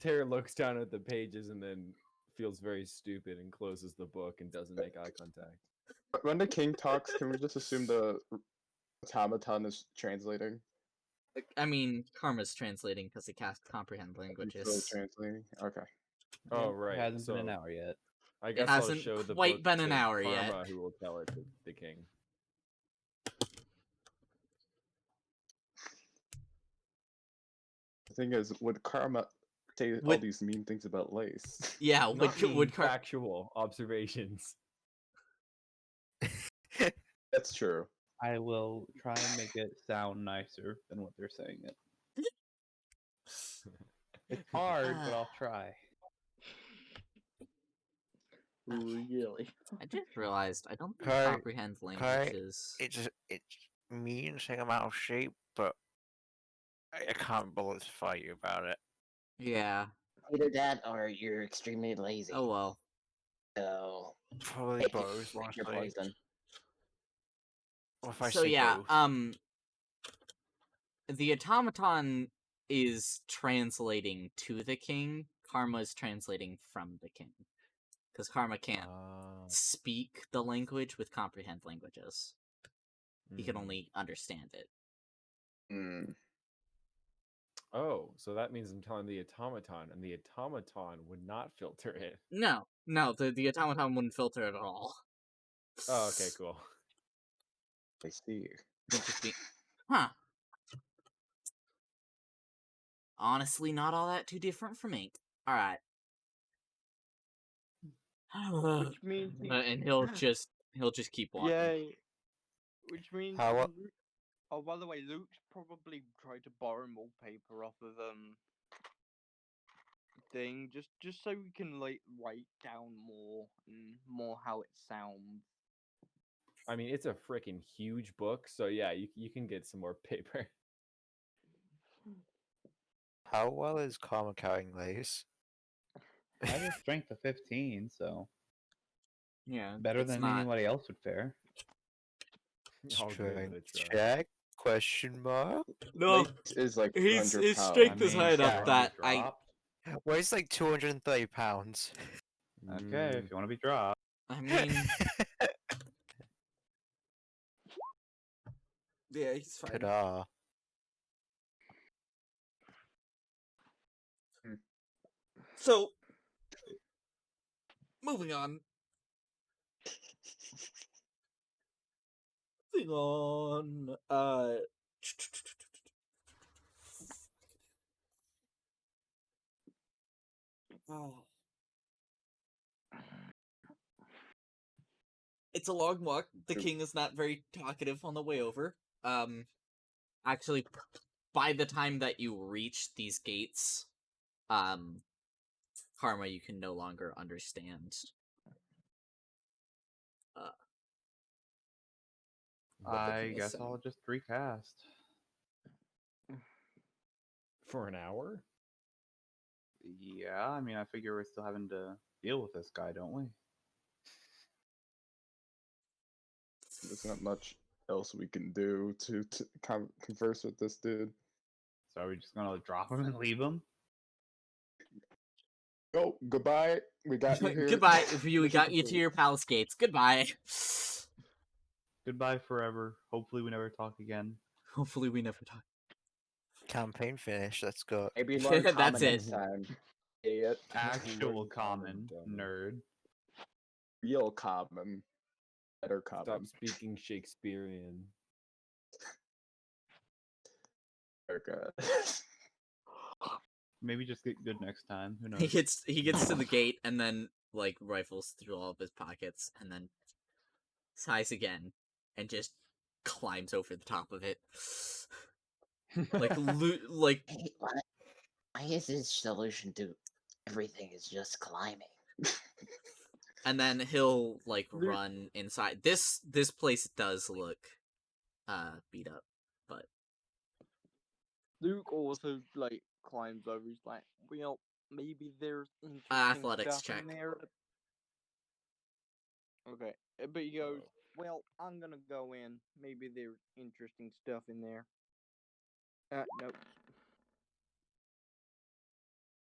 Tara looks down at the pages and then feels very stupid and closes the book and doesn't make eye contact. When the king talks, can we just assume the automaton is translating? I mean, Karma's translating because he can't comprehend He's really languages. translating. Okay. Oh It right, hasn't so been an hour yet. I guess hasn't I'll show the quite book been an to hour yet. Karma, who will tell it to the king. The thing is, would Karma say all Would- these mean things about Lace? Yeah, Not mean, would factual observations. That's true. I will try and make it sound nicer than what they're saying it. It's hard, but I'll try. Really? I just realized I don't think Kai- comprehend languages. It means saying I'm out of shape, but I can't bother to fight you about it. Yeah. Either that or you're extremely lazy. Oh well. So Probably pick both, your honestly. poison. Or if I So say yeah, both. the automaton is translating to the king. Karma is translating from the king, because Karma can't speak the language with comprehend languages. He can only understand it. Mm. Oh, so that means I'm telling the automaton, and the automaton would not filter it. No, the automaton wouldn't filter it at all. Oh, okay, cool. I see. It'd just be, huh? honestly not all that too different from ink. All right. Which means And he'll just keep walking. yeah. Which means How- oh, by the way, Luke's probably tried to borrow more paper off of thing just so we can like write down more how it sounds. I mean, it's a freaking huge book, so yeah, you can get some more paper. How well is Karma carrying these? I have a strength of 15, so Yeah, better it's than not. anybody else would fare. I'll give it a Strength try. check? Question mark? No, Weight is like his 200 pounds. strength is high if you enough wanna that be I. dropped, Weighs like 230 pounds. okay, if you want to be dropped. I mean, yeah, he's fine. Ta-da. So, moving on. Moving on. It's a long walk. The king is not very talkative on the way over. Actually, by the time that you reach these gates, Karma, you can no longer understand. What the I king is guess saying. I'll just recast. For an hour? Yeah, I mean, I figure we're still having to deal with this guy, don't we? There's not much else we can do to converse with this dude. So are we just gonna drop him and leave him? Oh, goodbye. We got you here. Goodbye. We Mission got you to complete. your palace gates. Goodbye. Goodbye forever. Hopefully we never talk again. Hopefully we never talk. Campaign finished, let's go. Maybe learn That's common it. next time. Idiot. Actual Learn common, dummy. nerd. Real common. Better common. Stop speaking Shakespearean. Okay. Maybe just get good next time. Who knows? He gets to the gate and then like rifles through all of his pockets and then sighs again and just climbs over the top of it. Like Hey, why is his solution to everything is just climbing? and then he'll like run inside. This place does look beat up, but Luke also like climbs over. He's like, well, maybe there's interesting athletics stuff check. in there. Okay, but he goes, well, I'm gonna go in. Maybe there's interesting stuff in there. Nope.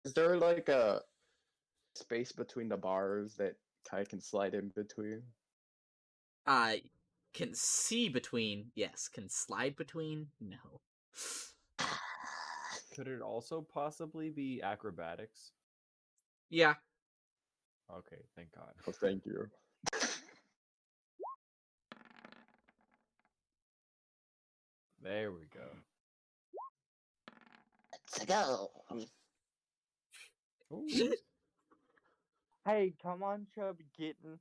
Is there like a space between the bars that Kai can slide in between? Can see between, yes. Can slide between, no. Could it also possibly be acrobatics? Yeah. Okay, thank God. Oh, thank you. There we go. Let's go. Ooh. Hey, come on, chubby kitten.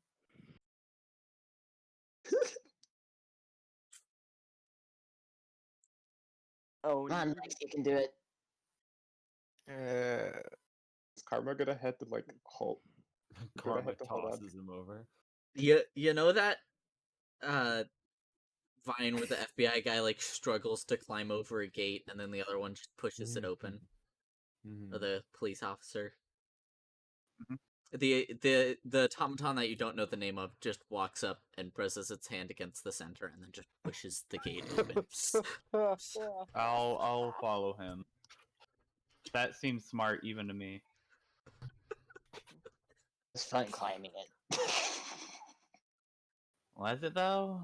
Oh, Come on, you- Max, you can do it. Is Karma gonna have to like hold? Karma have to hold on. tosses him over. You know that vine where the FBI guy like struggles to climb over a gate and then the other one just pushes it open? Or the police officer. Mhm. The automaton that you don't know the name of just walks up and presses its hand against the center and then just pushes the gate open. I'll follow him. That seems smart even to me. It's fun climbing it. Was it though?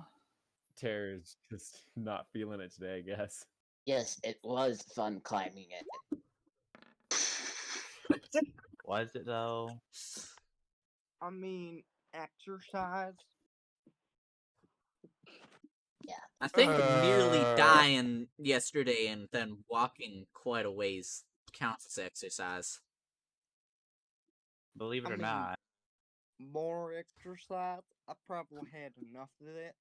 Tara's just not feeling it today, I guess. Yes, it was fun climbing it. Was it though? I mean, exercise. I think nearly dying yesterday and then walking quite a ways counts as exercise. Believe it I or mean, not, more exercise. I probably had enough of that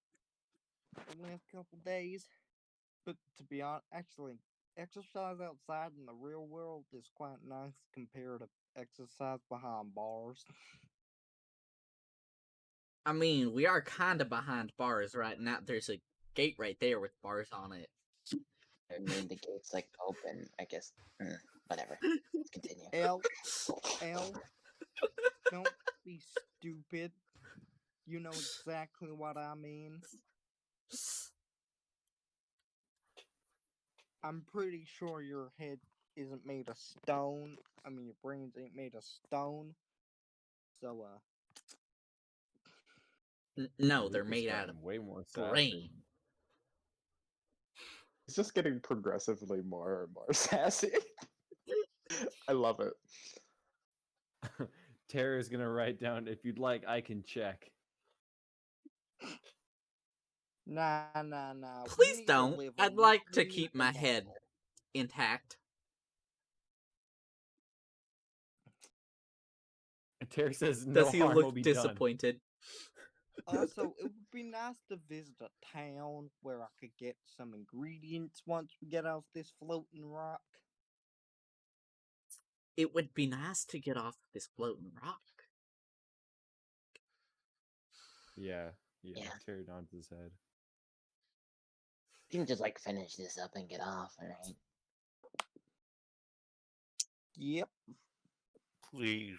the last couple days. But to be honest, actually, exercise outside in the real world is quite nice compared to exercise behind bars. I mean, we are kind of behind bars right now. There's a gate right there with bars on it. I mean, the gate's like open. I guess. Whatever. Let's continue. L, don't be stupid. You know exactly what I mean. I'm pretty sure your head isn't made of stone. I mean, your brains ain't made of stone. So, No, they're Luke is made out gotten of way more sassy. brain. It's just getting progressively more and more sassy. I love it. Tara is gonna write down, if you'd like, I can check. nah. We Please need don't. live I'd on- like we to need keep the my head muscle. intact. Tara says no Does he harm will look be done. disappointed? Also, it would be nice to visit a town where I could get some ingredients once we get off this floating rock. It would be nice to get off this floating rock. Yeah. Yeah. Tara nods his head. You can just like finish this up and get off, alright? Yep. Please.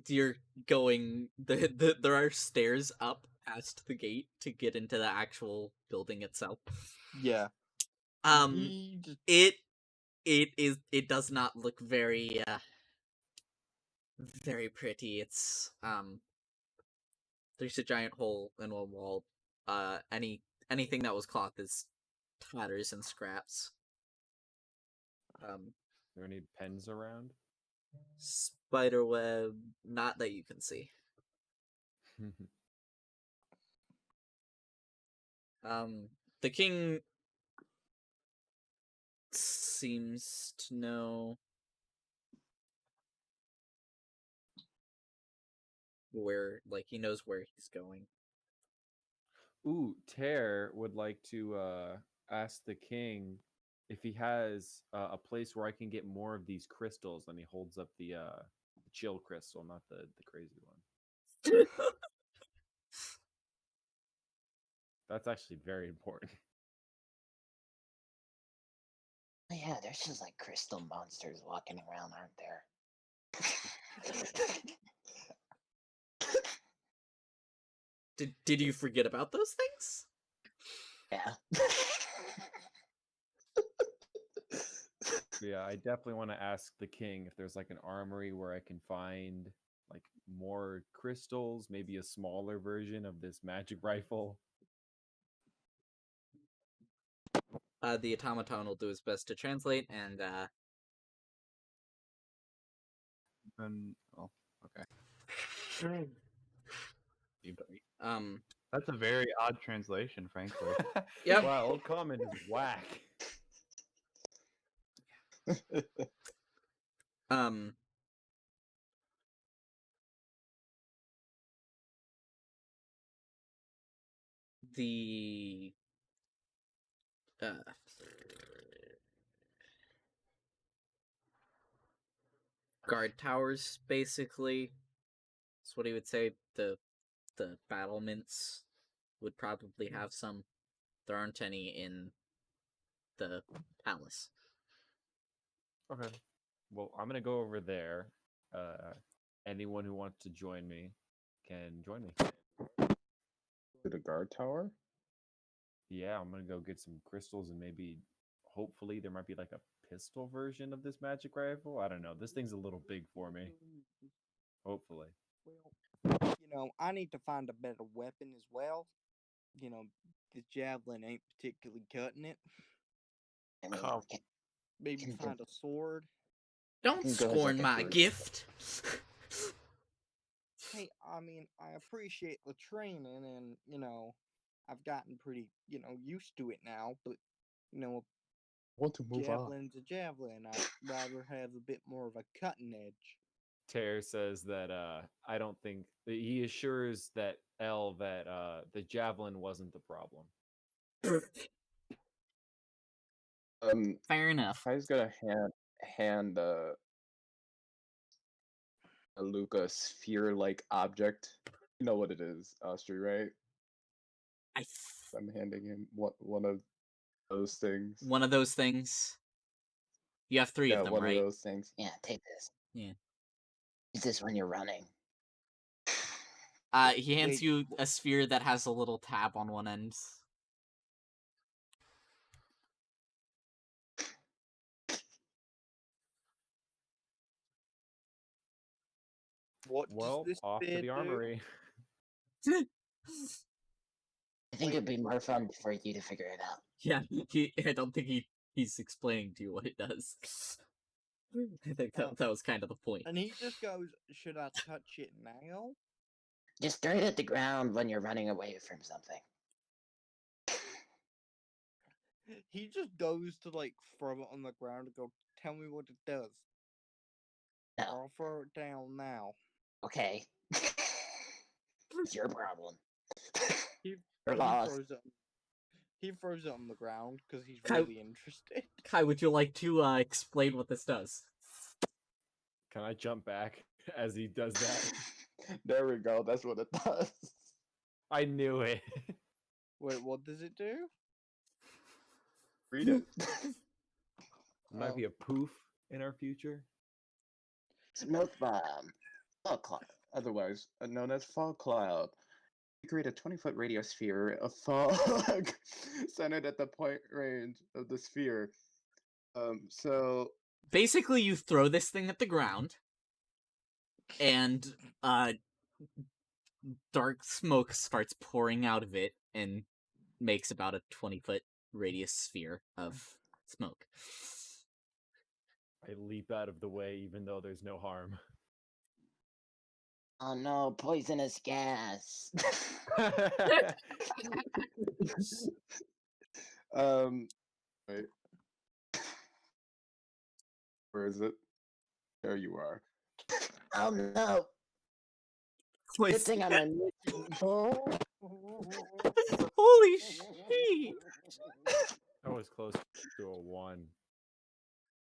You're going. There are stairs up past the gate to get into the actual building itself. Yeah. It does not look very very pretty. It's there's a giant hole in one wall. Anything that was cloth is tatters and scraps. Are there any pens around? Spiderweb, not that you can see. The king seems to know where, like, he knows where he's going. Ooh, Tare would like to ask the king if he has a place where I can get more of these crystals. And he holds up the chill crystal, not the crazy one. That's actually very important. Oh, yeah, there's just like crystal monsters walking around, aren't there? Did you forget about those things? Yeah. Yeah, I definitely want to ask the king if there's like an armory where I can find like more crystals, maybe a smaller version of this magic rifle. The automaton will do his best to translate, and oh, okay. That's a very odd translation, frankly. Yep. Wow, Old Common is whack. The guard towers, basically. That's what he would say. The battlements would probably have some. There aren't any in the palace. Okay. Well, I'm gonna go over there. Anyone who wants to join me can join me. To the guard tower? Yeah, I'm gonna go get some crystals and maybe, hopefully, there might be like a pistol version of this magic rifle. I don't know. This thing's a little big for me. Hopefully. Well, I need to find a better weapon as well. The javelin ain't particularly cutting it. I mean, Maybe can find a sword. Don't Can go as, scorn like, a my group. gift. Hey, I mean, I appreciate the training, and I've gotten pretty, used to it now. But want to move on. Javelin's a javelin. I'd rather have a bit more of a cutting edge. Tear says that I don't think he assures that L that the javelin wasn't the problem. Fair enough. Kai's gonna hand Luca a sphere-like object. You know what it is, Austri, right? I'm handing him one of those things. One of those things. You have 3 of them, one right? of those things. Yeah, take this. Yeah. Use this when you're running. He hands Wait, you a sphere that has a little tab on one end. what Well, does this off to sphere the do? armory. I think it'd be more fun for you to figure it out. Yeah, I don't think he's explaining to you what it does. I think that was kind of the point. And he just goes, should I touch it now? Just throw it at the ground when you're running away from something. He just goes to, like, throw it on the ground and go, tell me what it does. No. I'll throw it down now. Okay. It's your problem. He You're lost. throws it on the ground because he's Kai- really interested. Kai, would you like to explain what this does? Can I jump back as he does that? There we go. That's what it does. I knew it. Wait, what does it do? Read it. Might be a poof in our future. Smoke bomb. Fog cloud. Otherwise known as fog cloud. You create a 20-foot radius sphere of fog centered at the point range of the sphere. So Basically, you throw this thing at the ground, and dark smoke starts pouring out of it and makes about a 20-foot radius sphere of smoke. I leap out of the way even though there's no harm. Oh no, poisonous gas. Wait. Where is it? There you are. Oh no. Good thing I'm a mission. Holy shit! I was close to a 1.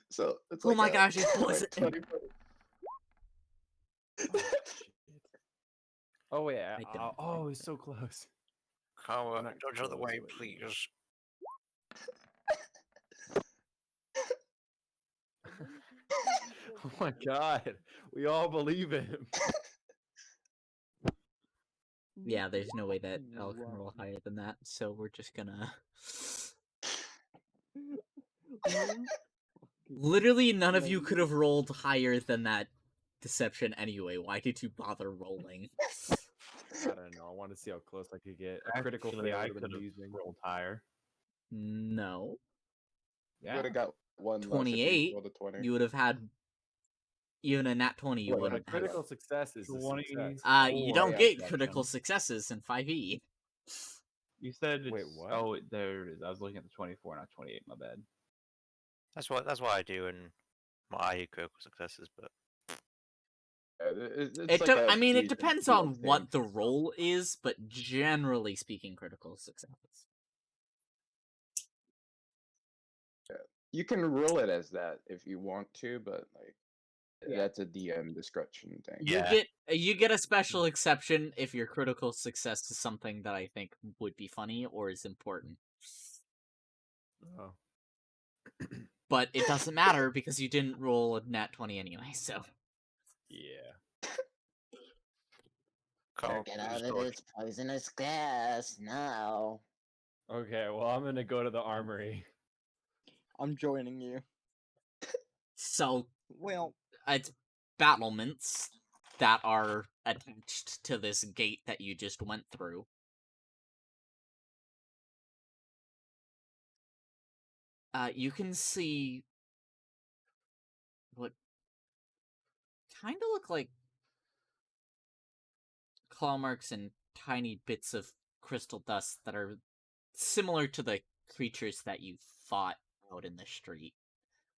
So it's Oh like my a gosh, it was 20-foot. Oh, shit. Oh wait, don't oh, it's so close. How, Not don't show the close, way, but- please. Oh my god, we all believe him. Yeah, there's no way that L can roll higher than that, so we're just gonna... Literally, none of you could have rolled higher than that deception anyway. Why did you bother rolling? I don't know. I want to see how close I could get. A critical Actually, fail I would have could been have amusing. rolled higher. No. You would have got 1 less if 28, you rolled a 20. you would have had... Even a nat 20, you Wait, wouldn't A have... critical success is a 20. success. you Oh, don't yeah, get gotcha. critical successes in 5e. You said it's... Wait, what? Oh, there it is. I was looking at the 24, not 28. My bad. That's what I do in my critical successes, but It's like a I mean, it fusion depends field on what thing. the roll is, but generally speaking, critical successes. You can roll it as that if you want to, but like Yeah. that's a DM discretion thing. Yeah. You get a special exception if your critical success is something that I think would be funny or is important. Oh. But it doesn't matter because you didn't roll a nat 20 anyway, so... Yeah. Carl, Get please out of don't. this poisonous gas now. Okay, well, I'm gonna go to the armory. I'm joining you. So, Well, it's battlements that are attached to this gate that you just went through. You can see what kind of look like claw marks and tiny bits of crystal dust that are similar to the creatures that you fought out in the street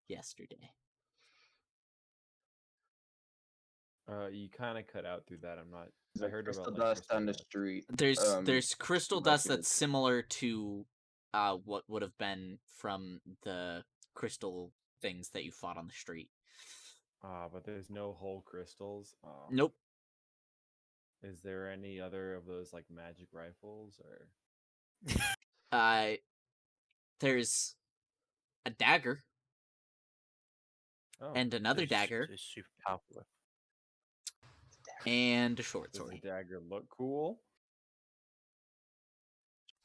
yesterday. You kind of cut out through that. I'm not. I Like heard crystal about like dust crystal on the dust. street. There's crystal dust like- that's similar to what would have been from the crystal things that you fought on the street. But there's no whole crystals. Nope. Is there any other of those like magic rifles or? There's a dagger Oh, and another It's dagger super powerful. and a short does sword. the dagger look cool?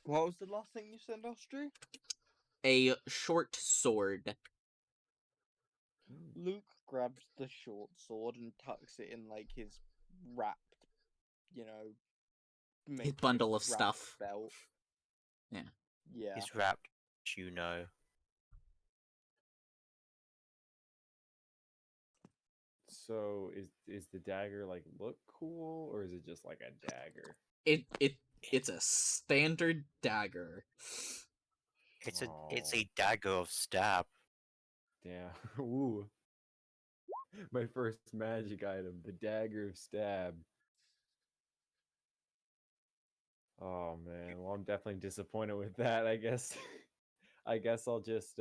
What was the last thing you said, Austria? A short sword. Luke grabs the short sword and tucks it in like his wrapped, His bundle of makeshift stuff. wrapped belt. Yeah. Yeah. He's wrapped, you know. So is the dagger like look cool or is it just like a dagger? It's a standard dagger. It's Oh, a dagger of stab. damn. Ooh. My first magic item, the dagger of stab. Oh man, well I'm definitely disappointed with that. I guess I guess I'll just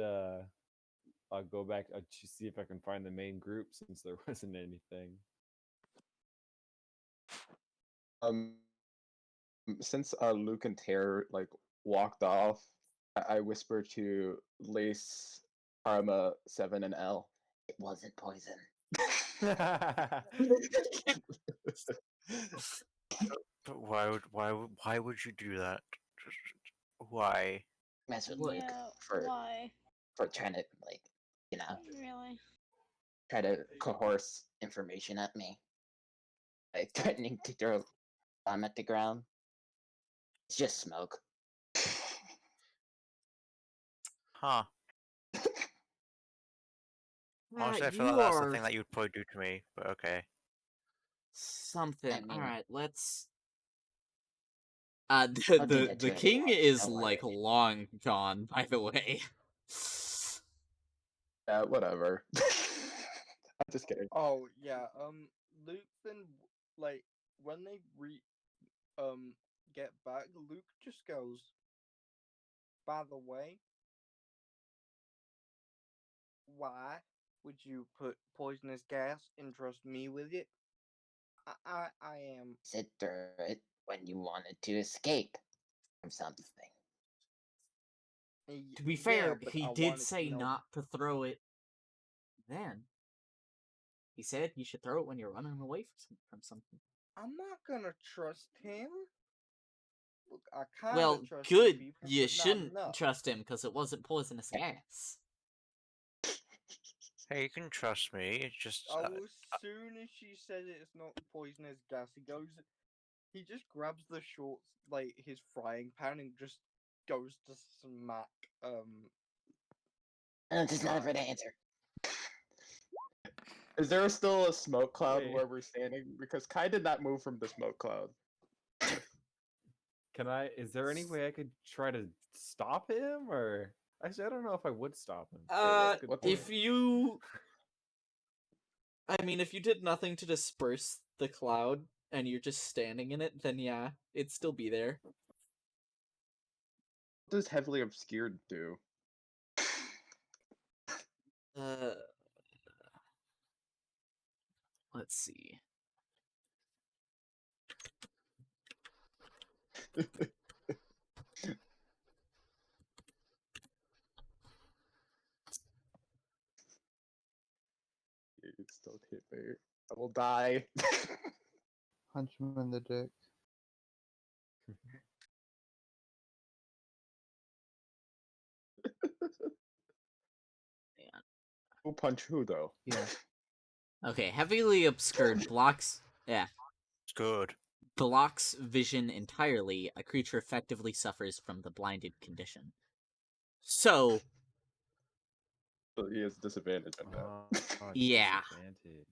I'll go back to see if I can find the main group since there wasn't anything. Since Luke and Tare like walked off, I whisper to Lace, Karma, Seven, and L. It wasn't poison. But why would you do that? Why? Mess with Luke Yeah, for why? trying to Really? try to coerce information at me. Like threatening to throw bomb at the ground. It's just smoke. Huh. Honestly, I feel You like that's are something that you would probably do to me, but okay. something. I mean- Alright, let's the I'll do that the to king anyone, is don't worry. like long gone, by the way. Yeah, whatever. I'm just kidding. Oh yeah. Luke then like when they get back, Luke just goes. By the way, why would you put poisonous gas and trust me with it? I am. Sit through it when you wanted to escape from something. To be Yeah, fair, but he I did wanted to say know- not to throw it then. He said you should throw it when you're running away from something. I'm not gonna trust him. Look, I kind of Well, trust good. people, You but shouldn't not enough. trust him because it wasn't poisonous gas. Hey, you can trust me. It's just Oh, as soon as she says it's not poisonous gas, he just grabs the short, like his frying pan and just goes to smack. I'm just not afraid to answer. Is there still a smoke cloud Wait. where we're standing? Because Kai did not move from the smoke cloud. Can I? Is there any way I could try to stop him, or actually, I don't know if I would stop him. That's a good what point. If you, I mean, if you did nothing to disperse the cloud and you're just standing in it, then yeah, it'd still be there. What does heavily obscured do? Let's see. It's still hit me. I will die. Punch him in the dick. Who punch who though? Yeah. Okay, heavily obscured blocks. Yeah, it's good. blocks vision entirely. A creature effectively suffers from the blinded condition. So, So he has disadvantage on that. Yeah. Disadvantage.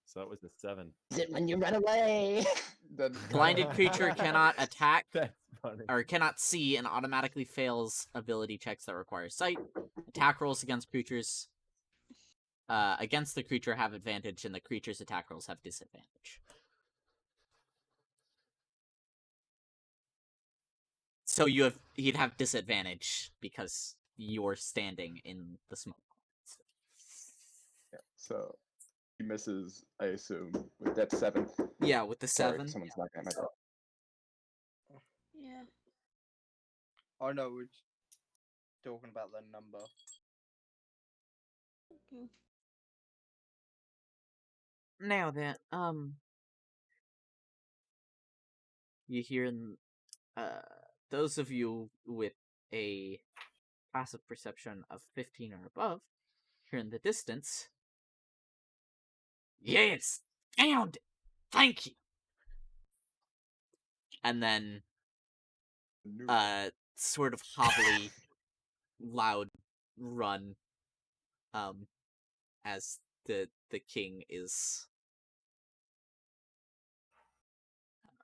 So that was the 7. Is it when you run away? Then blinded creature cannot attack That's funny. or cannot see and automatically fails ability checks that require sight. Attack rolls against creatures against the creature have advantage, and the creature's attack rolls have disadvantage. So he'd have disadvantage because you're standing in the smoke. Yeah, so he misses, I assume, with that 7. Yeah, with the Sorry, 7. someone's knocking at my door. Yeah. I know we're talking about the number. Okay. Now then, you hear those of you with a passive perception of 15 or above hear in the distance. Yes, found it. Thank you. And then, sort of hobbly, loud run, as the king is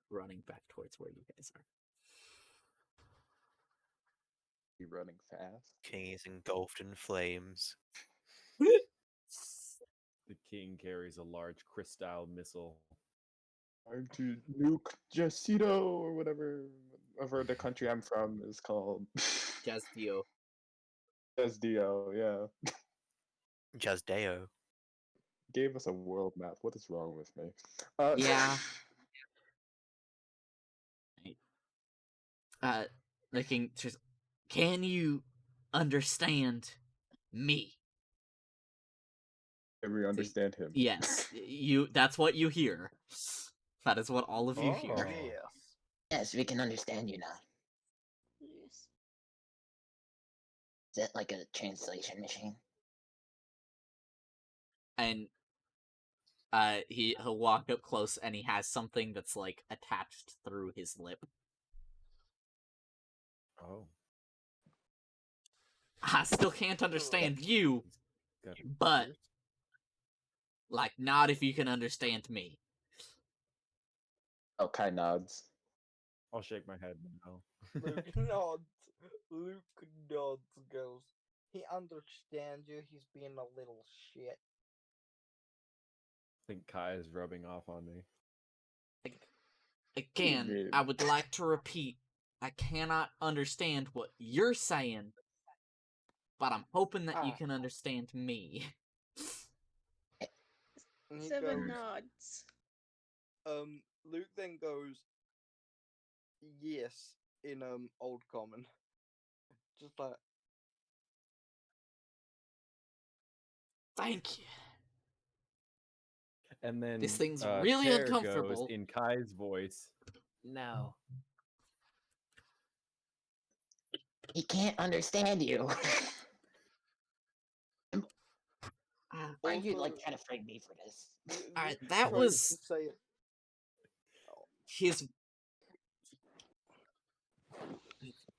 running back towards where you guys are. He running fast. King is engulfed in flames. The king carries a large crystal missile. Time to nuke Jacinto or whatever the country I'm from is called. Jazdio. SDO, yeah. Jazdeo. Gave us a world map. What is wrong with me? Yeah. The king says, "Can you understand me?" Can we understand him? Yes, that's what you hear. That is what all of you hear. Yes. Yes, we can understand you now. Yes. Is that like a translation machine? And he'll walk up close and he has something that's like attached through his lip. Oh. I still can't understand you, Got but pierced? like not if you can understand me. Oh, Kai nods. I'll shake my head no. Luke nods. Luke nods, goes. He understands you. He's being a little shit. I think Kai is rubbing off on me. Again, mean? I would like to repeat, I cannot understand what you're saying, but I'm hoping that you can understand me. And he 7 goes, nods. Luke then goes, yes, in Old Common. Just like, Thank you. And then This thing's really Tear uncomfortable. goes in Kai's voice. No. He can't understand you. Why are you Also- like trying to frame me for this? Alright, Luke that tries was- to say it. His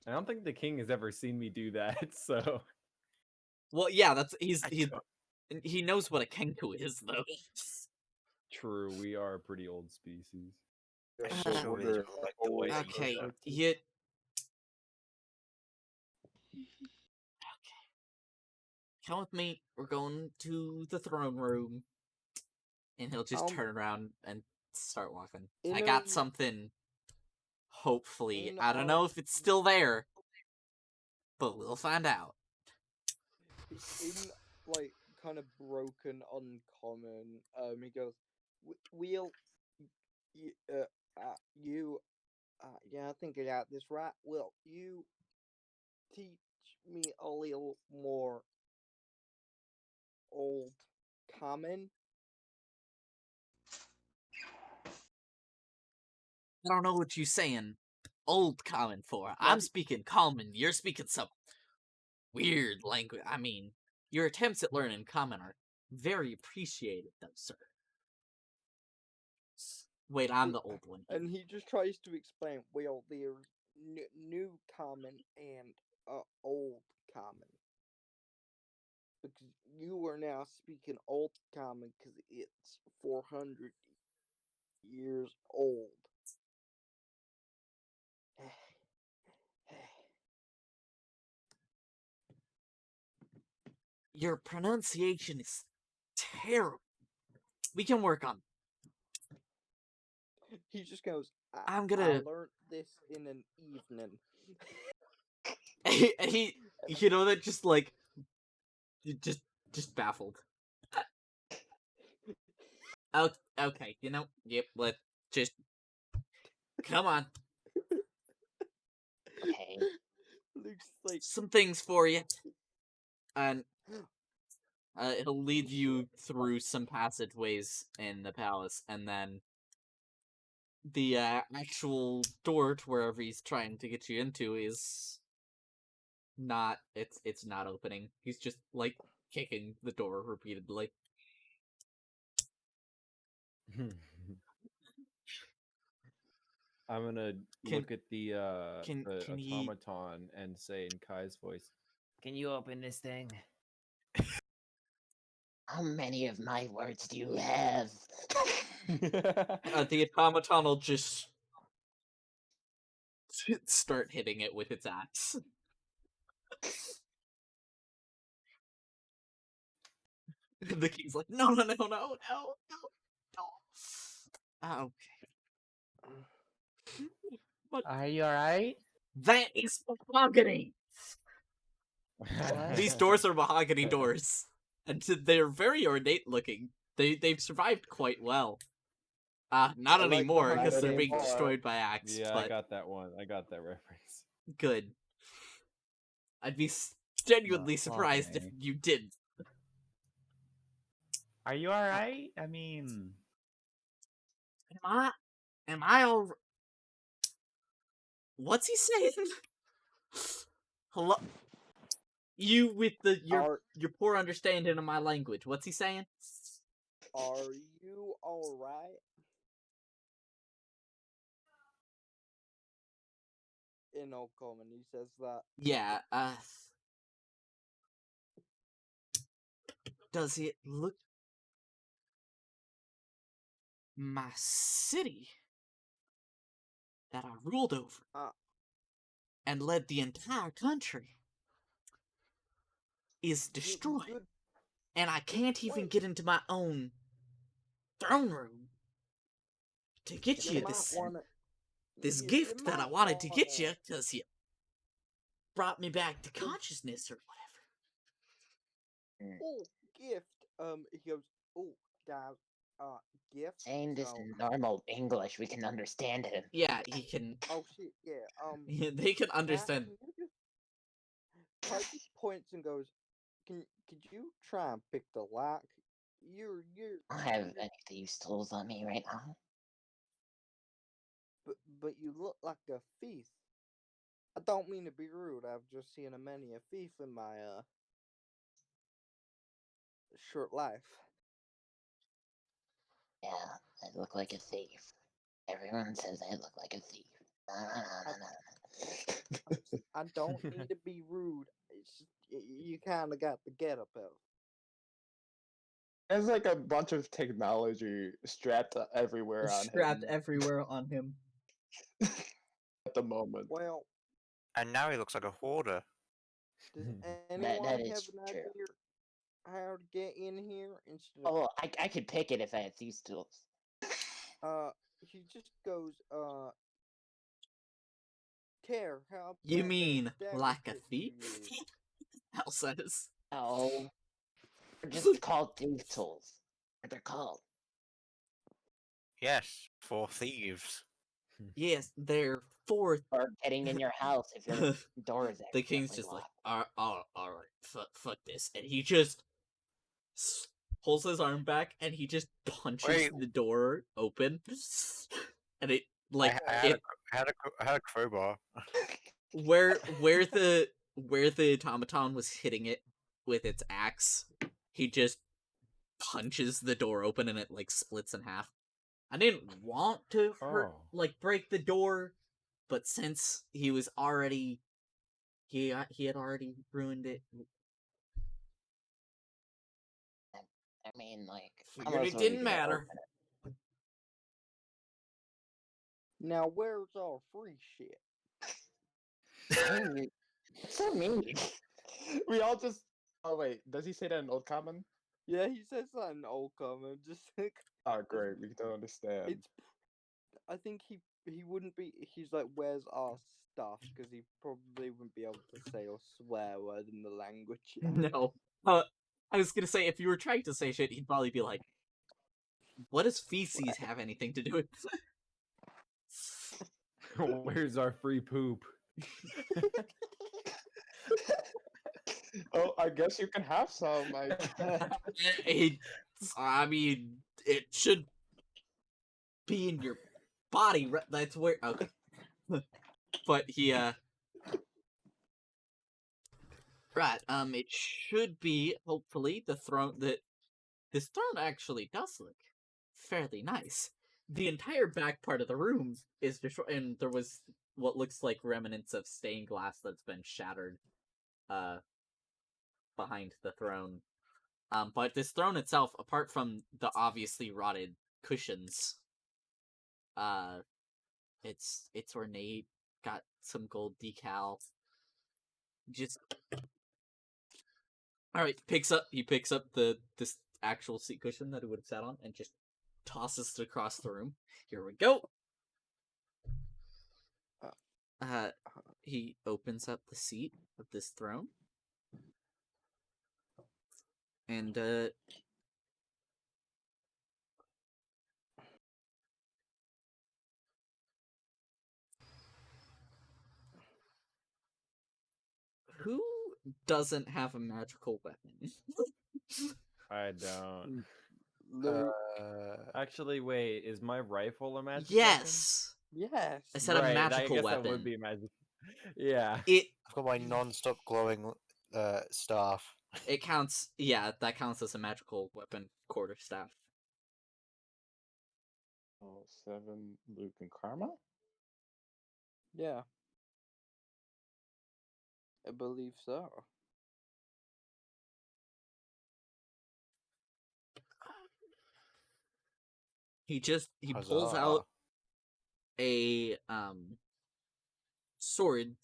I don't think the king has ever seen me do that, so well, yeah, that's he knows what a kenku is though. true, we are a pretty old species. I So sure order really like the way always he Okay, does it. you. Okay. Come with me. We're going to the throne room. And he'll just turn around and start walking. I got something. Hopefully. I don't know if it's still there. But we'll find out. in like kind of broken uncommon, he goes, we'll yeah, I think I got this right. Will you teach me a little more Old Common? I don't know what you're saying Old Common for. I'm speaking Common. You're speaking some weird language. I mean, your attempts at learning Common are very appreciated, though, sir. Wait, I'm the old one. And he just tries to explain, well, there's new Common and Old Common. Because you are now speaking Old Common because it's 400 years old. Your pronunciation is terrible. We can work on. He just goes, I'm I gonna. learned this in an evening. he you know that just like just baffled. Okay, you know, yep, let just come on. Okay. Luke's like, Some things for you. And he'll lead you through some passageways in the palace, and then the actual door to wherever he's trying to get you into is not. It's not opening. He's just like kicking the door repeatedly. I'm gonna look at the can he- automaton and say in Kai's voice, "Can you open this thing?" How many of my words do you have? The automaton will just start hitting it with its axe. The king's like, no. Okay. But Are you alright? that is mahogany. What? These doors are mahogany doors, and they're very ornate looking. They've survived quite well. Not I like anymore because they're mahogany being more. destroyed by axe. Yeah, but I got that one. I got that reference. good. I'd be genuinely surprised if Mahogany. you didn't. Are you alright? I mean, Am I all? What's he saying? Hello, you with your poor understanding of my language. What's he saying? are you alright? In Old Common, he says that. Yeah. Does it look? My city that I ruled over and led the entire country is destroyed. And I can't even get into my own throne room to get you this gift that I wanted to get you because you brought me back to consciousness or whatever. Oh, gift. He goes, oh, guys, gift. Saying this in normal English, we can understand him. Yeah, he can. Oh shit, yeah. Yeah, they can understand. Ty just points and goes, could you try and pick the lock? You're. I don't have any thieves' tools on me right now. But you look like a thief. I don't mean to be rude. I've just seen many a thief in my short life. Yeah, I look like a thief. Everyone says I look like a thief. I don't mean to be rude. It's just, you kind of got the get up of. There's like a bunch of technology strapped everywhere on him everywhere on him. at the moment. Well, And now he looks like a hoarder. does anyone that have is an true. idea how to get in here instead of? Oh, I could pick it if I had thieves' tools. He just goes, Tear, how You about mean that like a dagger thief? you use? Hal says. Oh, they're just called thief tools. What they're called. Yes, for thieves. Yes, they're for. Or getting in your house if your door is The king's accidentally just locked. like, all right, fuck this, and he just pulls his arm back and he just punches the door open, and it like I had a crowbar. where the automaton was hitting it with its axe, he just punches the door open and it like splits in half. I didn't want to break the door, but since he was already he had already ruined it. I mean, like, Figured it didn't matter. Now where's our free shit? What's that mean? We all just Oh wait, does he say that in Old Common? Yeah, he says that in Old Common. Just like Oh great, we don't understand. it's. I think he wouldn't be. He's like, "Where's our stuff?" Because he probably wouldn't be able to say or swear word in the language. Yet. No. I was gonna say, if you were trying to say shit, he'd probably be like, what does feces have anything to do with Where's our free poop? Oh, I guess you can have some. I mean, it should be in your body. That's where. Okay. But he, right, it should be, hopefully, the throne that. This throne actually does look fairly nice. The entire back part of the room is destroyed, and there was what looks like remnants of stained glass that's been shattered, behind the throne. But this throne itself, apart from the obviously rotted cushions, it's ornate, got some gold decal. Just all right, he picks up this actual seat cushion that he would have sat on and just tosses it across the room. Here we go. He opens up the seat of this throne, and who doesn't have a magical weapon? I don't. Actually, wait. Is my rifle a magic Yes. Yes. I said weapon? a Right, I magical guess weapon. that would be a magic. Yeah. I've got my non-stop glowing staff. It counts. Yeah, that counts as a magical weapon. Quarterstaff. Oh, 7 Luke and Karma. Yeah. I believe so. He Huzzah. pulls out a sword,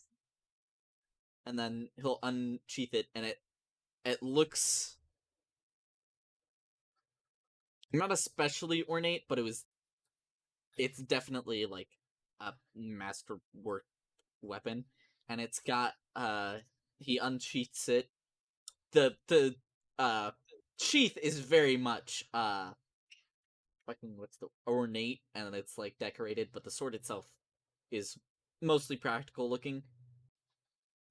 and then he'll unsheath it, and it looks not especially ornate, but it's definitely like a masterwork weapon, and it's got he unsheaths it. The sheath is very much fucking what's the ornate, and it's like decorated, but the sword itself is mostly practical looking,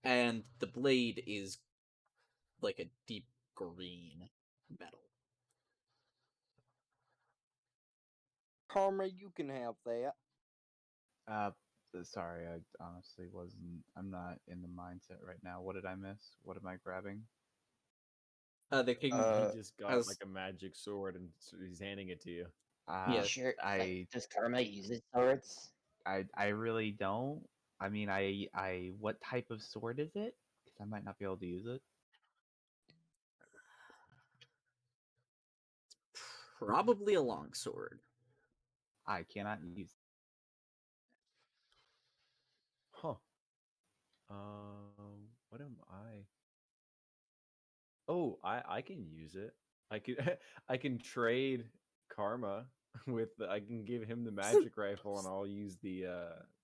and the blade is like a deep green metal. Karma, you can have that. Sorry, I honestly wasn't. I'm not in the mindset right now. What did I miss? What am I grabbing? The king he just got has like a magic sword and he's handing it to you. Yeah. Sure. Does Karma use his swords? I really don't. I mean, I what type of sword is it? Because I might not be able to use it. probably a longsword. I cannot use. Huh. What am I? Oh, I can use it. I can I can trade Karma with I can give him the magic rifle and I'll use the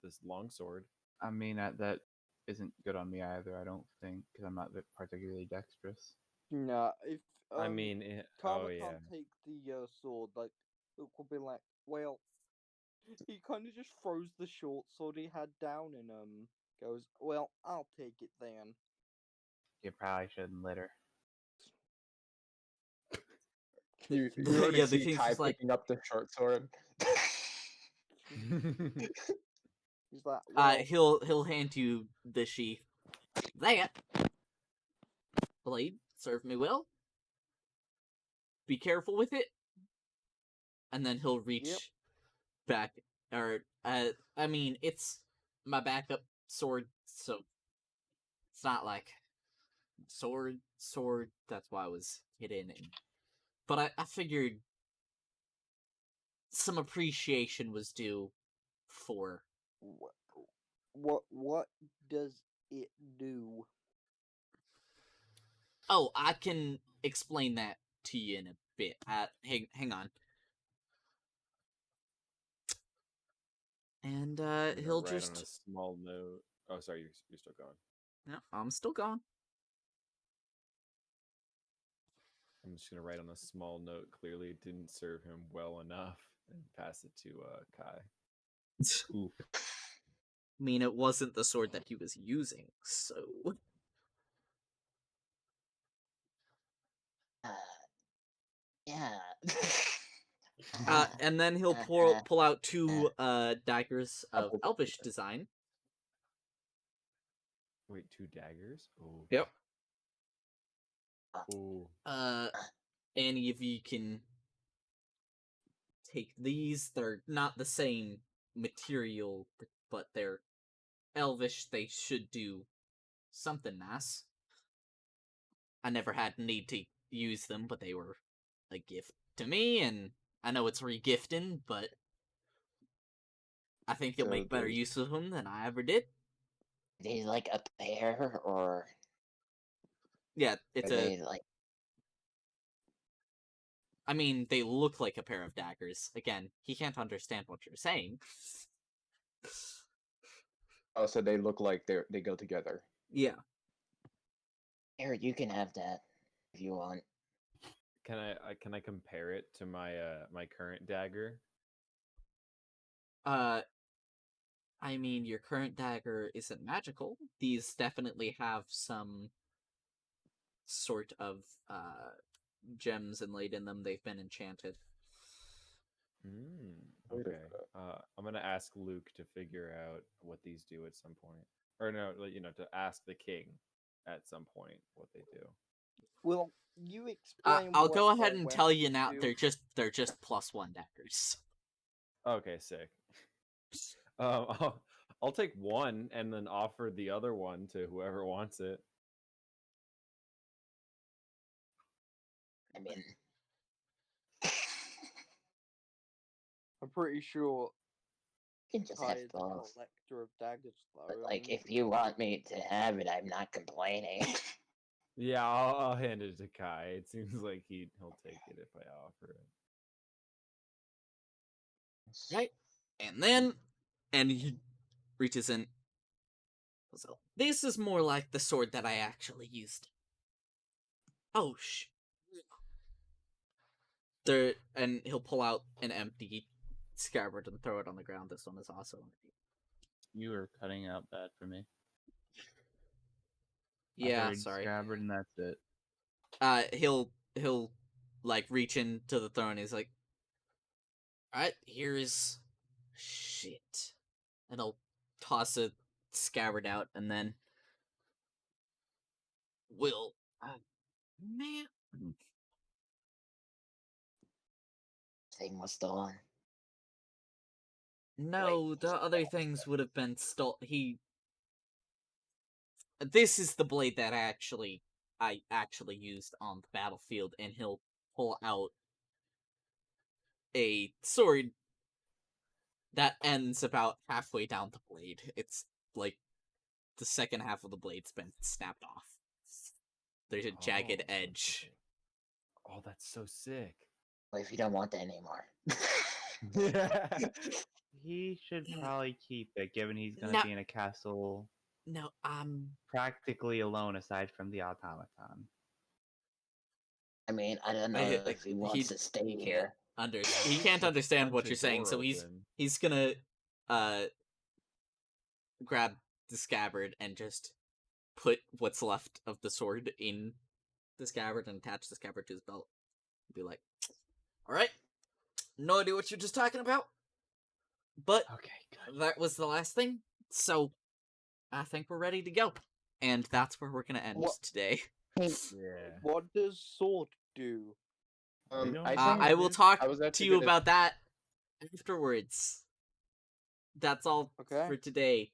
this longsword. I mean, that isn't good on me either. I don't think because I'm not particularly dexterous. Nah, if I mean, Karma oh yeah. can't take the sword, like it will be like, well, he kind of just throws the short sword he had down and goes, well, I'll take it then. You probably shouldn't litter. You Yeah, already the see king's Kai just like, picking up the short sword. He's like, well, he'll hand you the sheath. That blade served me well. Be careful with it. And then he'll reach back, or I mean, it's my backup sword, so it's not like sword. That's why I was hidden. But I figured some appreciation was due for. what does it do? Oh, I can explain that to you in a bit. Hang on. And he'll write on a just. small note. Oh, sorry, you're still going. No, I'm still going. I'm just gonna write on a small note. Clearly, it didn't serve him well enough, and pass it to Kai. Ooh. I mean, it wasn't the sword that he was using, so. Yeah. And then he'll pull out two daggers of elvish design. Wait, 2 daggers? Oh. Yep. Oh. Any of you can take these. They're not the same material, but they're elvish. They should do something nice. I never had need to use them, but they were a gift to me, and I know it's regifting, but I think you'll So make better there's- use of them than I ever did. They like a pair, or Yeah, it's are a. they like? I mean, they look like a pair of daggers. Again, he can't understand what you're saying. Oh, so they look like they go together. Yeah. Here, you can have that if you want. Can I compare it to my my current dagger? I mean, your current dagger isn't magical. These definitely have some sort of gems inlaid in them. They've been enchanted. Wait a Okay. minute. I'm gonna ask Luke to figure out what these do at some point, or no, to ask the king at some point what they do. Well, you explain. I'll what go ahead all and tell you weapons now. do. They're just +1 daggers. Okay, sick. I'll take one and then offer the other one to whoever wants it. I mean, I'm pretty sure you can just Kai have is a both. collector of daggers, though. But I like, mean, if you want me to have it, I'm not complaining. Yeah, I'll hand it to Kai. It seems like he'll take it if I offer it. Right? And he reaches in. So, this is more like the sword that I actually used. Oh, and he'll pull out an empty scabbard and throw it on the ground. This one is also empty. You were cutting out bad for me. I Yeah, heard sorry. scabbard and that's it. He'll like reach into the throne. He's like, "Alright, here's shit," and he'll toss a scabbard out, and then will man. Thing was stolen. No, Wait, the other things would have been This is the blade that I actually used on the battlefield, and he'll pull out a sword that ends about halfway down the blade. It's like the second half of the blade's been snapped off. There's a jagged edge. Oh, that's so sick. Well, if you don't want that anymore. He should probably keep it, given he's gonna No. be in a castle No, practically alone aside from the automaton. I mean, I don't know if he wants to stay here. He can't understand what Punch a you're saying, so door he's open. gonna grab the scabbard and just put what's left of the sword in the scabbard and attach the scabbard to his belt. Be like, "Alright, no idea what you're just talking about, but Okay, good. that was the last thing, so I think we're ready to go." And that's where we're gonna end today. Yeah. what does sword do? I will talk to you about that afterwards. That's all for today.